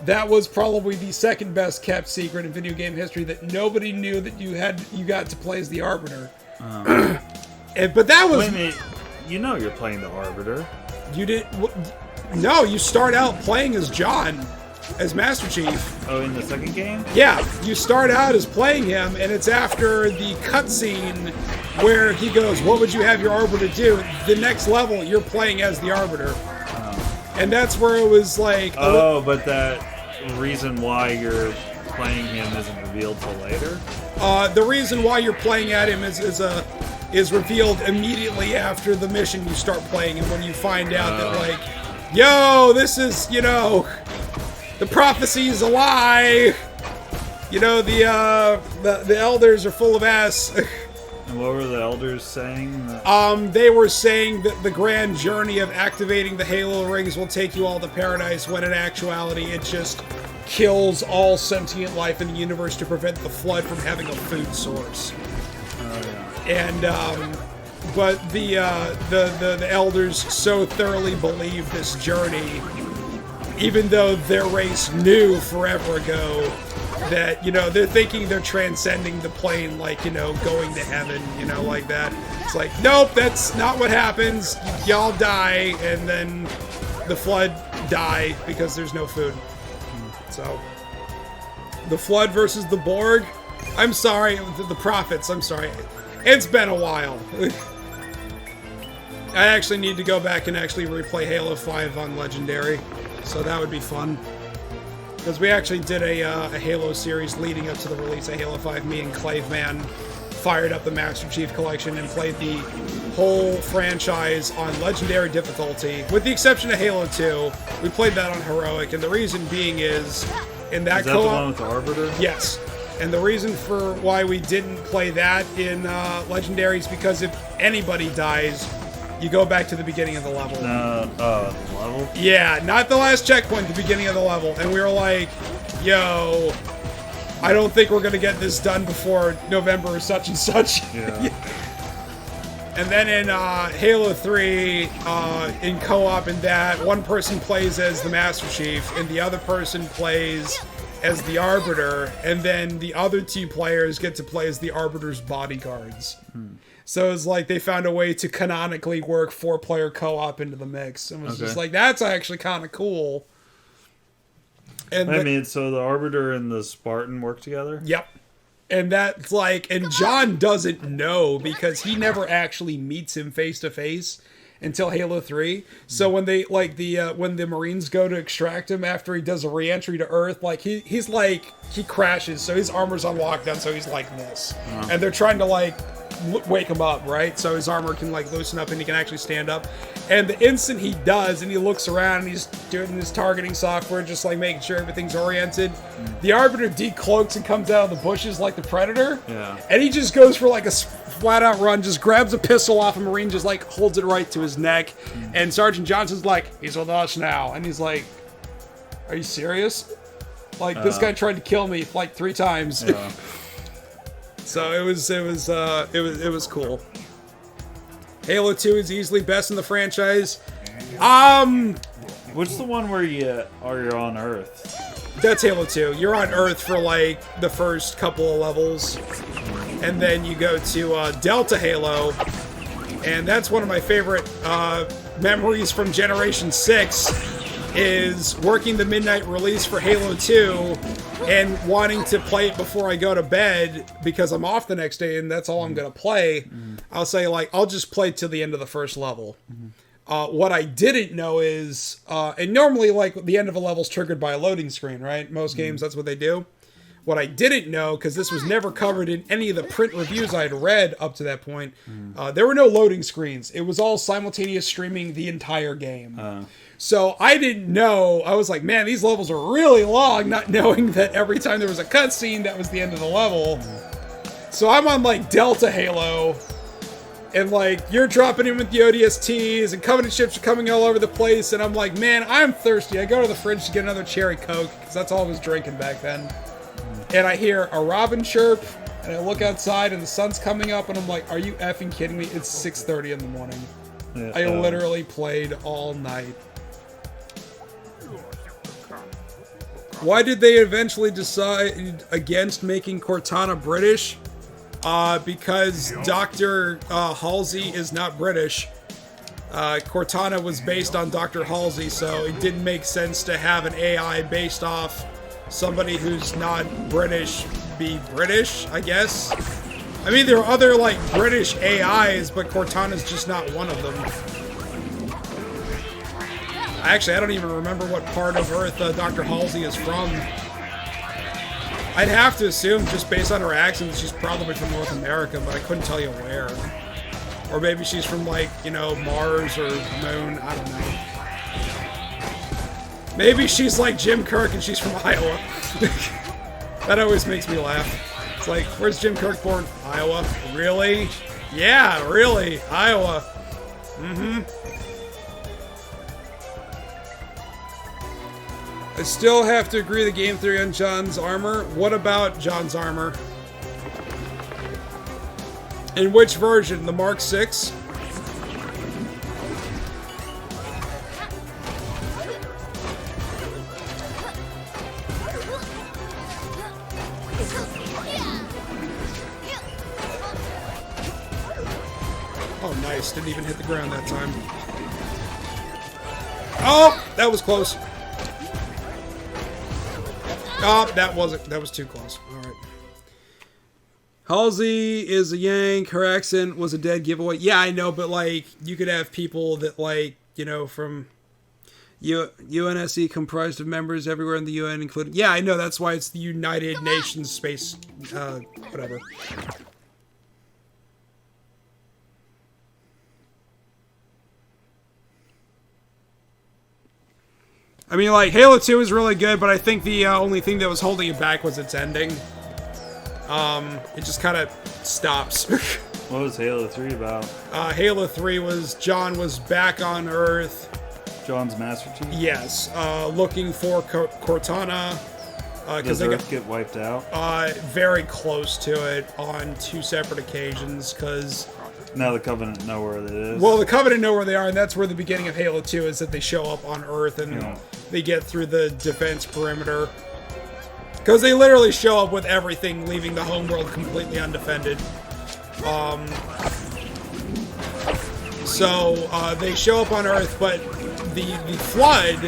That was probably the second best kept secret in video game history, that nobody knew that you got to play as the Arbiter. But that was... Wait a minute. You're playing the Arbiter. You did... No, you start out playing as John. as Master Chief. Oh, in the second game? Yeah, you start out as playing him, and it's after the cutscene where he goes, "What would you have your Arbiter do?" The next level, you're playing as the Arbiter. And that's where it was like... Oh, but that reason why you're playing him isn't revealed till later? The reason why you're playing at him is revealed immediately after the mission you start playing, and when you find out that, like, yo, this is, you know, the prophecy is a lie. You know, the elders are full of ass. And what were the elders saying? They were saying that the grand journey of activating the Halo rings will take you all to paradise, when in actuality it just kills all sentient life in the universe to prevent the flood from having a food source. And but the elders so thoroughly believe this journey, even though their race knew forever ago that, you know, they're thinking they're transcending the plane, like, you know, going to heaven, you know, like that. It's like, nope, that's not what happens. Y'all die, and then the flood die because there's no food. So, the flood versus the Borg. I'm sorry, the prophets. I'm sorry. It's been a while. I actually need to go back and actually replay Halo 5 on Legendary, so that would be fun. Because we actually did a Halo series leading up to the release of Halo 5. Me and Claveman fired up the Master Chief Collection and played the whole franchise on Legendary difficulty. With the exception of Halo 2, we played that on Heroic, and the reason being is, in that co-op... Is that the one with the Arbiter? Yes. And the reason for why we didn't play that in Legendary is because if anybody dies, you go back to the beginning of the level. The level? Yeah, not the last checkpoint, the beginning of the level. And we were like, yo, I don't think we're going to get this done before November or such and such. Yeah. And then in Halo 3, in co-op in that, one person plays as the Master Chief, and the other person plays as the Arbiter, and then the other two players get to play as the Arbiter's bodyguards. So it's like they found a way to canonically work 4-player co-op into the mix. And it was just like, that's actually kind of cool. And I mean, so the Arbiter and the Spartan work together? Yep. And that's like, and John doesn't know because he never actually meets him face to face until Halo 3. So when they, like, when the Marines go to extract him after he does a re-entry to Earth, like, he's like, he crashes, so his armor's on lockdown, so he's like this. And they're trying to, like, wake him up, right? So his armor can, like, loosen up and he can actually stand up. And the instant he does, and he looks around and he's doing his targeting software, just, like, making sure everything's oriented, the Arbiter decloaks and comes out of the bushes like the Predator. Yeah. And he just goes for, like, a flat-out run, just grabs a pistol off a Marine, just, like, holds it right to his neck. And Sergeant Johnson's like, he's with us now. And he's like, are you serious? Like, this guy tried to kill me, like, 3 times. Yeah. So it was cool. Halo 2 is easily best in the franchise. What's the one where you're on Earth? That's Halo 2. You're on Earth for like the first couple of levels, and then you go to Delta Halo, and that's one of my favorite memories from Generation 6. Is working the midnight release for Halo 2 and wanting to play it before I go to bed because I'm off the next day and that's all I'm going to play. I'll say, like, I'll just play till the end of the first level. What I didn't know is, and normally, like, the end of a level is triggered by a loading screen, right? Most games, that's what they do. What I didn't know, because this was never covered in any of the print reviews I had read up to that point, there were no loading screens. It was all simultaneous streaming the entire game. So I didn't know. I was like, man, these levels are really long, not knowing that every time there was a cutscene, that was the end of the level. So I'm on, like, Delta Halo, and, like, you're dropping in with the ODSTs, and Covenant ships are coming all over the place, and I'm like, man, I'm thirsty. I go to the fridge to get another cherry Coke, because that's all I was drinking back then. And I hear a robin chirp, and I look outside, and the sun's coming up, and I'm like, are you effing kidding me? It's 6:30 in the morning. Yeah, I literally played all night. Why did they eventually decide against making Cortana British? Because Dr. Halsey is not British. Cortana was based on Dr. Halsey, so it didn't make sense to have an AI based off somebody who's not British be British, I guess. I mean, there are other, like, British AIs, but Cortana's just not one of them. Actually, I don't even remember what part of Earth Dr. Halsey is from. I'd have to assume, just based on her accent, she's probably from North America, but I couldn't tell you where. Or maybe she's from, like, you know, Mars or Moon. I don't know. Maybe she's like Jim Kirk and she's from Iowa. That always makes me laugh. It's like, where's Jim Kirk born? Iowa. Really? Yeah, really. Iowa. Mm-hmm. I still have to agree the game theory on John's armor. What about John's armor? In which version? The Mark 6? Oh, nice. Didn't even hit the ground that time. Oh, that was close. Oh, that was too close. Alright. Halsey is a Yank. Her accent was a dead giveaway. Yeah, I know, but, like, you could have people that, like, you know, from UNSC comprised of members everywhere in the UN, including... Yeah, I know, that's why it's the United Nations Space... whatever. I mean, like, Halo 2 is really good, but I think the only thing that was holding it back was its ending. It just kind of stops. What was Halo 3 about? Halo 3 was John was back on Earth. John's Master Chief? Yes, looking for Cortana. Does Earth get wiped out? Very close to it on 2 separate occasions, because... Now the Covenant know where it is. Well, the Covenant know where they are, and that's where the beginning of Halo 2 is, that they show up on Earth and they get through the defense perimeter. Because they literally show up with everything, leaving the homeworld completely undefended. So they show up on Earth, but the Flood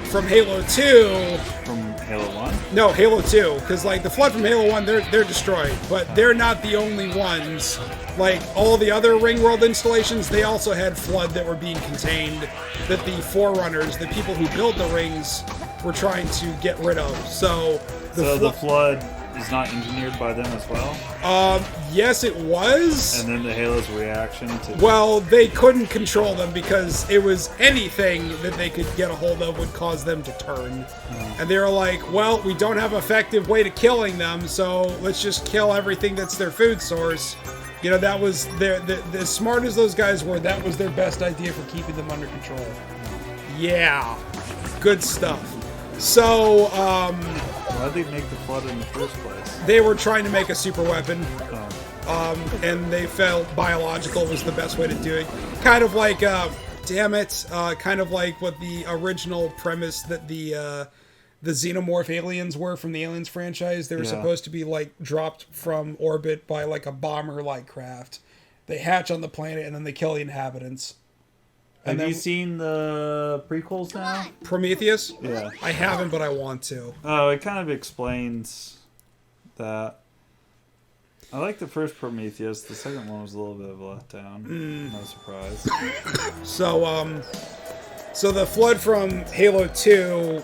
from Halo 2... From Halo 1? No, Halo 2. Because, like, the Flood from Halo 1, they're destroyed. But they're not the only ones. Like, all the other Ringworld installations, they also had Flood that were being contained, that the Forerunners, the people who built the rings, were trying to get rid of. So the Flood is not engineered by them as well? Yes, it was. And then the Halo's reaction to... Well, they couldn't control them because it was anything that they could get a hold of would cause them to turn. And they were like, well, we don't have an effective way to killing them, so let's just kill everything that's their food source. You know, that was as smart as those guys were, that was their best idea for keeping them under control. Yeah. Good stuff. So, why'd they make the Flood in the first place? They were trying to make a super weapon. And they felt biological was the best way to do it. Kind of like, kind of like what the original premise that the Xenomorph aliens were from the Aliens franchise. They were supposed to be, like, dropped from orbit by, like, a bomber-like craft. They hatch on the planet, and then they kill the inhabitants. Have you seen the prequels now? Prometheus? Yeah. I haven't, but I want to. Oh, it kind of explains that. I like the first Prometheus. The second one was a little bit of a letdown. No surprise. So the Flood from Halo 2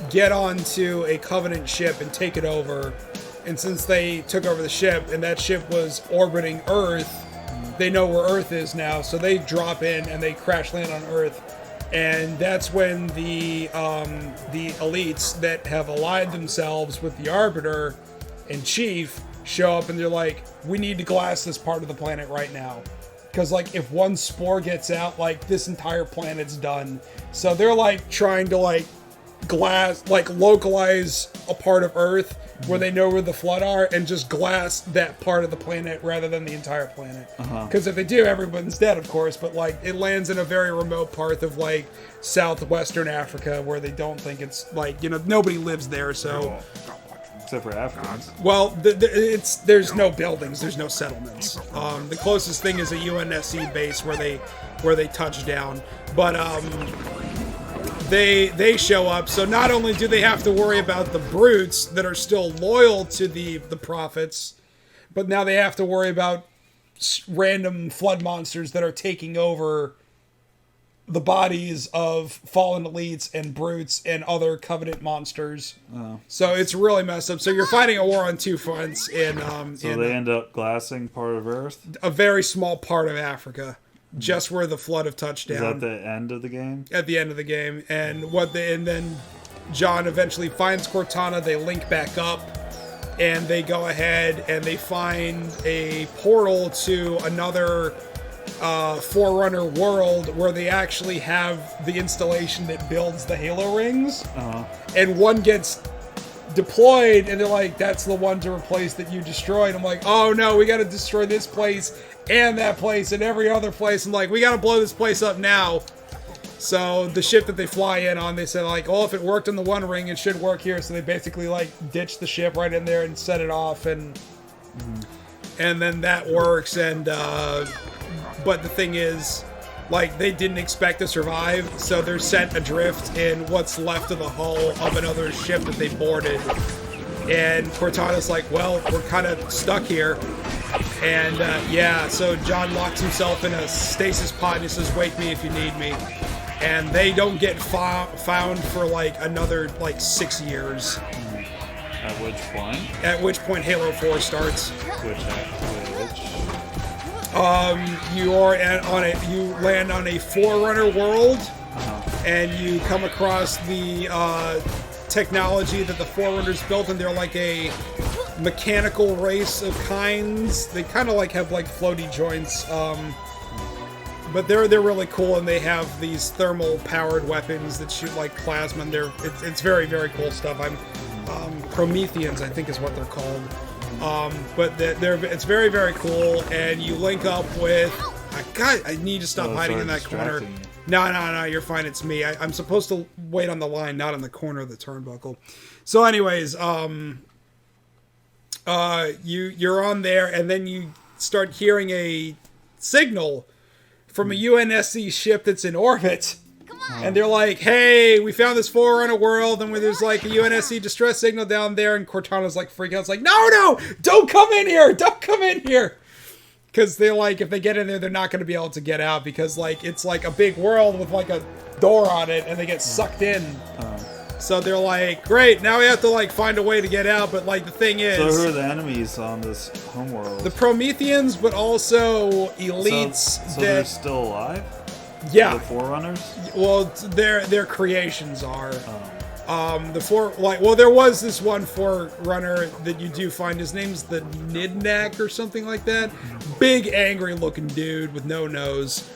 get onto a Covenant ship and take it over. And since they took over the ship, and that ship was orbiting Earth, they know where Earth is now, so they drop in and they crash land on Earth. And that's when the elites that have allied themselves with the Arbiter and Chief show up, and they're like, we need to glass this part of the planet right now. Because, like, if one spore gets out, like, this entire planet's done. So they're, like, trying to, like, localize a part of Earth where they know where the Flood are and just glass that part of the planet rather than the entire planet. Because if they do, everyone's dead, of course, but, like, it lands in a very remote part of, like, southwestern Africa where they don't think it's, like, you know, nobody lives there, so except for Africans. Well, there's no buildings, there's no settlements. The closest thing is a UNSC base where they touch down. But they show up, so not only do they have to worry about the brutes that are still loyal to the prophets, but now they have to worry about random flood monsters that are taking over the bodies of fallen elites and brutes and other covenant monsters. Oh. So it's really messed up. So you're fighting a war on two fronts in So they end up glassing part of Earth? a very small part of Africa, just where the flood have touched down. Is that the end of the game? At the end of the game, and then John eventually finds Cortana. They link back up, and they go ahead and they find a portal to another Forerunner world where they actually have the installation that builds the Halo rings, and one gets deployed, and they're like, "That's the one to replace that you destroyed." I'm like, "Oh no, we got to destroy this place and that place and every other place." I'm like, "We got to blow this place up now." So the ship that they fly in on, they said like, "Oh, if it worked in the one ring, it should work here." So they basically like ditch the ship right in there and set it off, and then that works. And but the thing is, like, they didn't expect to survive, so they're sent adrift in what's left of the hull of another ship that they boarded. And Cortana's like, "Well, we're kind of stuck here." And yeah, so John locks himself in a stasis pod and he says, "Wake me if you need me." And they don't get found for like another like 6 years. At which point? At which point Halo 4 starts. Which? You land on a Forerunner world, and you come across the technology that the Forerunners built, and they're like a mechanical race of kinds. They kind of like have like floaty joints, but they're really cool, and they have these thermal powered weapons that shoot like plasma. And it's very, very cool stuff. Prometheans, I think is what they're called. But it's very, very cool, and you link up with... I need to stop hiding in that corner. No, you're fine, it's me. I'm supposed to wait on the line, not in the corner of the turnbuckle. So anyways, you're on there, and then you start hearing a signal from a UNSC ship that's in orbit. And they're like, "Hey, we found this Forerunner world, and where there's like a UNSC distress signal down there." And Cortana's like freaking out. It's like, no, don't come in here. Don't come in here. Because they're like, if they get in there, they're not going to be able to get out, because like it's like a big world with like a door on it, and they get sucked in. So they're like, "Great, now we have to like find a way to get out." But like the thing is, so who are the enemies on this homeworld? The Prometheans, but also elites. So they're still alive? Yeah. The Forerunners? Well, their creations are. There was this one Forerunner that you do find. His name's the Nidnak or something like that. Big, angry looking dude with no nose.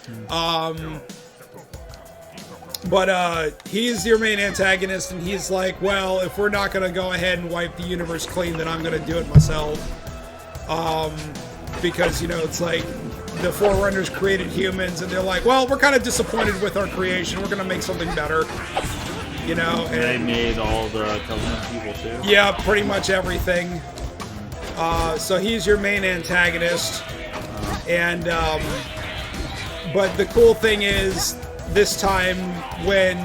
But he's your main antagonist, and he's like, "Well, if we're not going to go ahead and wipe the universe clean, then I'm going to do it myself." Because, it's like the Forerunners created humans, and they're like, "Well, we're kind of disappointed with our creation. We're going to make something better." And they made all the Covenant people too? Yeah, pretty much everything. So he's your main antagonist. And, but the cool thing is, this time when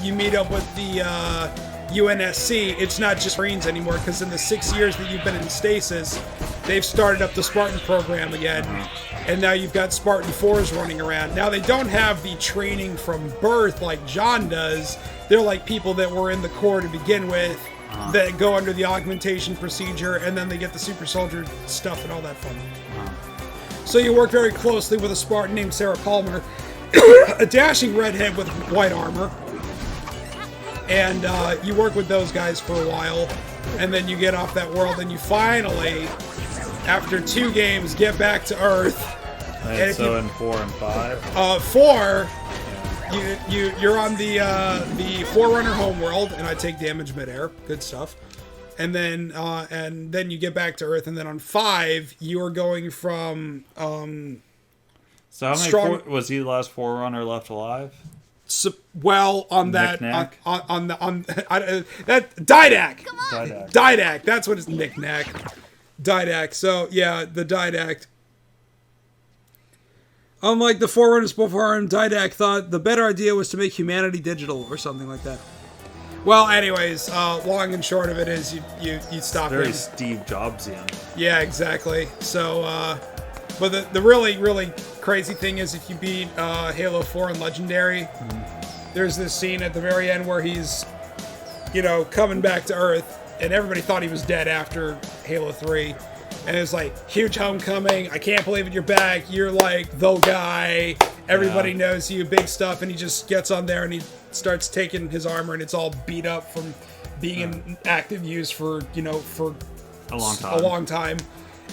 you meet up with the UNSC, it's not just Marines anymore, because in the 6 years that you've been in stasis, they've started up the Spartan program again. And now you've got Spartan 4s running around. Now they don't have the training from birth like John does. They're like people that were in the Corps to begin with, that go under the augmentation procedure, and then they get the super soldier stuff and all that fun. So you work very closely with a Spartan named Sarah Palmer, a dashing redhead with white armor. And you work with those guys for a while, and then you get off that world, and you finally, after 2 games, get back to Earth. And so in 4 and 5? 4, you're on the Forerunner homeworld, and I take damage midair. Good stuff. And then you get back to Earth, and then on 5, you are going from so how many strong... was he the last Forerunner left alive? well on that Knick-knack? on that Didac. Didac. Didac, that's what it's knick-knack. Didac. So yeah, the Didac. Unlike the Forerunners before him, Didac thought the better idea was to make humanity digital or something like that. Well, anyways, long and short of it is you stop Very him. Steve Jobsian. Yeah, exactly. So, but the really crazy thing is if you beat Halo 4 and Legendary, there's this scene at the very end where he's, coming back to Earth, and everybody thought he was dead after Halo 3. And it's like, huge homecoming, I can't believe it, you're back, you're like the guy, everybody knows you, big stuff, and he just gets on there and he starts taking his armor and it's all beat up from being in active use for A long time.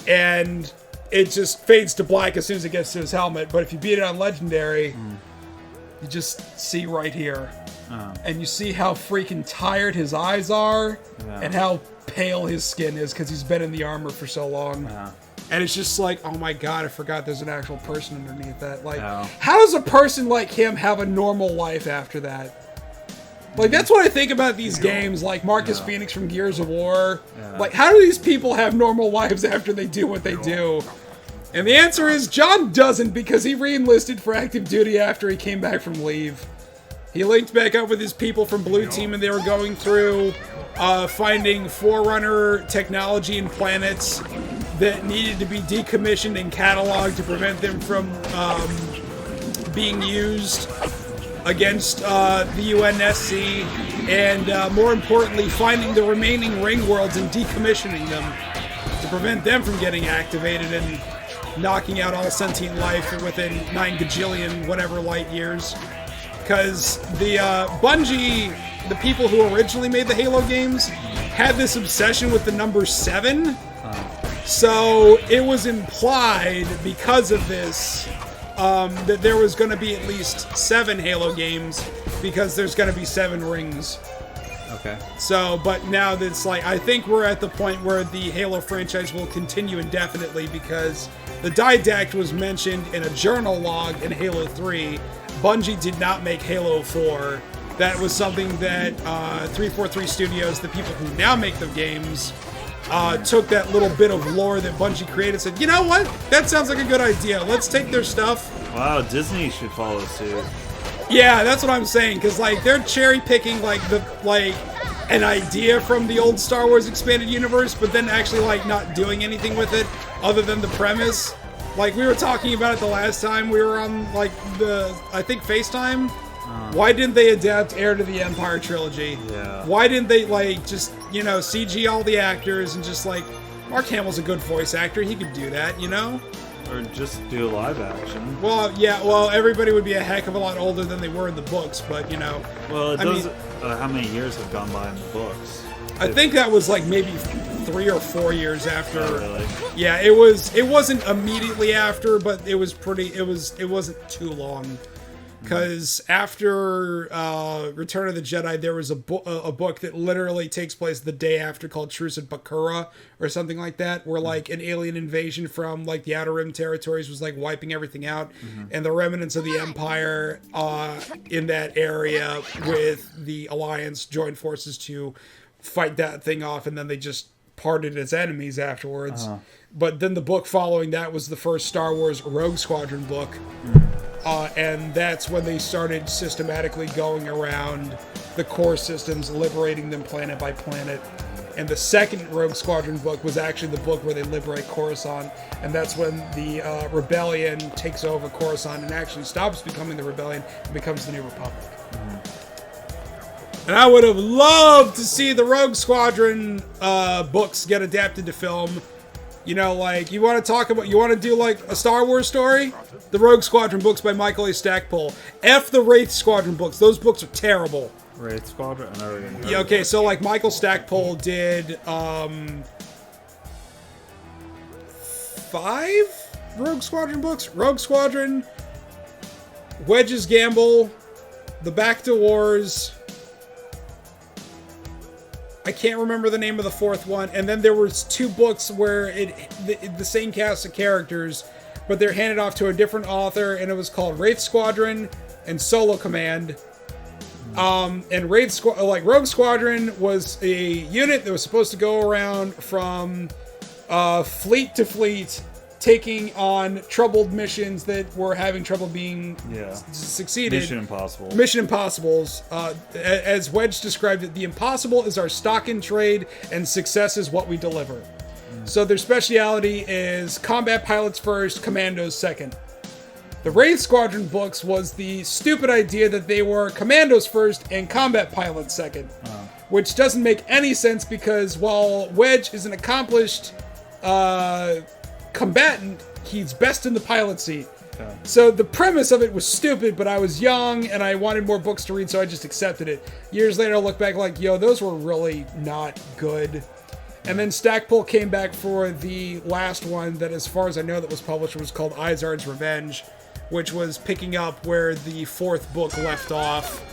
And it just fades to black as soon as it gets to his helmet. But if you beat it on Legendary, you just see right here. And you see how freaking tired his eyes are and how pale his skin is because he's been in the armor for so long. And it's just like, oh my god, I forgot there's an actual person underneath that. Like, how does a person like him have a normal life after that? Like, that's what I think about these games, like Marcus Phoenix from Gears of War. Like, how do these people have normal lives after they do what they do? And the answer is, John doesn't, because he re-enlisted for active duty after he came back from leave. He linked back up with his people from Blue Team, and they were going through finding Forerunner technology and planets that needed to be decommissioned and cataloged to prevent them from being used against the UNSC, and more importantly, finding the remaining ring worlds and decommissioning them to prevent them from getting activated and knocking out all sentient life within 9 gajillion whatever light years. Because the Bungie, the people who originally made the Halo games, had this obsession with the number 7. So it was implied because of this that there was going to be at least 7 Halo games because there's going to be 7 rings. Okay. So, but now that's like, I think we're at the point where the Halo franchise will continue indefinitely because the Didact was mentioned in a journal log in Halo 3. Bungie did not make Halo 4. That was something that 343 Studios, the people who now make the games, took that little bit of lore that Bungie created and said, you know what? That sounds like a good idea. Let's take their stuff. Wow, Disney should follow suit. Yeah, that's what I'm saying, because like they're cherry picking an idea from the old Star Wars expanded universe, but then actually like not doing anything with it other than the premise. Like we were talking about it the last time we were on I think FaceTime. Why didn't they adapt Heir to the Empire trilogy? Yeah. Why didn't they just CG all the actors and just like Mark Hamill's a good voice actor, he could do that, Or just do live action. Well, yeah, everybody would be a heck of a lot older than they were in the books, but Well, it does. How many years have gone by in the books? I think that was like maybe 3 or 4 years after. Oh, really? Yeah, it wasn't immediately after, but it wasn't too long. Because after Return of the Jedi, there was a book that literally takes place the day after called Truce at Bakura or something like that, where like an alien invasion from like the Outer Rim territories was like wiping everything out, and the remnants of the Empire in that area with the Alliance joined forces to fight that thing off, and then they just parted as enemies afterwards. But then the book following that was the first Star Wars Rogue Squadron book. And that's when they started systematically going around the core systems, liberating them planet by planet. And the second Rogue Squadron book was actually the book where they liberate Coruscant. And that's when the Rebellion takes over Coruscant and actually stops becoming the Rebellion and becomes the New Republic. And I would have loved to see the Rogue Squadron books get adapted to film. You want to do like a Star Wars story? The Rogue Squadron books by Michael A. Stackpole. F the Wraith Squadron books. Those books are terrible. Wraith Squadron? Yeah, okay, so like Michael Stackpole did 5 Rogue Squadron books? Rogue Squadron, Wedge's Gamble, The Back to Wars. I can't remember the name of the 4th one, and then there was 2 books where the same cast of characters, but they're handed off to a different author, and it was called Wraith Squadron and Solo Command. And Rogue Squadron was a unit that was supposed to go around from fleet to fleet, taking on troubled missions that were having trouble being succeeded. Mission Impossible. Mission Impossibles. As Wedge described it, the impossible is our stock in trade, and success is what we deliver. So their speciality is combat pilots first, commandos second. The Wraith Squadron books was the stupid idea that they were commandos first and combat pilots second. Which doesn't make any sense because while Wedge is an accomplished combatant, he's best in the pilot seat. Okay. So the premise of it was stupid, but I was young and I wanted more books to read, so I just accepted it. Years later, I look back like, yo, those were really not good. And then Stackpole came back for the last one that, as far as I know, that was published, was called Izard's Revenge, which was picking up where the fourth book left off.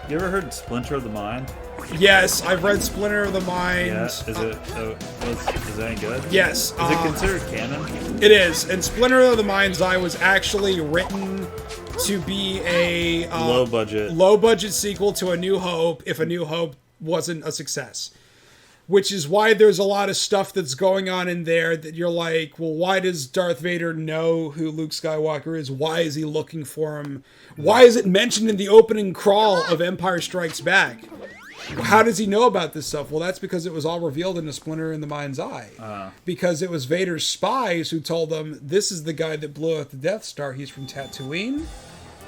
You ever heard Splinter of the Mind? Yes, I've read Splinter of the Mind. Yeah, is it any good? Yes. Is it considered canon? It is, and Splinter of the Mind's Eye was actually written to be a low budget sequel to A New Hope if A New Hope wasn't a success. Which is why there's a lot of stuff that's going on in there that you're like, well, why does Darth Vader know who Luke Skywalker is? Why is he looking for him? Why is it mentioned in the opening crawl of Empire Strikes Back? How does he know about this stuff? Well, that's because it was all revealed in A Splinter in the Mind's Eye. Because it was Vader's spies who told them, this is the guy that blew up the Death Star. He's from Tatooine,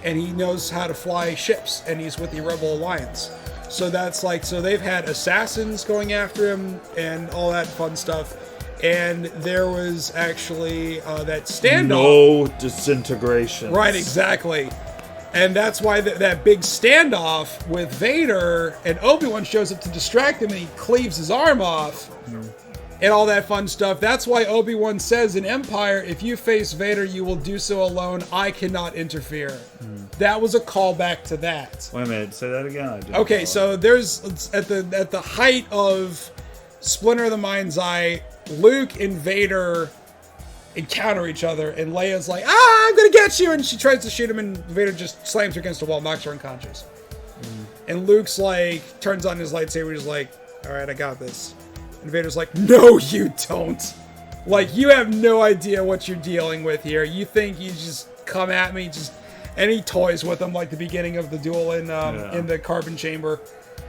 and he knows how to fly ships, and he's with the Rebel Alliance. So that's like, so they've had assassins going after him and all that fun stuff. And there was actually that standoff. No disintegration. Right, exactly. And that's why that big standoff with Vader and Obi-Wan shows up to distract him and he cleaves his arm off. And all that fun stuff. That's why Obi-Wan says in Empire, if you face Vader, you will do so alone. I cannot interfere. That was a callback to that. Wait a minute, say that again. Okay, so there's at the height of Splinter of the Mind's Eye, Luke and Vader encounter each other, and Leia's like, I'm gonna get you, and she tries to shoot him, and Vader just slams her against the wall, knocks her unconscious. And Luke's like, turns on his lightsaber, he's like, all right, I got this. And Vader's like, no, you don't. Like, you have no idea what you're dealing with here. You think you just come at me, and he toys with him, like the beginning of the duel in the carbon chamber.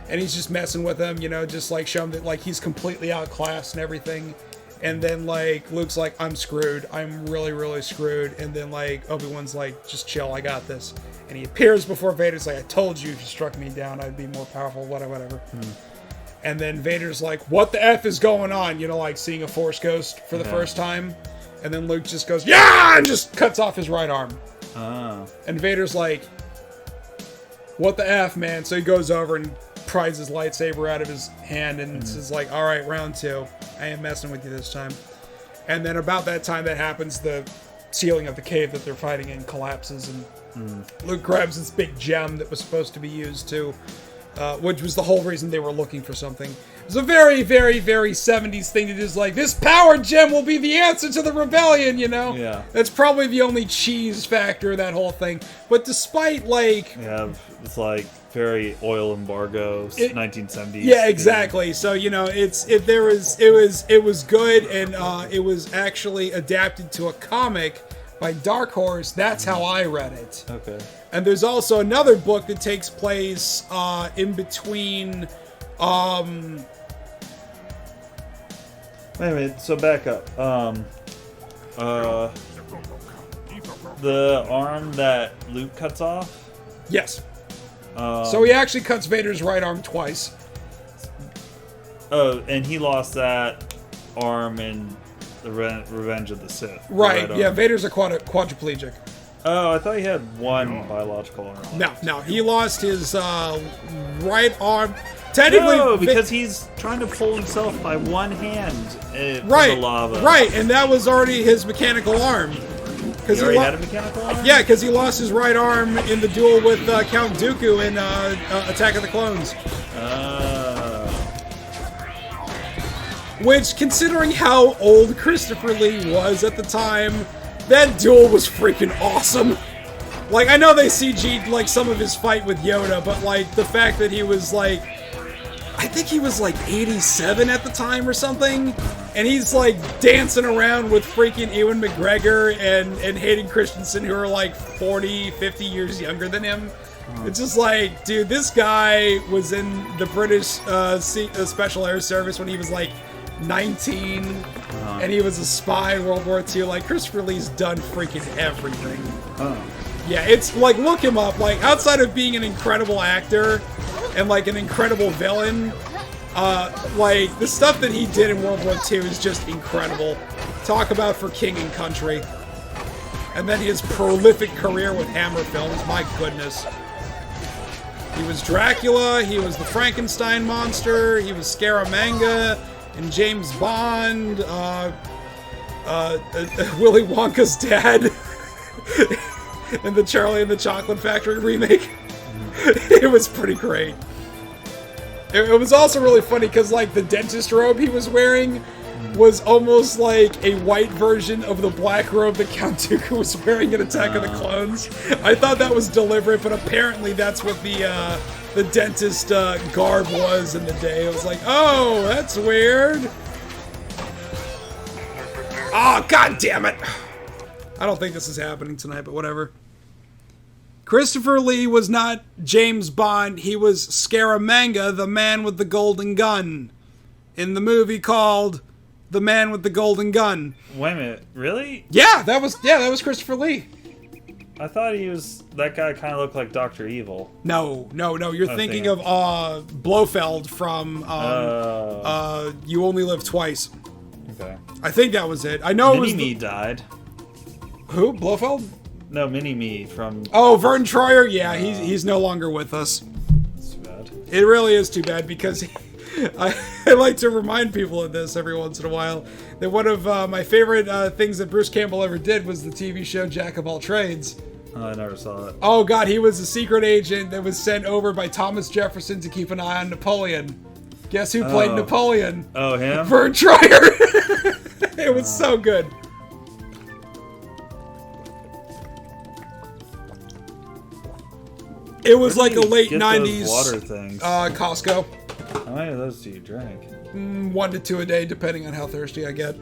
And he's just messing with him, you know, just like show him that like he's completely outclassed and everything. And then like Luke's like, I'm screwed. I'm really, really screwed. And then like Obi-Wan's like, just chill, I got this. And he appears before Vader's like, I told you if you struck me down, I'd be more powerful, whatever. And then Vader's like, what the F is going on? You know, like seeing a Force ghost for the first time. And then Luke just goes, yeah, and just cuts off his right arm. And Vader's like, what the F, man? So he goes over and pries his lightsaber out of his hand and says like, all right, round 2. I ain't messing with you this time. And then about that time that happens, the ceiling of the cave that they're fighting in collapses, and Luke grabs this big gem that was supposed to be used to, which was the whole reason they were looking for something. It was a very, very, very 70s thing to do. Like, this power gem will be the answer to the rebellion, you know? Yeah. That's probably the only cheese factor of that whole thing. But despite, like... Yeah, it's like very oil embargo, 1970s. Yeah, exactly. So, you know, it was good, and it was actually adapted to a comic by Dark Horse. That's how I read it. Okay. And there's also another book that takes place in between... Wait a minute, so back up. The arm that Luke cuts off? Yes. So he actually cuts Vader's right arm twice. Oh, and he lost that arm in the Revenge of the Sith. Right, yeah, Vader's a quadriplegic. Oh, I thought he had one biological arm. No, he lost his right arm. Technically, no, because he's trying to pull himself by one hand from the lava. Right, and that was already his mechanical arm. He already had a mechanical arm? Yeah, because he lost his right arm in the duel with Count Dooku in Attack of the Clones. Which, considering how old Christopher Lee was at the time, that duel was freaking awesome. Like, I know they CG'd, like, some of his fight with Yoda, but, like, the fact that he was, like... I think he was, like, 87 at the time or something, and he's, like, dancing around with freaking Ewan McGregor and Hayden Christensen, who are, like, 40, 50 years younger than him. It's just like, dude, this guy was in the British Special Air Service when he was, like, 19, and he was a spy in World War II. Like, Christopher Lee's done freaking everything. Yeah, it's like, look him up. Like, outside of being an incredible actor and like an incredible villain, like the stuff that he did in World War II is just incredible. Talk about for king and country. And then his prolific career with Hammer films, my goodness. He was Dracula, he was the Frankenstein monster, he was Scaramanga and James Bond, Willy Wonka's dad. In the Charlie and the Chocolate Factory remake. It was pretty great. It was also really funny because, like, the dentist robe he was wearing was almost like a white version of the black robe that Count Dooku was wearing in Attack of the Clones. I thought that was deliberate, but apparently that's what the dentist garb was in the day. I was like, oh, that's weird. Oh, god damn it. I don't think this is happening tonight, but whatever. Christopher Lee was not James Bond. He was Scaramanga, the man with the golden gun, in the movie called The Man with the Golden Gun. Wait a minute, really? Yeah, that was Christopher Lee. I thought that guy kind of looked like Dr. Evil. No. You're thinking of Blofeld from You Only Live Twice. Okay. I think that was it. I know it was. Mini-Me died. Who? Blofeld? No, Mini-Me from... Oh, Vern Troyer? Yeah, he's no longer with us. That's too bad. It really is too bad because I like to remind people of this every once in a while. That one of my favorite things that Bruce Campbell ever did was the TV show Jack of All Trades. Oh, I never saw it. Oh god, he was a secret agent that was sent over by Thomas Jefferson to keep an eye on Napoleon. Guess who played Napoleon? Oh, him? Vern Troyer! It was so good. It was like a late 90s water things? Costco. How many of those do you drink? 1 to 2 a day, depending on how thirsty I get.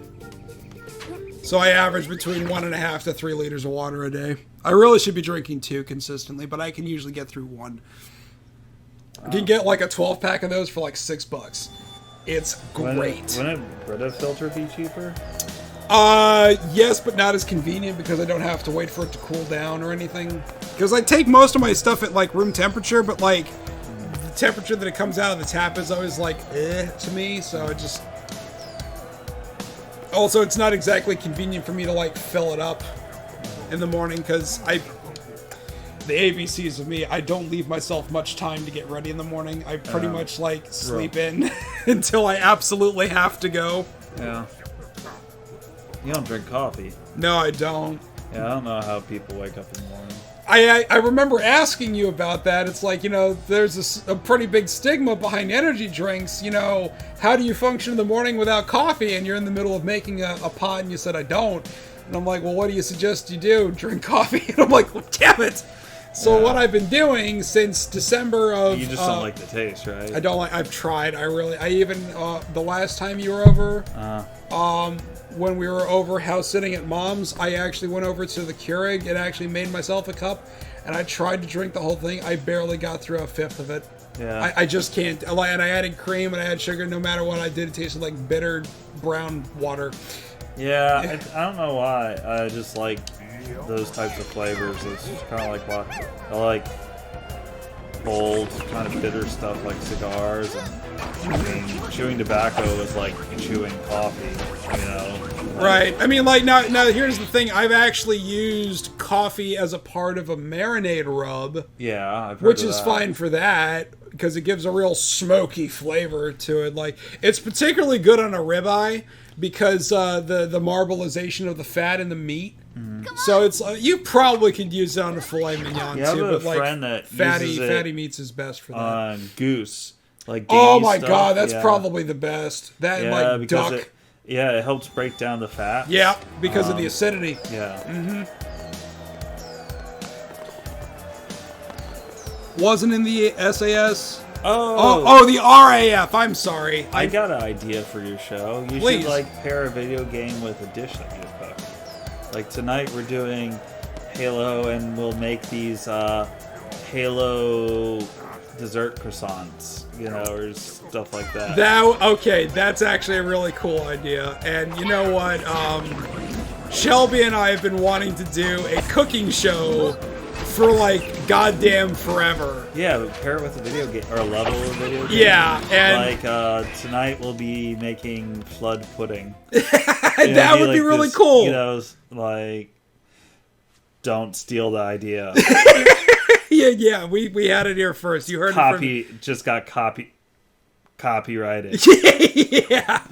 So I average between 1.5 to 3 liters of water a day. I really should be drinking 2 consistently, but I can usually get through 1. You can get like a 12-pack of those for like $6. It's great. Wouldn't a Brita filter be cheaper? Yes, but not as convenient because I don't have to wait for it to cool down or anything. Because I take most of my stuff at like room temperature, but like the temperature that it comes out of the tap is always like to me, so it just... Also, it's not exactly convenient for me to like fill it up in the morning because the ABCs of me, I don't leave myself much time to get ready in the morning. I pretty much like sleep in until I absolutely have to go. Yeah. You don't drink coffee. No, I don't. Yeah, I don't know how people wake up in the morning. I remember asking you about that. It's like, you know, there's a pretty big stigma behind energy drinks. You know, how do you function in the morning without coffee? And you're in the middle of making a pot and you said, I don't. And I'm like, well, what do you suggest you do? Drink coffee? And I'm like, well, damn it. So what I've been doing since December of... You just don't like the taste, right? I don't like... I've tried. I even... the last time you were over... when we were over house sitting at Mom's, I actually went over to the Keurig and actually made myself a cup. And I tried to drink the whole thing. I barely got through a fifth of it. Yeah. I just can't. And I added cream and I had sugar. No matter what I did, it tasted like bitter brown water. Yeah, I don't know why. I just like those types of flavors. It's just kind of like what I like bold, kind of bitter stuff like cigars, and chewing tobacco is like chewing coffee, you know? Right. I mean, like, now here's the thing. I've actually used coffee as a part of a marinade rub. Yeah, I've heard which of is that. fine for that, because it gives a real smoky flavor to it. Like, it's particularly good on a ribeye, because the marbleization of the fat in the meat. So it's you probably could use it on a filet mignon Yeah, too, I have but a friend like that uses it fatty meats is best for that. On goose, like Oh gamey my stuff. god, that's Yeah. probably the best. That and like because duck. it helps break down the fat. Yeah, because of the acidity. Yeah. wasn't in the SAS. Oh, The RAF. I'm sorry. I got an idea for your show. You Please. should like pair a video game with a dish that you cook. Like tonight we're doing Halo, and we'll make these Halo dessert croissants, you know, or stuff like that. Okay, that's actually a really cool idea. And you know what? Shelby and I have been wanting to do a cooking show for like goddamn forever. Yeah, but pair it with a video game or a level of video game. Yeah, and like tonight we'll be making flood pudding. that would be like really this, cool. You know, like don't steal the idea. yeah, we had it here first. You heard it Just got copyrighted. Yeah.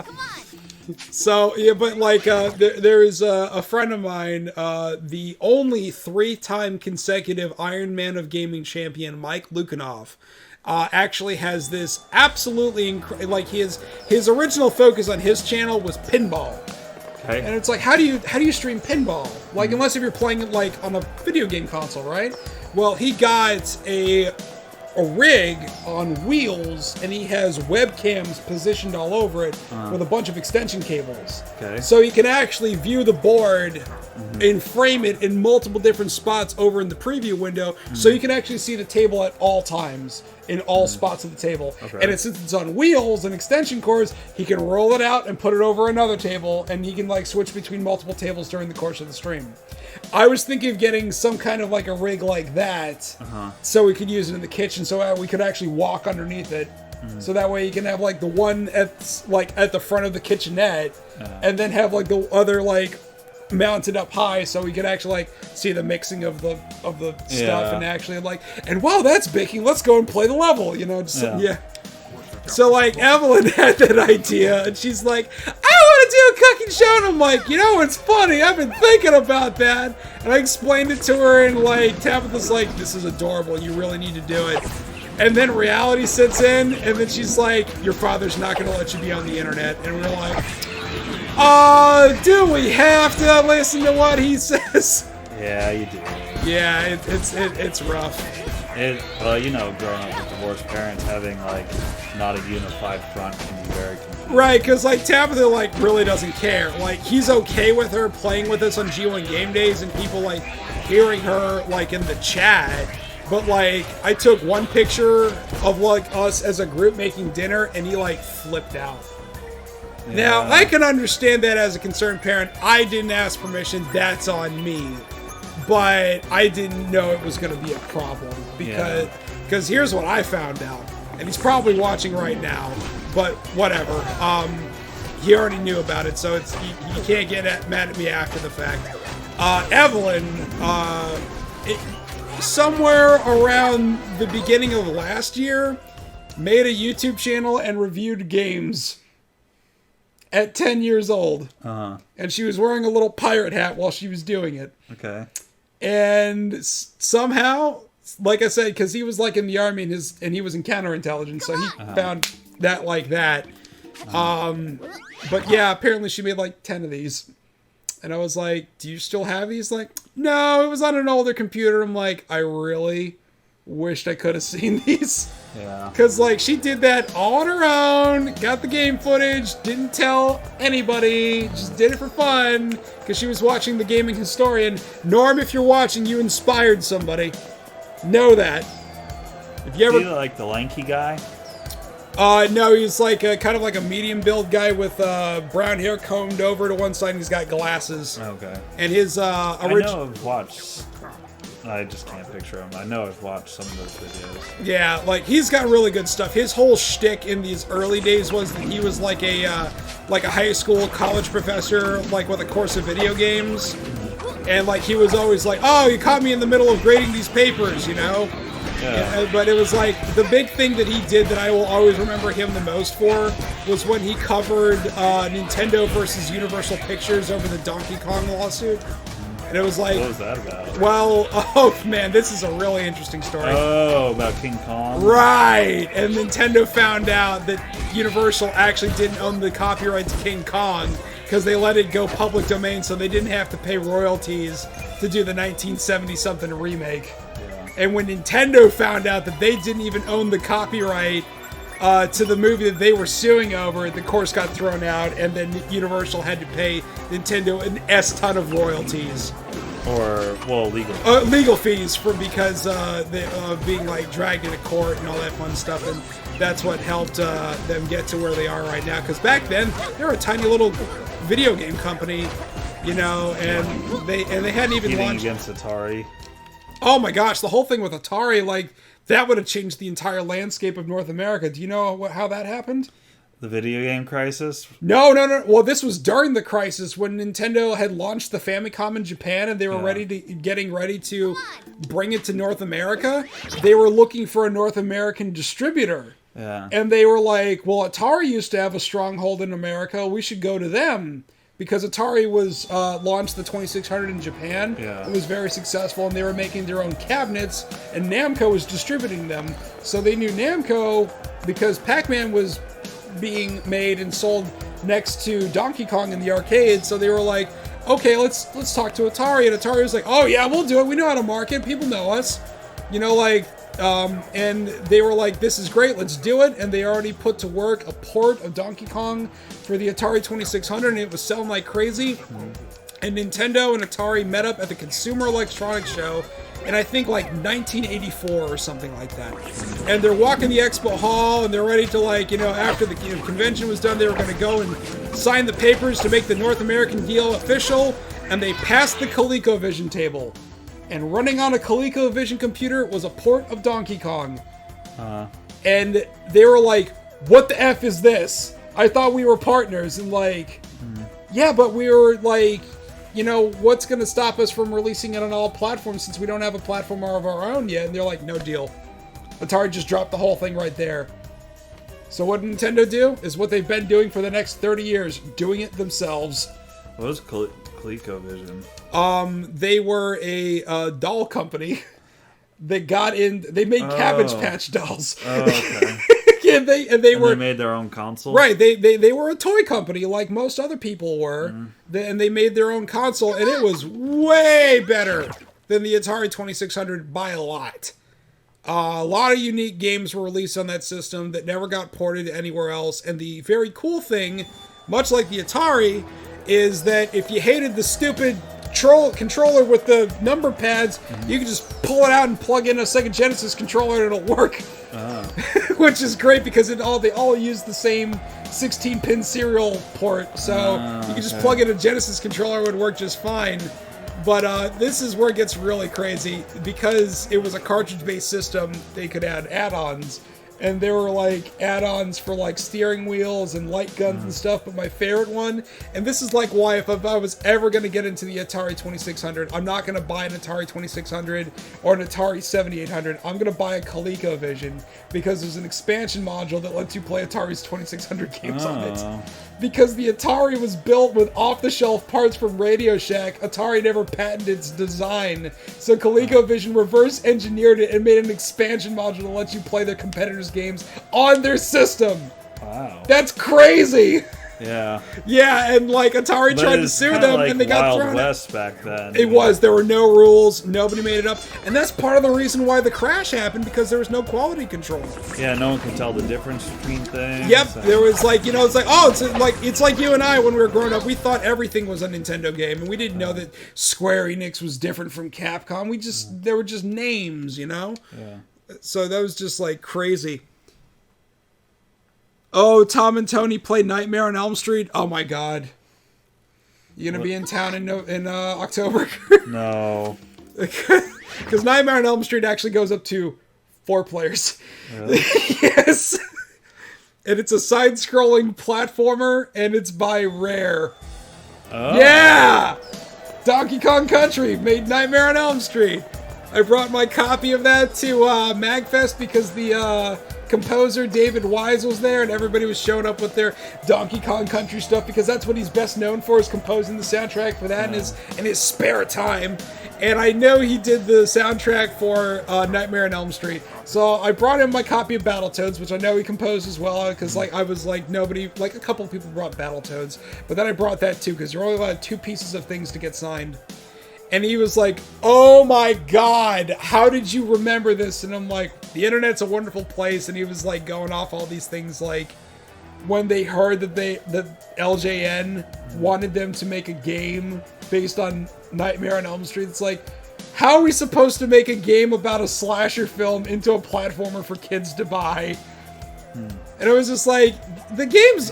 So yeah, but like there is a friend of mine, the only 3-time consecutive Iron Man of Gaming champion, Mike Lukanov, actually has this absolutely like his original focus on his channel was pinball. Okay. And it's like, how do you stream pinball? Like, unless if you're playing it like on a video game console, right? Well, he got a rig on wheels, and he has webcams positioned all over it with a bunch of extension cables. Okay. So you can actually view the board and frame it in multiple different spots over in the preview window, so you can actually see the table at all times in all spots of the table. Okay. And since it's on wheels and extension cords, he can roll it out and put it over another table, and he can like switch between multiple tables during the course of the stream. I was thinking of getting some kind of like a rig like that, so we could use it in the kitchen, so we could actually walk underneath it. So that way you can have like the one at the front of the kitchenette, and then have like the other like mounted up high, so we could actually like see the mixing of the stuff, and actually like, and wow, that's baking. Let's go and play the level, you know? Just, yeah. So like Evelyn had that idea, and she's like, I want to do a cooking show, and I'm like, you know, it's funny, I've been thinking about that, and I explained it to her, and like Tabitha's like, this is adorable, you really need to do it. And then reality sets in, and then she's like, your father's not going to let you be on the internet. And we're like, do we have to listen to what he says? Yeah, you do. Yeah, it's rough. Well, you know, growing up with divorced parents, having like not a unified front can be very confusing. Right, because like Tabitha like really doesn't care. Like he's okay with her playing with us on G1 Game Days and people like hearing her like in the chat. But like I took one picture of like us as a group making dinner, and he like flipped out. Yeah. Now I can understand that as a concerned parent. I didn't ask permission. That's on me. But I didn't know it was going to be a problem because here's what I found out, and he's probably watching right now. But whatever, he already knew about it, so it's you can't get mad at me after the fact. Evelyn, somewhere around the beginning of last year, made a YouTube channel and reviewed games. At 10 years old, and she was wearing a little pirate hat while she was doing it. Okay. And somehow, like I said, because he was like in the army and he was in counterintelligence, so he found that like that. But yeah, apparently she made like 10 of these, and I was like, "Do you still have these?" Like, no, it was on an older computer. I'm like, I really wished I could have seen these. Yeah. Because, like, she did that all on her own, got the game footage, didn't tell anybody, just did it for fun, because she was watching The Gaming Historian. Norm, if you're watching, you inspired somebody. Know that. If you ever... Is he like the lanky guy? No, he's like kind of like a medium build guy with brown hair combed over to one side, and he's got glasses. Okay. And his I know I've watched... I just can't picture him. I know I've watched some of those videos. Yeah, like he's got really good stuff. His whole shtick in these early days was that he was like a high school college professor, like with a course of video games, and like he was always like, "Oh, you caught me in the middle of grading these papers," you know. Yeah. But it was like the big thing that he did that I will always remember him the most for was when he covered Nintendo versus Universal Pictures over the Donkey Kong lawsuit. And it was like... What was that about? Well, oh man, this is a really interesting story. Oh, about King Kong? Right! And Nintendo found out that Universal actually didn't own the copyright to King Kong because they let it go public domain, so they didn't have to pay royalties to do the 1970-something remake. Yeah. And when Nintendo found out that they didn't even own the copyright to the movie that they were suing over, the course got thrown out, and then Universal had to pay Nintendo an S-ton of royalties. Or, well, legal fees because they being like dragged into court and all that fun stuff, and that's what helped them get to where they are right now. Because back then they were a tiny little video game company, you know, and they hadn't even launched against Atari. Oh my gosh, the whole thing with Atari, like that would have changed the entire landscape of North America. Do you know how that happened? The video game crisis? No. Well, this was during the crisis when Nintendo had launched the Famicom in Japan and they were getting ready to bring it to North America. They were looking for a North American distributor. Yeah. And they were like, well, Atari used to have a stronghold in America. We should go to them. Because Atari was launched the 2600 in Japan. Yeah. It was very successful, and they were making their own cabinets, and Namco was distributing them. So they knew Namco because Pac-Man was being made and sold next to Donkey Kong in the arcade. So they were like, okay, let's talk to Atari. And Atari was like, oh yeah, we'll do it. We know how to market. People know us. You know, like, and they were like, this is great, let's do it. And they already put to work a port of Donkey Kong for the Atari 2600, and it was selling like crazy. And Nintendo and Atari met up at the Consumer Electronics Show in, I think, like 1984 or something like that. And they're walking the expo hall, and they're ready to, like, you know, after the convention was done, they were going to go and sign the papers to make the North American deal official. And they passed the ColecoVision table. And running on a ColecoVision computer was a port of Donkey Kong. And they were like, what the F is this? I thought we were partners. And like, yeah, but we were like, you know, what's going to stop us from releasing it on all platforms since we don't have a platform of our own yet? And they're like, no deal. Atari just dropped the whole thing right there. So what did Nintendo do? Is what they've been doing for the next 30 years. Doing it themselves. What was ColecoVision? They were a doll company that got in. They made Cabbage Patch dolls. Oh, okay. and they made their own console. Right. They were a toy company like most other people were, and they made their own console, and it was way better than the Atari 2600 by a lot. A lot of unique games were released on that system that never got ported anywhere else. And the very cool thing, much like the Atari, is that if you hated the stupid controller with the number pads, you can just pull it out and plug in a Sega Genesis controller and it'll work. Which is great because they all use the same 16-pin serial port, so you can just plug in a Genesis controller, it would work just fine. But this is where it gets really crazy. Because it was a cartridge-based system, they could add add-ons. And there were like add-ons for like steering wheels and light guns and stuff, but my favorite one, and this is like why if I was ever going to get into the Atari 2600, I'm not going to buy an Atari 2600 or an Atari 7800, I'm going to buy a ColecoVision, because there's an expansion module that lets you play Atari's 2600 games on it. Because the Atari was built with off-the-shelf parts from Radio Shack, Atari never patented its design, so ColecoVision reverse engineered it and made an expansion module that lets you play their competitors' games on their system. Wow. That's crazy. Yeah. Yeah, and like Atari tried to sue them, like and they got thrown Wild West back then. It was. There were no rules. Nobody made it up, and that's part of the reason why the crash happened, because there was no quality control. Yeah, no one can tell the difference between things. Yep. There was like, you know, it's like, oh, it's like you and I when we were growing up. We thought everything was a Nintendo game, and we didn't know that Square Enix was different from Capcom. They were just names, you know. Yeah. So that was just like crazy. Oh, Tom and Tony played Nightmare on Elm Street. Oh my God. You gonna be in town in October? No. Because Nightmare on Elm Street actually goes up to 4 players. Really? Yes. And it's a side-scrolling platformer, and it's by Rare. Oh. Yeah! Donkey Kong Country made Nightmare on Elm Street. I brought my copy of that to MagFest because the composer David Wise was there, and everybody was showing up with their Donkey Kong Country stuff, because that's what he's best known for, is composing the soundtrack for that in his spare time. And I know he did the soundtrack for Nightmare on Elm Street. So I brought him my copy of Battletoads, which I know he composed as well, because like I was like nobody, like a couple of people brought Battletoads, but then I brought that too, because you're only allowed 2 pieces of things to get signed. And he was like, oh my God, how did you remember this? And I'm like, the internet's a wonderful place. And he was like going off all these things, like when they heard that LJN wanted them to make a game based on Nightmare on Elm Street. It's like, how are we supposed to make a game about a slasher film into a platformer for kids to buy? And it was just like, the game's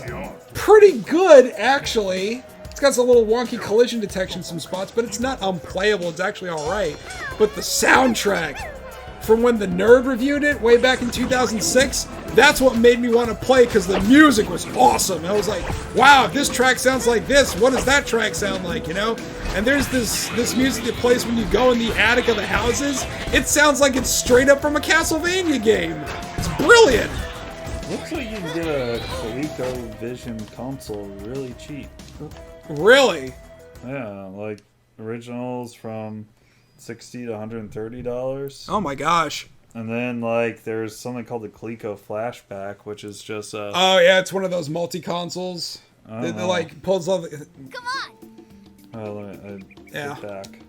pretty good, actually. It's got some little wonky collision detection in some spots, but it's not unplayable. It's actually alright. But the soundtrack, from when the Nerd reviewed it way back in 2006, that's what made me want to play, because the music was awesome. I was like, wow, if this track sounds like this, what does that track sound like, you know? And there's this music that plays when you go in the attic of the houses. It sounds like it's straight up from a Castlevania game. It's brilliant. Looks like you can get a ColecoVision console really cheap. Really? Yeah, like originals from $60 to $130. Oh my gosh. And then like there's something called the Coleco Flashback, which is just a. Oh yeah, it's one of those multi-consoles. That like pulls all the. Come on. Yeah. Get back.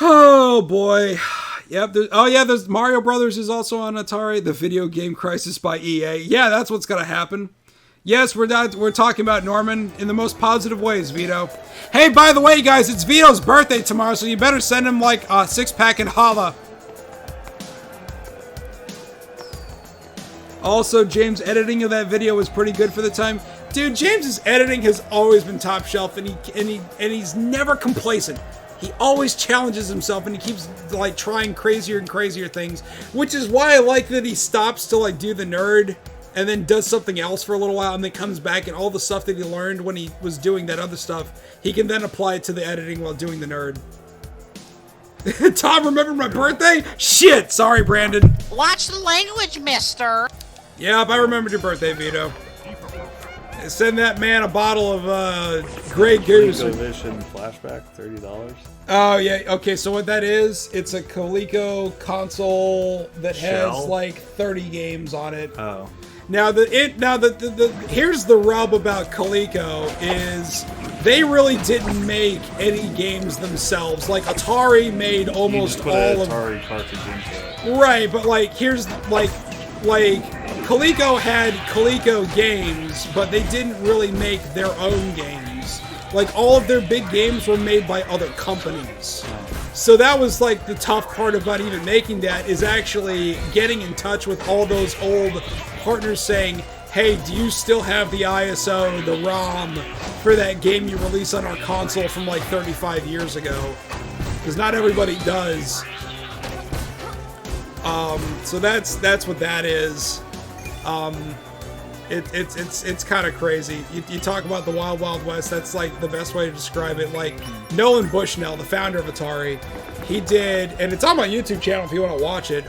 Oh boy. Yep. There's Mario Brothers is also on Atari. The Video Game Crisis by EA. Yeah, that's what's gonna happen. Yes, we're talking about Norman in the most positive ways, Vito. Hey, by the way, guys, it's Vito's birthday tomorrow, so you better send him like a 6-pack and holla. Also, James' editing of that video was pretty good for the time. Dude, James's editing has always been top shelf, and he's never complacent. He always challenges himself, and he keeps like trying crazier and crazier things, which is why I like that he stops to like do the Nerd and then does something else for a little while and then comes back, and all the stuff that he learned when he was doing that other stuff, he can then apply it to the editing while doing the Nerd. Tom, remember my birthday? Shit, sorry, Brandon. Watch the language, mister. Yep, I remembered your birthday, Vito. Send that man a bottle of Grey Goose. ColecoVision Flashback, $30. Oh yeah, okay. So what that is? It's a Coleco console that has Shell? like 30 games on it. Oh. Now here's the rub about Coleco is they really didn't make any games themselves. Like Atari made almost all of Atari cartridge into it. Right, but like here's like Coleco had Coleco games, but they didn't really make their own games. Like all of their big games were made by other companies. So that was like the tough part about even making that, is actually getting in touch with all those old partners saying, hey, do you still have the ISO, the ROM for that game you released on our console from like 35 years ago? Because not everybody does. So that's what that is. It's kind of crazy. You talk about the Wild Wild West, that's like the best way to describe it. Like Nolan Bushnell, the founder of Atari, he did, and it's on my YouTube channel if you want to watch it,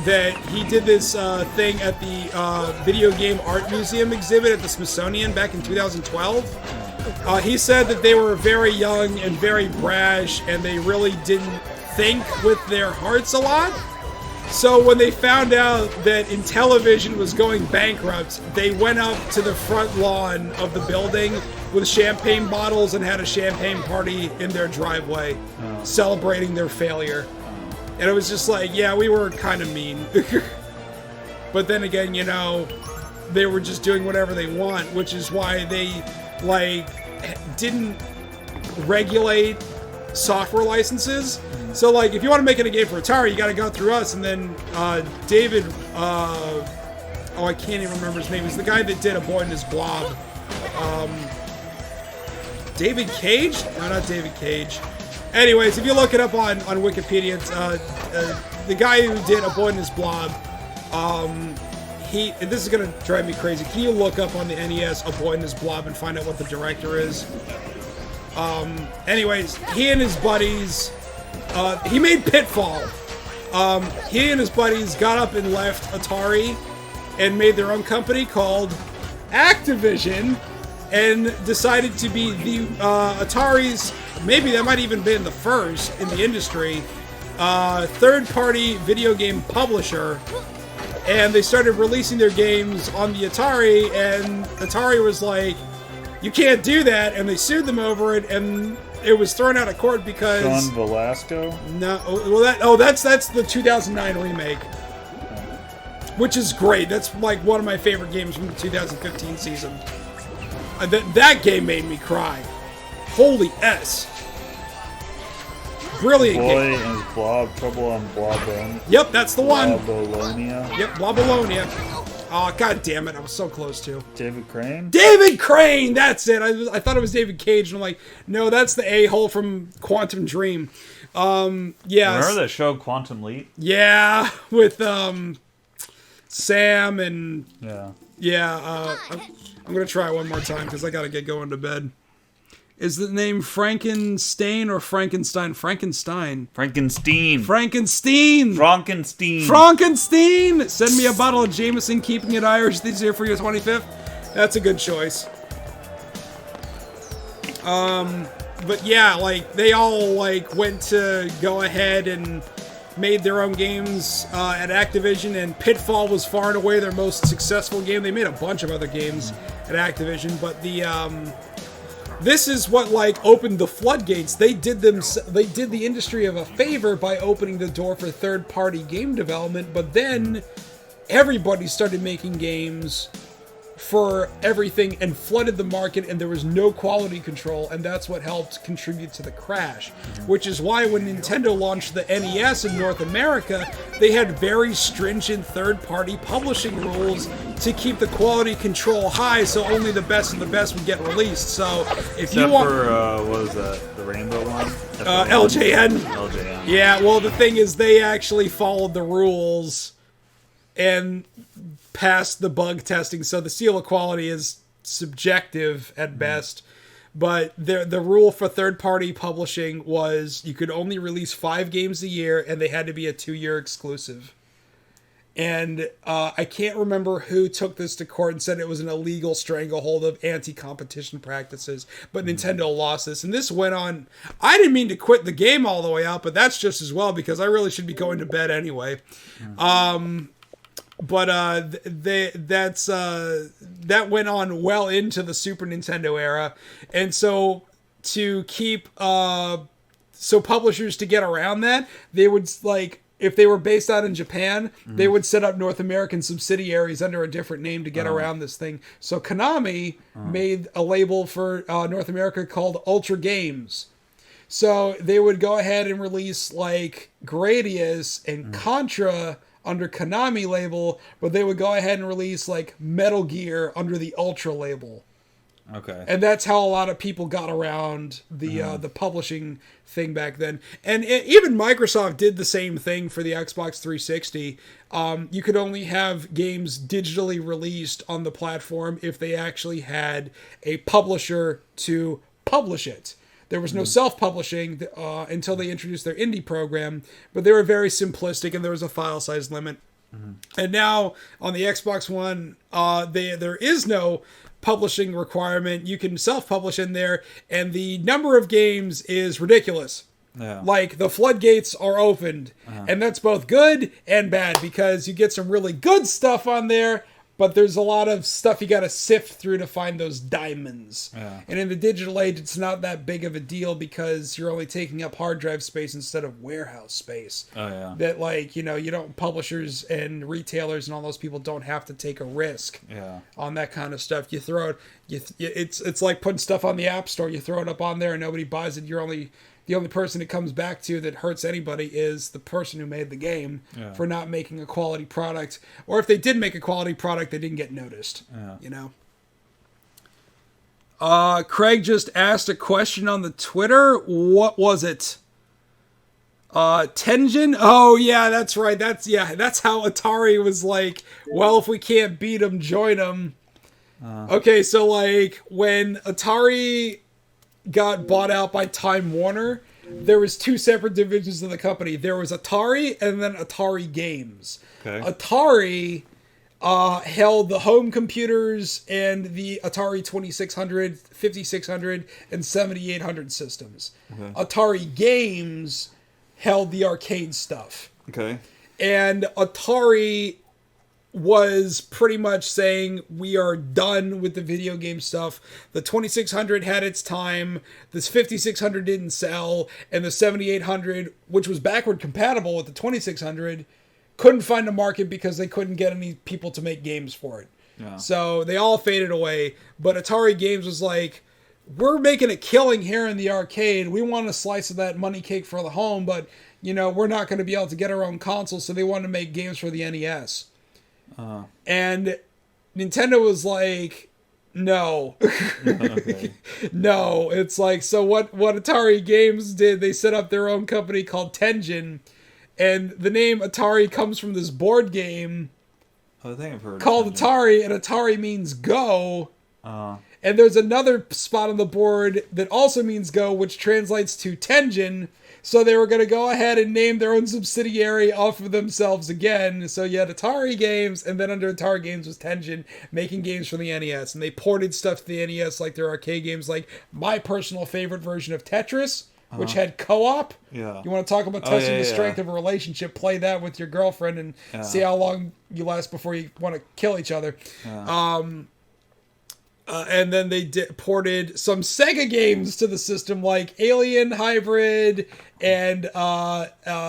that he did this thing at the Video Game Art Museum exhibit at the Smithsonian back in 2012. He said that they were very young and very brash, and they really didn't think with their hearts a lot. So when they found out that Intellivision was going bankrupt, they went up to the front lawn of the building with champagne bottles and had a champagne party in their driveway, celebrating their failure. And it was just like, yeah, we were kind of mean. But then again, you know, they were just doing whatever they want, which is why they, like, didn't regulate software licenses. So, like, if you want to make it a game for Atari, you got to go through us. And then David, I can't even remember his name. He's the guy that did A Boy and His Blob. David Cage? No, not David Cage. Anyways, if you look it up on Wikipedia, it's, the guy who did A Boy and His Blob, this is going to drive me crazy. Can you look up on the NES A Boy and His Blob and find out what the director is? Anyways, he and his buddies, he made Pitfall. He and his buddies got up and left Atari and made their own company called Activision, and decided to be the Atari's, maybe that might even been the first in the industry, third-party video game publisher. And they started releasing their games on the Atari, and Atari was like, you can't do that, and they sued them over it, and it was thrown out of court because John Velasco. no, well that's the 2009 remake, which is great. That's like one of my favorite games from the 2015 season. That game made me cry. Holy S. Brilliant Boy game. and his Blob, Trouble on Blobone. Yep, that's the one. Blobolonia. Yep, Blobolonia. Oh, god damn it, I was so close to. David Crane? David Crane, that's it. I thought it was David Cage, and I'm like, no, that's the a-hole from Quantum Dream. Yeah. Remember that show Quantum Leap? Yeah, with Sam and Yeah. I'm gonna try it one more time because I gotta get going to bed. Is the name Frankenstein or Frankenstein? Frankenstein. Frankenstein. Frankenstein. Frankenstein. Frankenstein. Send me a bottle of Jameson, keeping it Irish this year for your 25th. That's a good choice. But yeah, like they all like went to go ahead and made their own games at Activision, and Pitfall was far and away their most successful game. They made a bunch of other games at Activision, but the this is what like opened the floodgates. They did the industry of a favor by opening the door for third-party game development, but then everybody started making games for everything and flooded the market, and there was no quality control, and that's what helped contribute to the crash. Which is why when Nintendo launched the NES in North America, they had very stringent third-party publishing rules to keep the quality control high, so only the best of the best would get released. So if you want, what was that? The Rainbow one? LJN. LJN. Yeah, well the thing is they actually followed the rules and passed the bug testing, so the seal of quality is subjective at best. But the rule for third-party publishing was you could only release 5 games a year, and they had to be a 2-year exclusive. And I can't remember who took this to court and said it was an illegal stranglehold of anti-competition practices, but Nintendo lost this. And this went on. I didn't mean to quit the game all the way out, but that's just as well, because I really should be going to bed anyway. But that went on well into the Super Nintendo era, and so to keep so publishers to get around that, they would like if they were based out in Japan, they would set up North American subsidiaries under a different name to get around this thing. So Konami made a label for North America called Ultra Games. So they would go ahead and release like Gradius and Contra under Konami label, but they would go ahead and release like Metal Gear under the Ultra label. Okay. And that's how a lot of people got around the publishing thing back then. And even Microsoft did the same thing for the Xbox 360. You could only have games digitally released on the platform if they actually had a publisher to publish it. There was no self-publishing until they introduced their indie program, but they were very simplistic, and there was a file size limit. And now on the Xbox One, there is no publishing requirement. You can self-publish in there, and the number of games is ridiculous. Yeah. Like, the floodgates are opened, and that's both good and bad, because you get some really good stuff on there, but there's a lot of stuff you gotta sift through to find those diamonds. Yeah. And in the digital age, it's not that big of a deal because you're only taking up hard drive space instead of warehouse space. Oh, yeah. That, like, you don't, publishers and retailers and all those people don't have to take a risk on that kind of stuff. You throw it, it's like putting stuff on the App Store. You throw it up on there and nobody buys it. The only person it comes back to that hurts anybody is the person who made the game for not making a quality product. Or if they did make a quality product, they didn't get noticed. Craig just asked a question on the Twitter. What was it? Tenjin? Oh, yeah, that's right. That's how Atari was like, well, if we can't beat them, join them. Okay, so like when Atari got bought out by Time Warner, there was 2 separate divisions of the company. There was Atari and then Atari Games. Okay. Atari held the home computers and the Atari 2600, 5600, and 7800 systems. Okay. Atari Games held the arcade stuff. Okay. And Atari was pretty much saying we are done with the video game stuff. The 2600 had its time. This 5600 didn't sell, and the 7800, which was backward compatible with the 2600, couldn't find a market because they couldn't get any people to make games for it. Yeah. So they all faded away. But Atari Games was like, we're making a killing here in the arcade. We want a slice of that money cake for the home, but we're not going to be able to get our own console. So they wanted to make games for the NES. And Nintendo was like, no. Okay. No. It's like, so what Atari Games did, they set up their own company called Tengen, and the name Atari comes from this board game I think I've heard called Atari, and Atari means go. And there's another spot on the board that also means go, which translates to Tengen. So they were going to go ahead and name their own subsidiary off of themselves again. So you had Atari Games, and then under Atari Games was Tengen, making games for the NES. And they ported stuff to the NES, like their arcade games, like my personal favorite version of Tetris, which had co-op. Yeah. You want to talk about testing the strength of a relationship, play that with your girlfriend and see how long you last before you want to kill each other. Yeah. And then they ported some Sega games to the system, like Alien Hybrid and the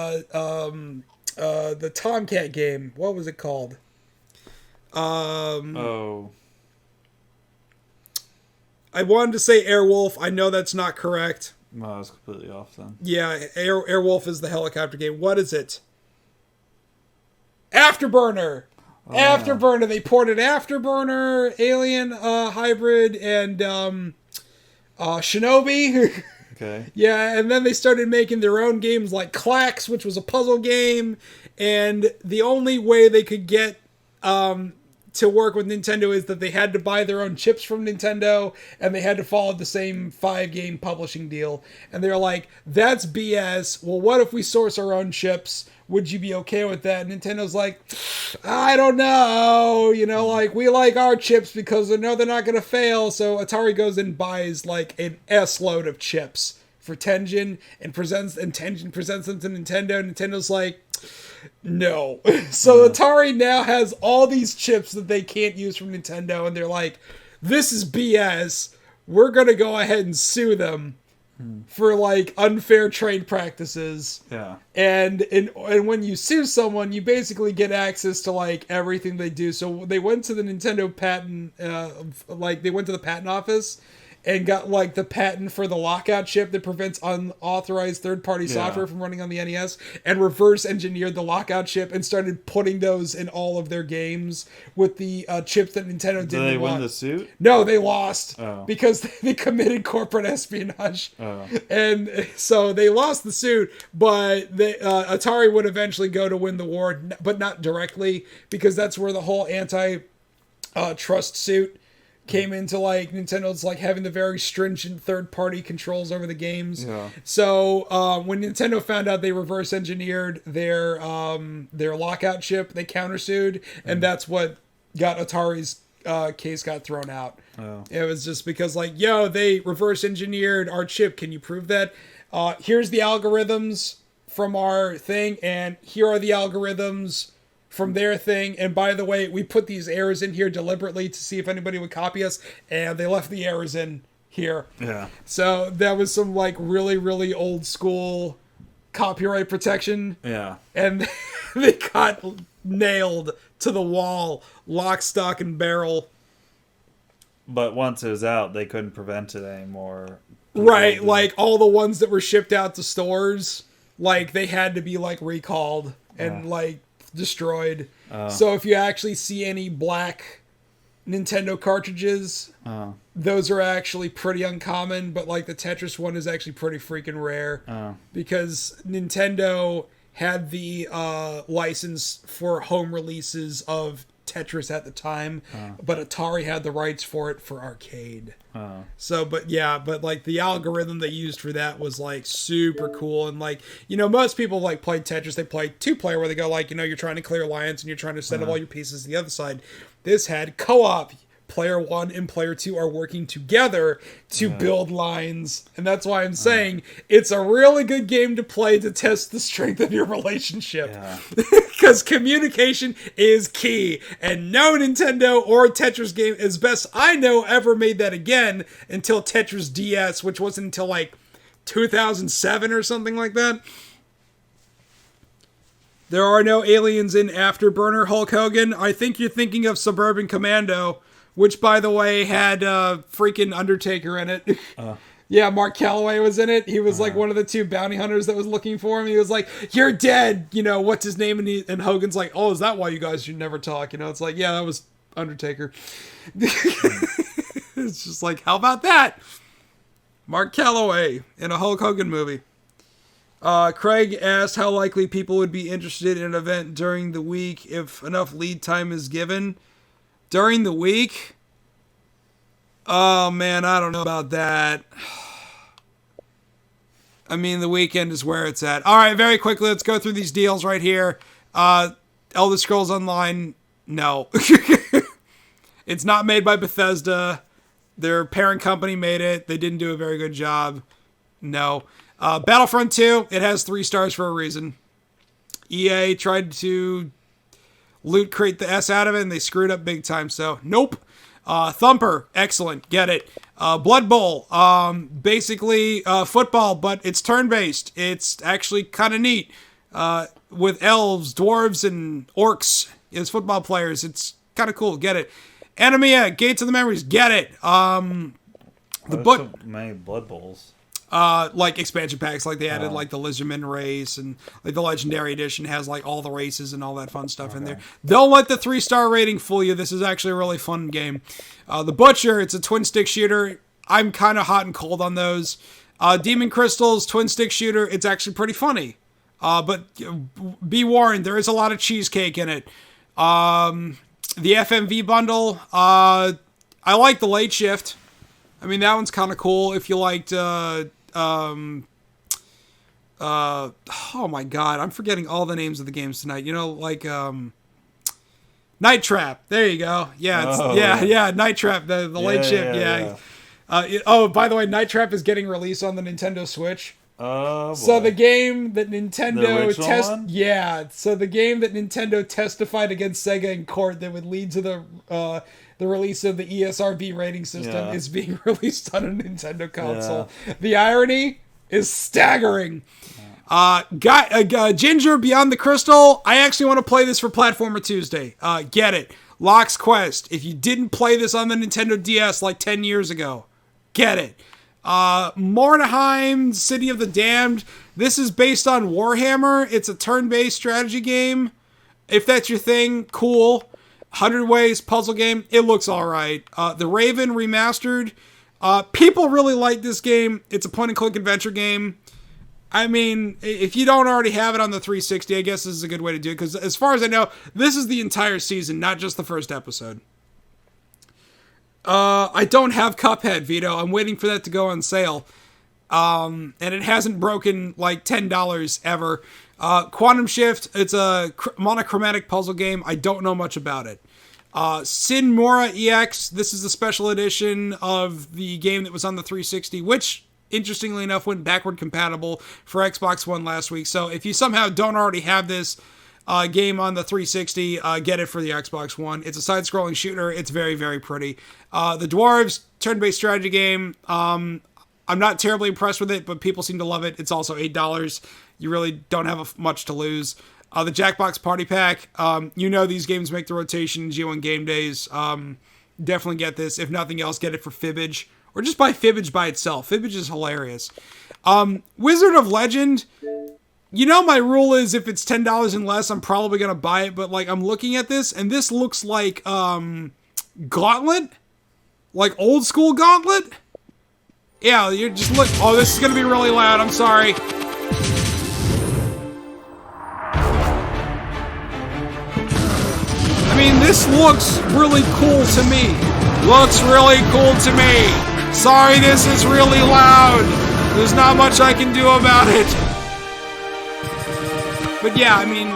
Tomcat game. What was it called? I wanted to say Airwolf. I know that's not correct. No, I was completely off then. Yeah, Airwolf is the helicopter game. What is it? Afterburner. Afterburner. They ported Afterburner, Alien Hybrid, and Shinobi. Okay. Yeah, and then they started making their own games like Clax, which was a puzzle game, and the only way they could get to work with Nintendo is that they had to buy their own chips from Nintendo, and they had to follow the same 5-game publishing deal. And they're like, that's BS. Well, what if we source our own chips? Would you be okay with that? And Nintendo's like, I don't know. Like, we like our chips because they know they're not going to fail. So Atari goes and buys like an S-load of chips for Tengen and Tengen presents them to Nintendo. And Nintendo's like, no. So Atari now has all these chips that they can't use from Nintendo, and they're like, this is BS. We're going to go ahead and sue them for like unfair trade practices. Yeah. And when you sue someone, you basically get access to like everything they do. So they went to the Nintendo patent, they went to the patent office and got like the patent for the lockout chip that prevents unauthorized third-party software from running on the NES, and reverse engineered the lockout chip and started putting those in all of their games with the chips that Nintendo didn't want. Did they win the suit? No, they lost because they committed corporate espionage. And so they lost the suit, but Atari would eventually go to win the war, but not directly, because that's where the whole anti-trust suit came into, like, Nintendo's like having the very stringent third-party controls over the games. Yeah. So when Nintendo found out they reverse engineered their lockout chip, they countersued, and that's what got Atari's case got thrown out. It was just because, like, yo, they reverse engineered our chip. Can you prove that? Here's the algorithms from our thing, and here are the algorithms from their thing, and by the way, we put these errors in here deliberately to see if anybody would copy us, and they left the errors in here. Yeah. So that was some like really, really old school copyright protection. Yeah. And they got nailed to the wall, lock, stock, and barrel. But once it was out, they couldn't prevent it anymore. Right, like all the ones that were shipped out to stores, like they had to be like recalled and like destroyed. So if you actually see any black Nintendo cartridges, those are actually pretty uncommon, but like the Tetris one is actually pretty freaking rare because Nintendo had the license for home releases of Tetris at the time, but Atari had the rights for it for arcade. So, but like the algorithm they used for that was like super cool. And like, most people like played Tetris, they play 2-player where they go like, you're trying to clear lines and you're trying to send all your pieces to the other side. This had co-op, player 1 and player 2 are working together to build lines. And that's why I'm saying it's a really good game to play to test the strength of your relationship. Because communication is key. And no Nintendo or Tetris game, as best I know, ever made that again until Tetris DS, which wasn't until like 2007 or something like that. There are no aliens in Afterburner, Hulk Hogan. I think you're thinking of Suburban Commando, which, by the way, had freaking Undertaker in it. Yeah, Mark Calloway was in it. He was like one of the 2 bounty hunters that was looking for him. He was like, "You're dead." You know, what's his name? And Hogan's like, "Oh, is that why you guys should never talk?" You know, it's like, yeah, that was Undertaker. It's just like, how about that? Mark Calloway in a Hulk Hogan movie. Craig asked how likely people would be interested in an event during the week if enough lead time is given. During the week? Oh, man, I don't know about that. I mean, the weekend is where it's at. All right, very quickly, let's go through these deals right here. Elder Scrolls Online, no. It's not made by Bethesda. Their parent company made it. They didn't do a very good job. No. Battlefront 2, it has 3 stars for a reason. EA tried to loot crate the S out of it, and they screwed up big time, so nope. Thumper, excellent, get it. Blood Bowl, basically football, but it's turn-based. It's actually kind of neat. With elves, dwarves, and orcs as football players. It's kind of cool, get it. Anemia, Gates of the Memories, get it. So many Blood Bowls. Like expansion packs, like they added like the Lizardman race, and like the Legendary Edition has like all the races and all that fun stuff in there. Don't let the 3-star rating fool you. This is actually a really fun game. The Butcher, it's a twin stick shooter. I'm kind of hot and cold on those. Demon Crystals, twin stick shooter. It's actually pretty funny. But be warned, there is a lot of cheesecake in it. The FMV bundle, I like the Late Shift. I mean, that one's kind of cool if you liked, oh my god, I'm forgetting all the names of the games tonight. You know, like, Night Trap. There you go. Yeah, Night Trap, the Late Shift, yeah. Oh, by the way, Night Trap is getting released on the Nintendo Switch. Oh, boy. So the game that Nintendo Nintendo testified against Sega in court that would lead to the release of the ESRB rating system is being released on a Nintendo console. Yeah. The irony is staggering. Ginger Beyond the Crystal. I actually want to play this for Platformer Tuesday. Get it. Locke's Quest. If you didn't play this on the Nintendo DS like 10 years ago, get it. Mornheim, City of the Damned. This is based on Warhammer. It's a turn-based strategy game. If that's your thing, cool. 100 Ways puzzle game. It looks alright. The Raven Remastered. People really like this game. It's a point-and-click adventure game. I mean, if you don't already have it on the 360, I guess this is a good way to do it. Because as far as I know, this is the entire season, not just the first episode. I don't have Cuphead, Vito. I'm waiting for that to go on sale. And it hasn't broken like $10 ever. Quantum Shift, it's a monochromatic puzzle game. I don't know much about it. Sin Mora EX, this is a special edition of the game that was on the 360, which, interestingly enough, went backward compatible for Xbox One last week. So if you somehow don't already have this game on the 360, get it for the Xbox One. It's a side-scrolling shooter. It's very, very pretty. The Dwarves, turn-based strategy game. I'm not terribly impressed with it, but people seem to love it. It's also $8. You really don't have much to lose. The Jackbox Party Pack. You know these games make the rotation in G1 Game Days. Definitely get this. If nothing else, get it for Fibbage. Or just buy Fibbage by itself. Fibbage is hilarious. Wizard of Legend. You know my rule is if it's $10 and less, I'm probably going to buy it. But like I'm looking at this, and this looks like Gauntlet. Like old school Gauntlet. Yeah, you just look. Oh, this is going to be really loud. I'm sorry. I mean, this looks really cool to me. Looks really cool to me. Sorry, this is really loud. There's not much I can do about it. But yeah, I mean,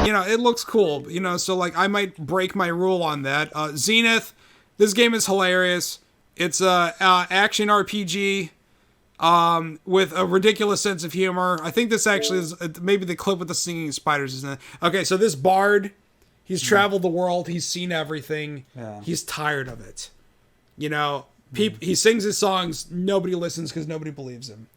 you know, it looks cool. You know, so like I might break my rule on that. Zenith, This game is hilarious. It's a action RPG with a ridiculous sense of humor. I think this actually is maybe the clip with the singing spiders, isn't it? Okay, so this bard, he's traveled the world. He's seen everything. Yeah. He's tired of it. You know, he sings his songs. Nobody listens because nobody believes him.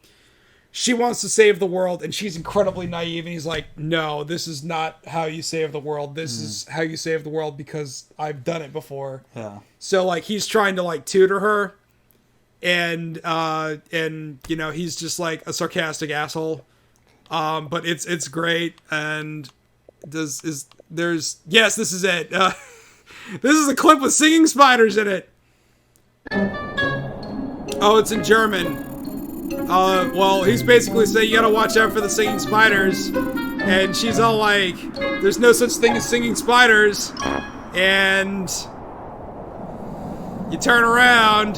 She wants to save the world, and she's incredibly naive, and he's like, no, this is not how you save the world. This is how you save the world because I've done it before. Yeah. So, like, he's trying to, like, tutor her, and you know, he's just, like, a sarcastic asshole. But it's great, and yes, this is it. This is a clip with singing spiders in it. Oh, it's in German. Well, he's basically saying you gotta watch out for the singing spiders. And she's all like, there's no such thing as singing spiders. And you turn around.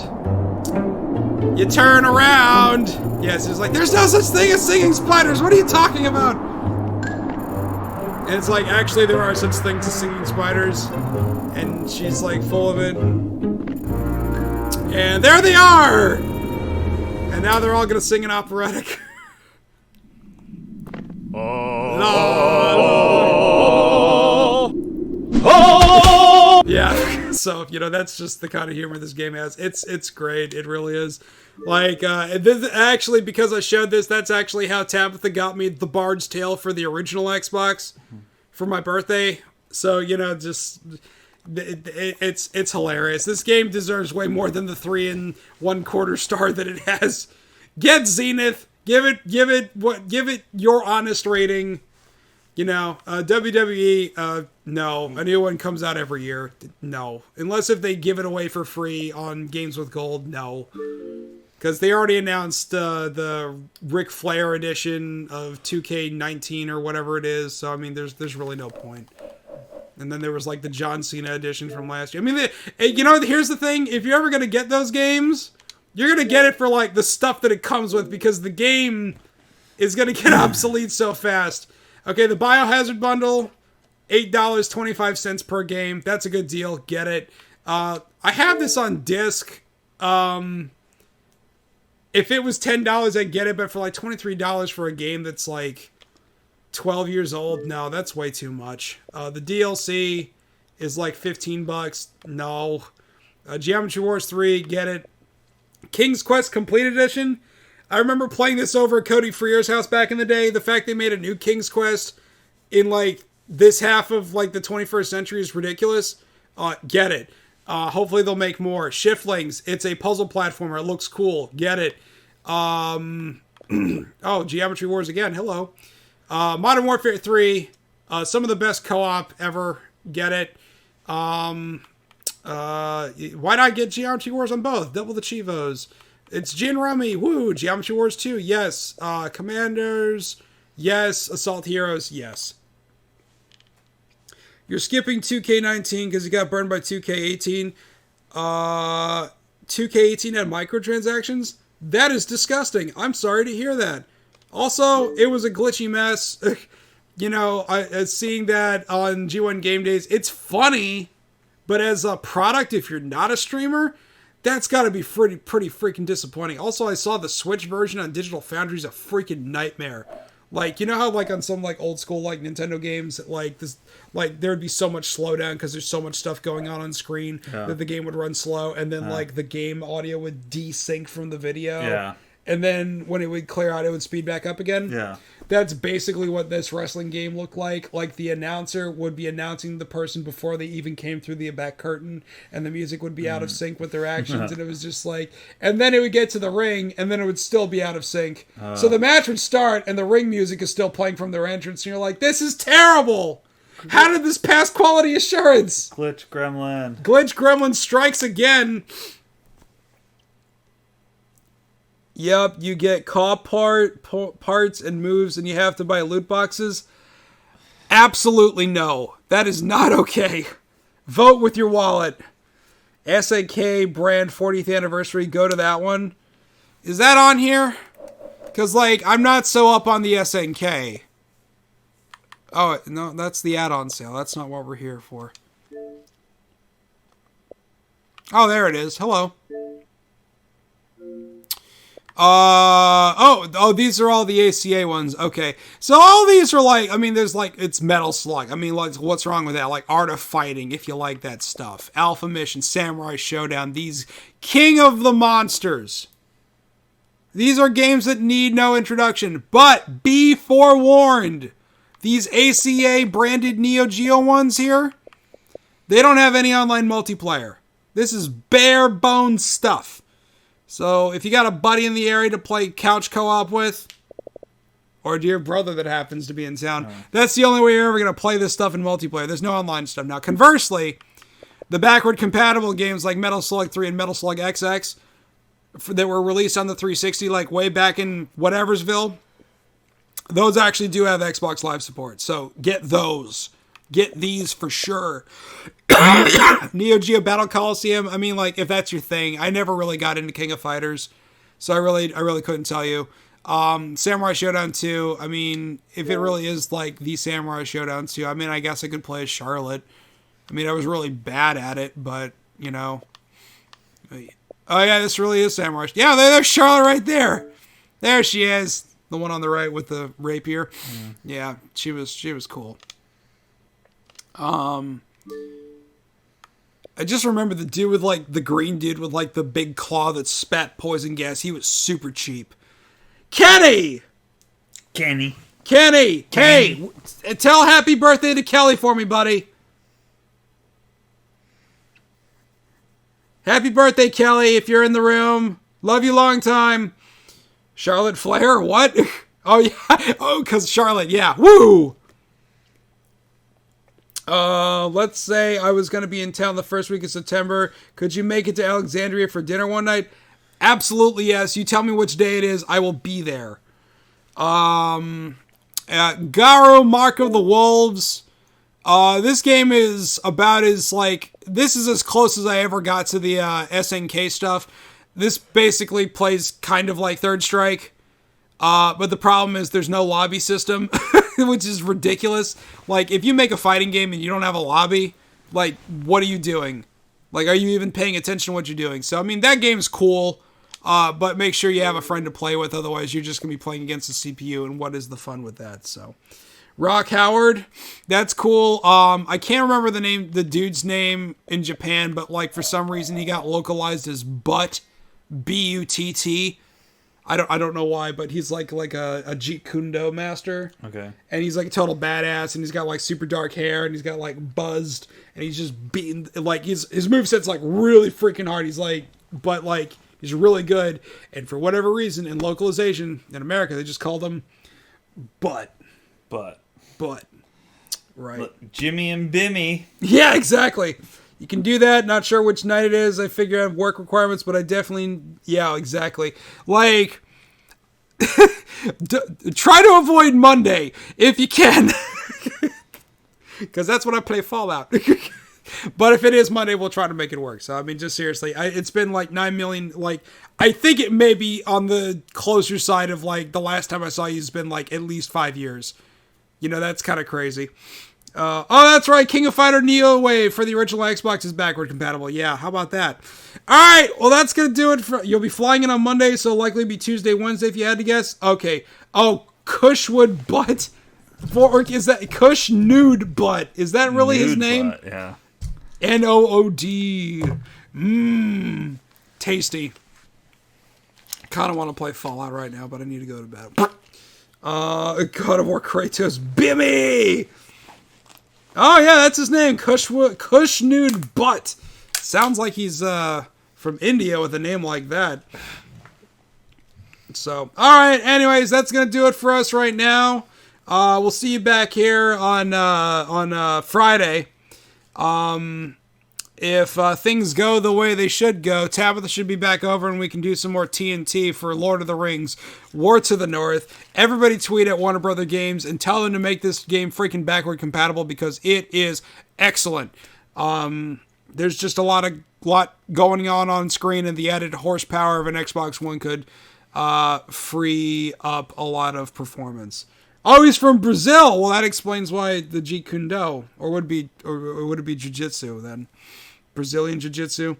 You turn around. Yes, it's like, there's no such thing as singing spiders. What are you talking about? And it's like, actually, there are such things as singing spiders. And she's like, full of it. And there they are! And now they're all gonna sing an operatic. Yeah, so, you know, that's just the kind of humor this game has. It's great, it really is. Like, this, actually, because I showed this, that's actually how Tabitha got me the Bard's Tale for the original Xbox for my birthday. So, you know, just... It's hilarious. This game deserves way more than the 3 1/4 star that it has. Get Zenith. Give it your honest rating. You know, WWE. No, a new one comes out every year. No, unless if they give it away for free on Games with Gold. No, because they already announced the Ric Flair edition of 2K19 or whatever it is. So I mean, there's really no point. And then there was, like, the John Cena edition from last year. I mean, you know, here's the thing. If you're ever going to get those games, you're going to get it for, like, the stuff that it comes with. Because the game is going to get obsolete so fast. Okay, the Biohazard bundle, $8.25 per game. That's a good deal. Get it. I have this on disc. If it was $10, I'd get it. But for, like, $23 for a game that's, like... 12 years old? No, that's way too much. The DLC is like $15. No. Geometry Wars 3, get it. King's Quest Complete Edition. I remember playing this over at Cody Freer's house back in the day. The fact they made a new King's Quest in like this half of like the 21st century is ridiculous. Get it. Hopefully they'll make more. Shiftlings. It's a puzzle platformer. It looks cool. Get it. Oh, Geometry Wars again. Hello. Modern Warfare 3, some of the best co-op ever. Get it. Why not get Geometry Wars on both? Double the Chivos. It's Gin Rummy. Woo. Geometry Wars 2. Yes. Commanders. Yes. Assault Heroes. Yes. You're skipping 2K19 because you got burned by 2K18. 2K18 had microtransactions? That is disgusting. I'm sorry to hear that. Also, it was a glitchy mess. You know, seeing that on G1 Game Days, it's funny, but as a product, if you're not a streamer, that's got to be pretty freaking disappointing. Also, I saw the Switch version on Digital Foundry's a freaking nightmare. Like, you know how like on some like old school like Nintendo games, like this, like there'd be so much slowdown because there's so much stuff going on screen that the game would run slow, and then like the game audio would desync from the video. Yeah. And then when it would clear out, it would speed back up again. Yeah. That's basically what this wrestling game looked like. Like, the announcer would be announcing the person before they even came through the back curtain, and the music would be out of sync with their actions, and it was just like... And then it would get to the ring, and then it would still be out of sync. So the match would start, and the ring music is still playing from their entrance, and you're like, this is terrible! How did this pass quality assurance? Glitch Gremlin. Glitch Gremlin strikes again. Yep, you get parts and moves, and you have to buy loot boxes. Absolutely no. That is not okay. Vote with your wallet. SNK brand 40th anniversary. Go to that one. Is that on here? Because, like, I'm not so up on the SNK. Oh, no, that's the add-on sale. That's not what we're here for. Oh, there it is. Hello. These are all the ACA ones. Okay. So all these are like, I mean, there's like, it's Metal Slug. I mean, like, what's wrong with that? Like, Art of Fighting, if you like that stuff. Alpha Mission, Samurai Showdown, these King of the Monsters. These are games that need no introduction, but be forewarned. These ACA branded Neo Geo ones here, they don't have any online multiplayer. This is bare bones stuff. So if you got a buddy in the area to play couch co-op with, or a dear brother that happens to be in town, that's the only way you're ever going to play this stuff in multiplayer. There's no online stuff. Now, conversely, the backward compatible games like Metal Slug 3 and Metal Slug XX that were released on the 360 like way back in whateversville, those actually do have Xbox Live support. So get those. Get these for sure. Neo Geo Battle Coliseum, I mean, like, if that's your thing. I never really got into King of Fighters, so I really couldn't tell you. Samurai Showdown 2, I mean, if it really is like the Samurai Showdown 2, I mean, I guess I could play as Charlotte. I mean, I was really bad at it, but, you know. Oh, yeah, this really is Samurai. Yeah, there's Charlotte right there. There she is. The one on the right with the rapier. Yeah, she was cool. I just remember the dude with like the green dude with like the big claw that spat poison gas. He was super cheap. Kenny! Hey, tell happy birthday to Kelly for me, buddy. Happy birthday, Kelly, if you're in the room. Love you long time. Charlotte Flair? What? Oh, yeah. Oh, because Charlotte, yeah. Woo! Let's say I was going to be in town the first week of September. Could you make it to Alexandria for dinner one night? Absolutely, yes. You tell me which day it is. I will be there. Garo, Mark of the Wolves. This game is about as, like, this is as close as I ever got to the SNK stuff. This basically plays kind of like Third Strike. But the problem is there's no lobby system, which is ridiculous. Like, if you make a fighting game and you don't have a lobby, like, what are you doing? Like, are you even paying attention to what you're doing? So, I mean, that game's cool, but make sure you have a friend to play with. Otherwise, you're just going to be playing against the CPU, and what is the fun with that? So, Rock Howard, that's cool. I can't remember the dude's name in Japan, but, like, for some reason, he got localized as Butt, B-U-T-T. I don't know why, but he's like a Jeet Kune Do master. Okay. And he's like a total badass, and he's got like super dark hair, and he's got like buzzed, and he's just beating, like his moveset's like really freaking hard. He's like, but like he's really good, and for whatever reason in localization in America they just called him Butt. Right. Look, Jimmy and Bimmy. Yeah, exactly. You can do that. Not sure which night it is. I figure I have work requirements, but I definitely... Yeah, exactly. Like, try to avoid Monday if you can. Because that's when I play Fallout. But if it is Monday, we'll try to make it work. So, I mean, just seriously. It's been like 9 million... Like, I think it may be on the closer side of, like, the last time I saw you has been, like, at least 5 years. You know, that's kind of crazy. Oh, that's right. King of Fighter Neo Wave for the original Xbox is backward compatible. Yeah, how about that? All right, well, that's going to do it. You'll be flying in on Monday, so likely be Tuesday, Wednesday if you had to guess. Okay. Oh, Cushwood Butt. Is that Cush Nude Butt? Is that really his name? Butt, yeah. Nood. Tasty. Kind of want to play Fallout right now, but I need to go to bed. God of War Kratos. Bimmy! Oh, yeah, that's his name. Cush Nude Butt. Sounds like he's from India with a name like that. So, all right. Anyways, that's going to do it for us right now. We'll see you back here on Friday. If things go the way they should go, Tabitha should be back over and we can do some more TNT for Lord of the Rings, War to the North. Everybody tweet at Warner Brother Games and tell them to make this game freaking backward compatible because it is excellent. There's just a lot going on screen, and the added horsepower of an Xbox One could free up a lot of performance. Oh, he's from Brazil. Well, that explains why the Jeet Kune Do, or would it be Jiu-Jitsu then? Brazilian Jiu-Jitsu.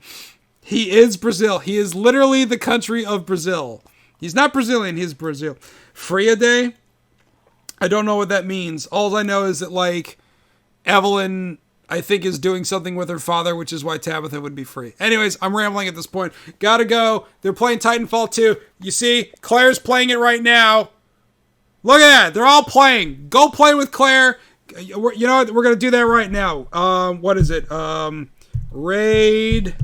He is Brazil. He is literally the country of Brazil. He's not Brazilian, he's Brazil. Freya Day? I don't know what that means. All I know is that, like, Evelyn, I think, is doing something with her father, which is why Tabitha would be free. Anyways, I'm rambling at this point. Gotta go. They're playing Titanfall 2. You see, Claire's playing it right now. Look at that. They're all playing. Go play with Claire. You know what? We're going to do that right now. What is it? Raid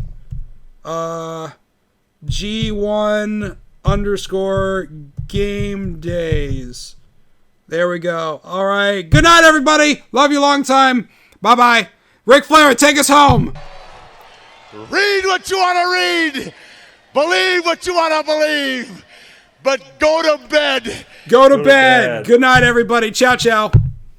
G1 _ game days. There we go. All right. Good night, everybody. Love you long time. Bye-bye. Ric Flair, take us home. Read what you want to read. Believe what you want to believe. But go to bed. Go to bed. Good night, everybody. Ciao, ciao.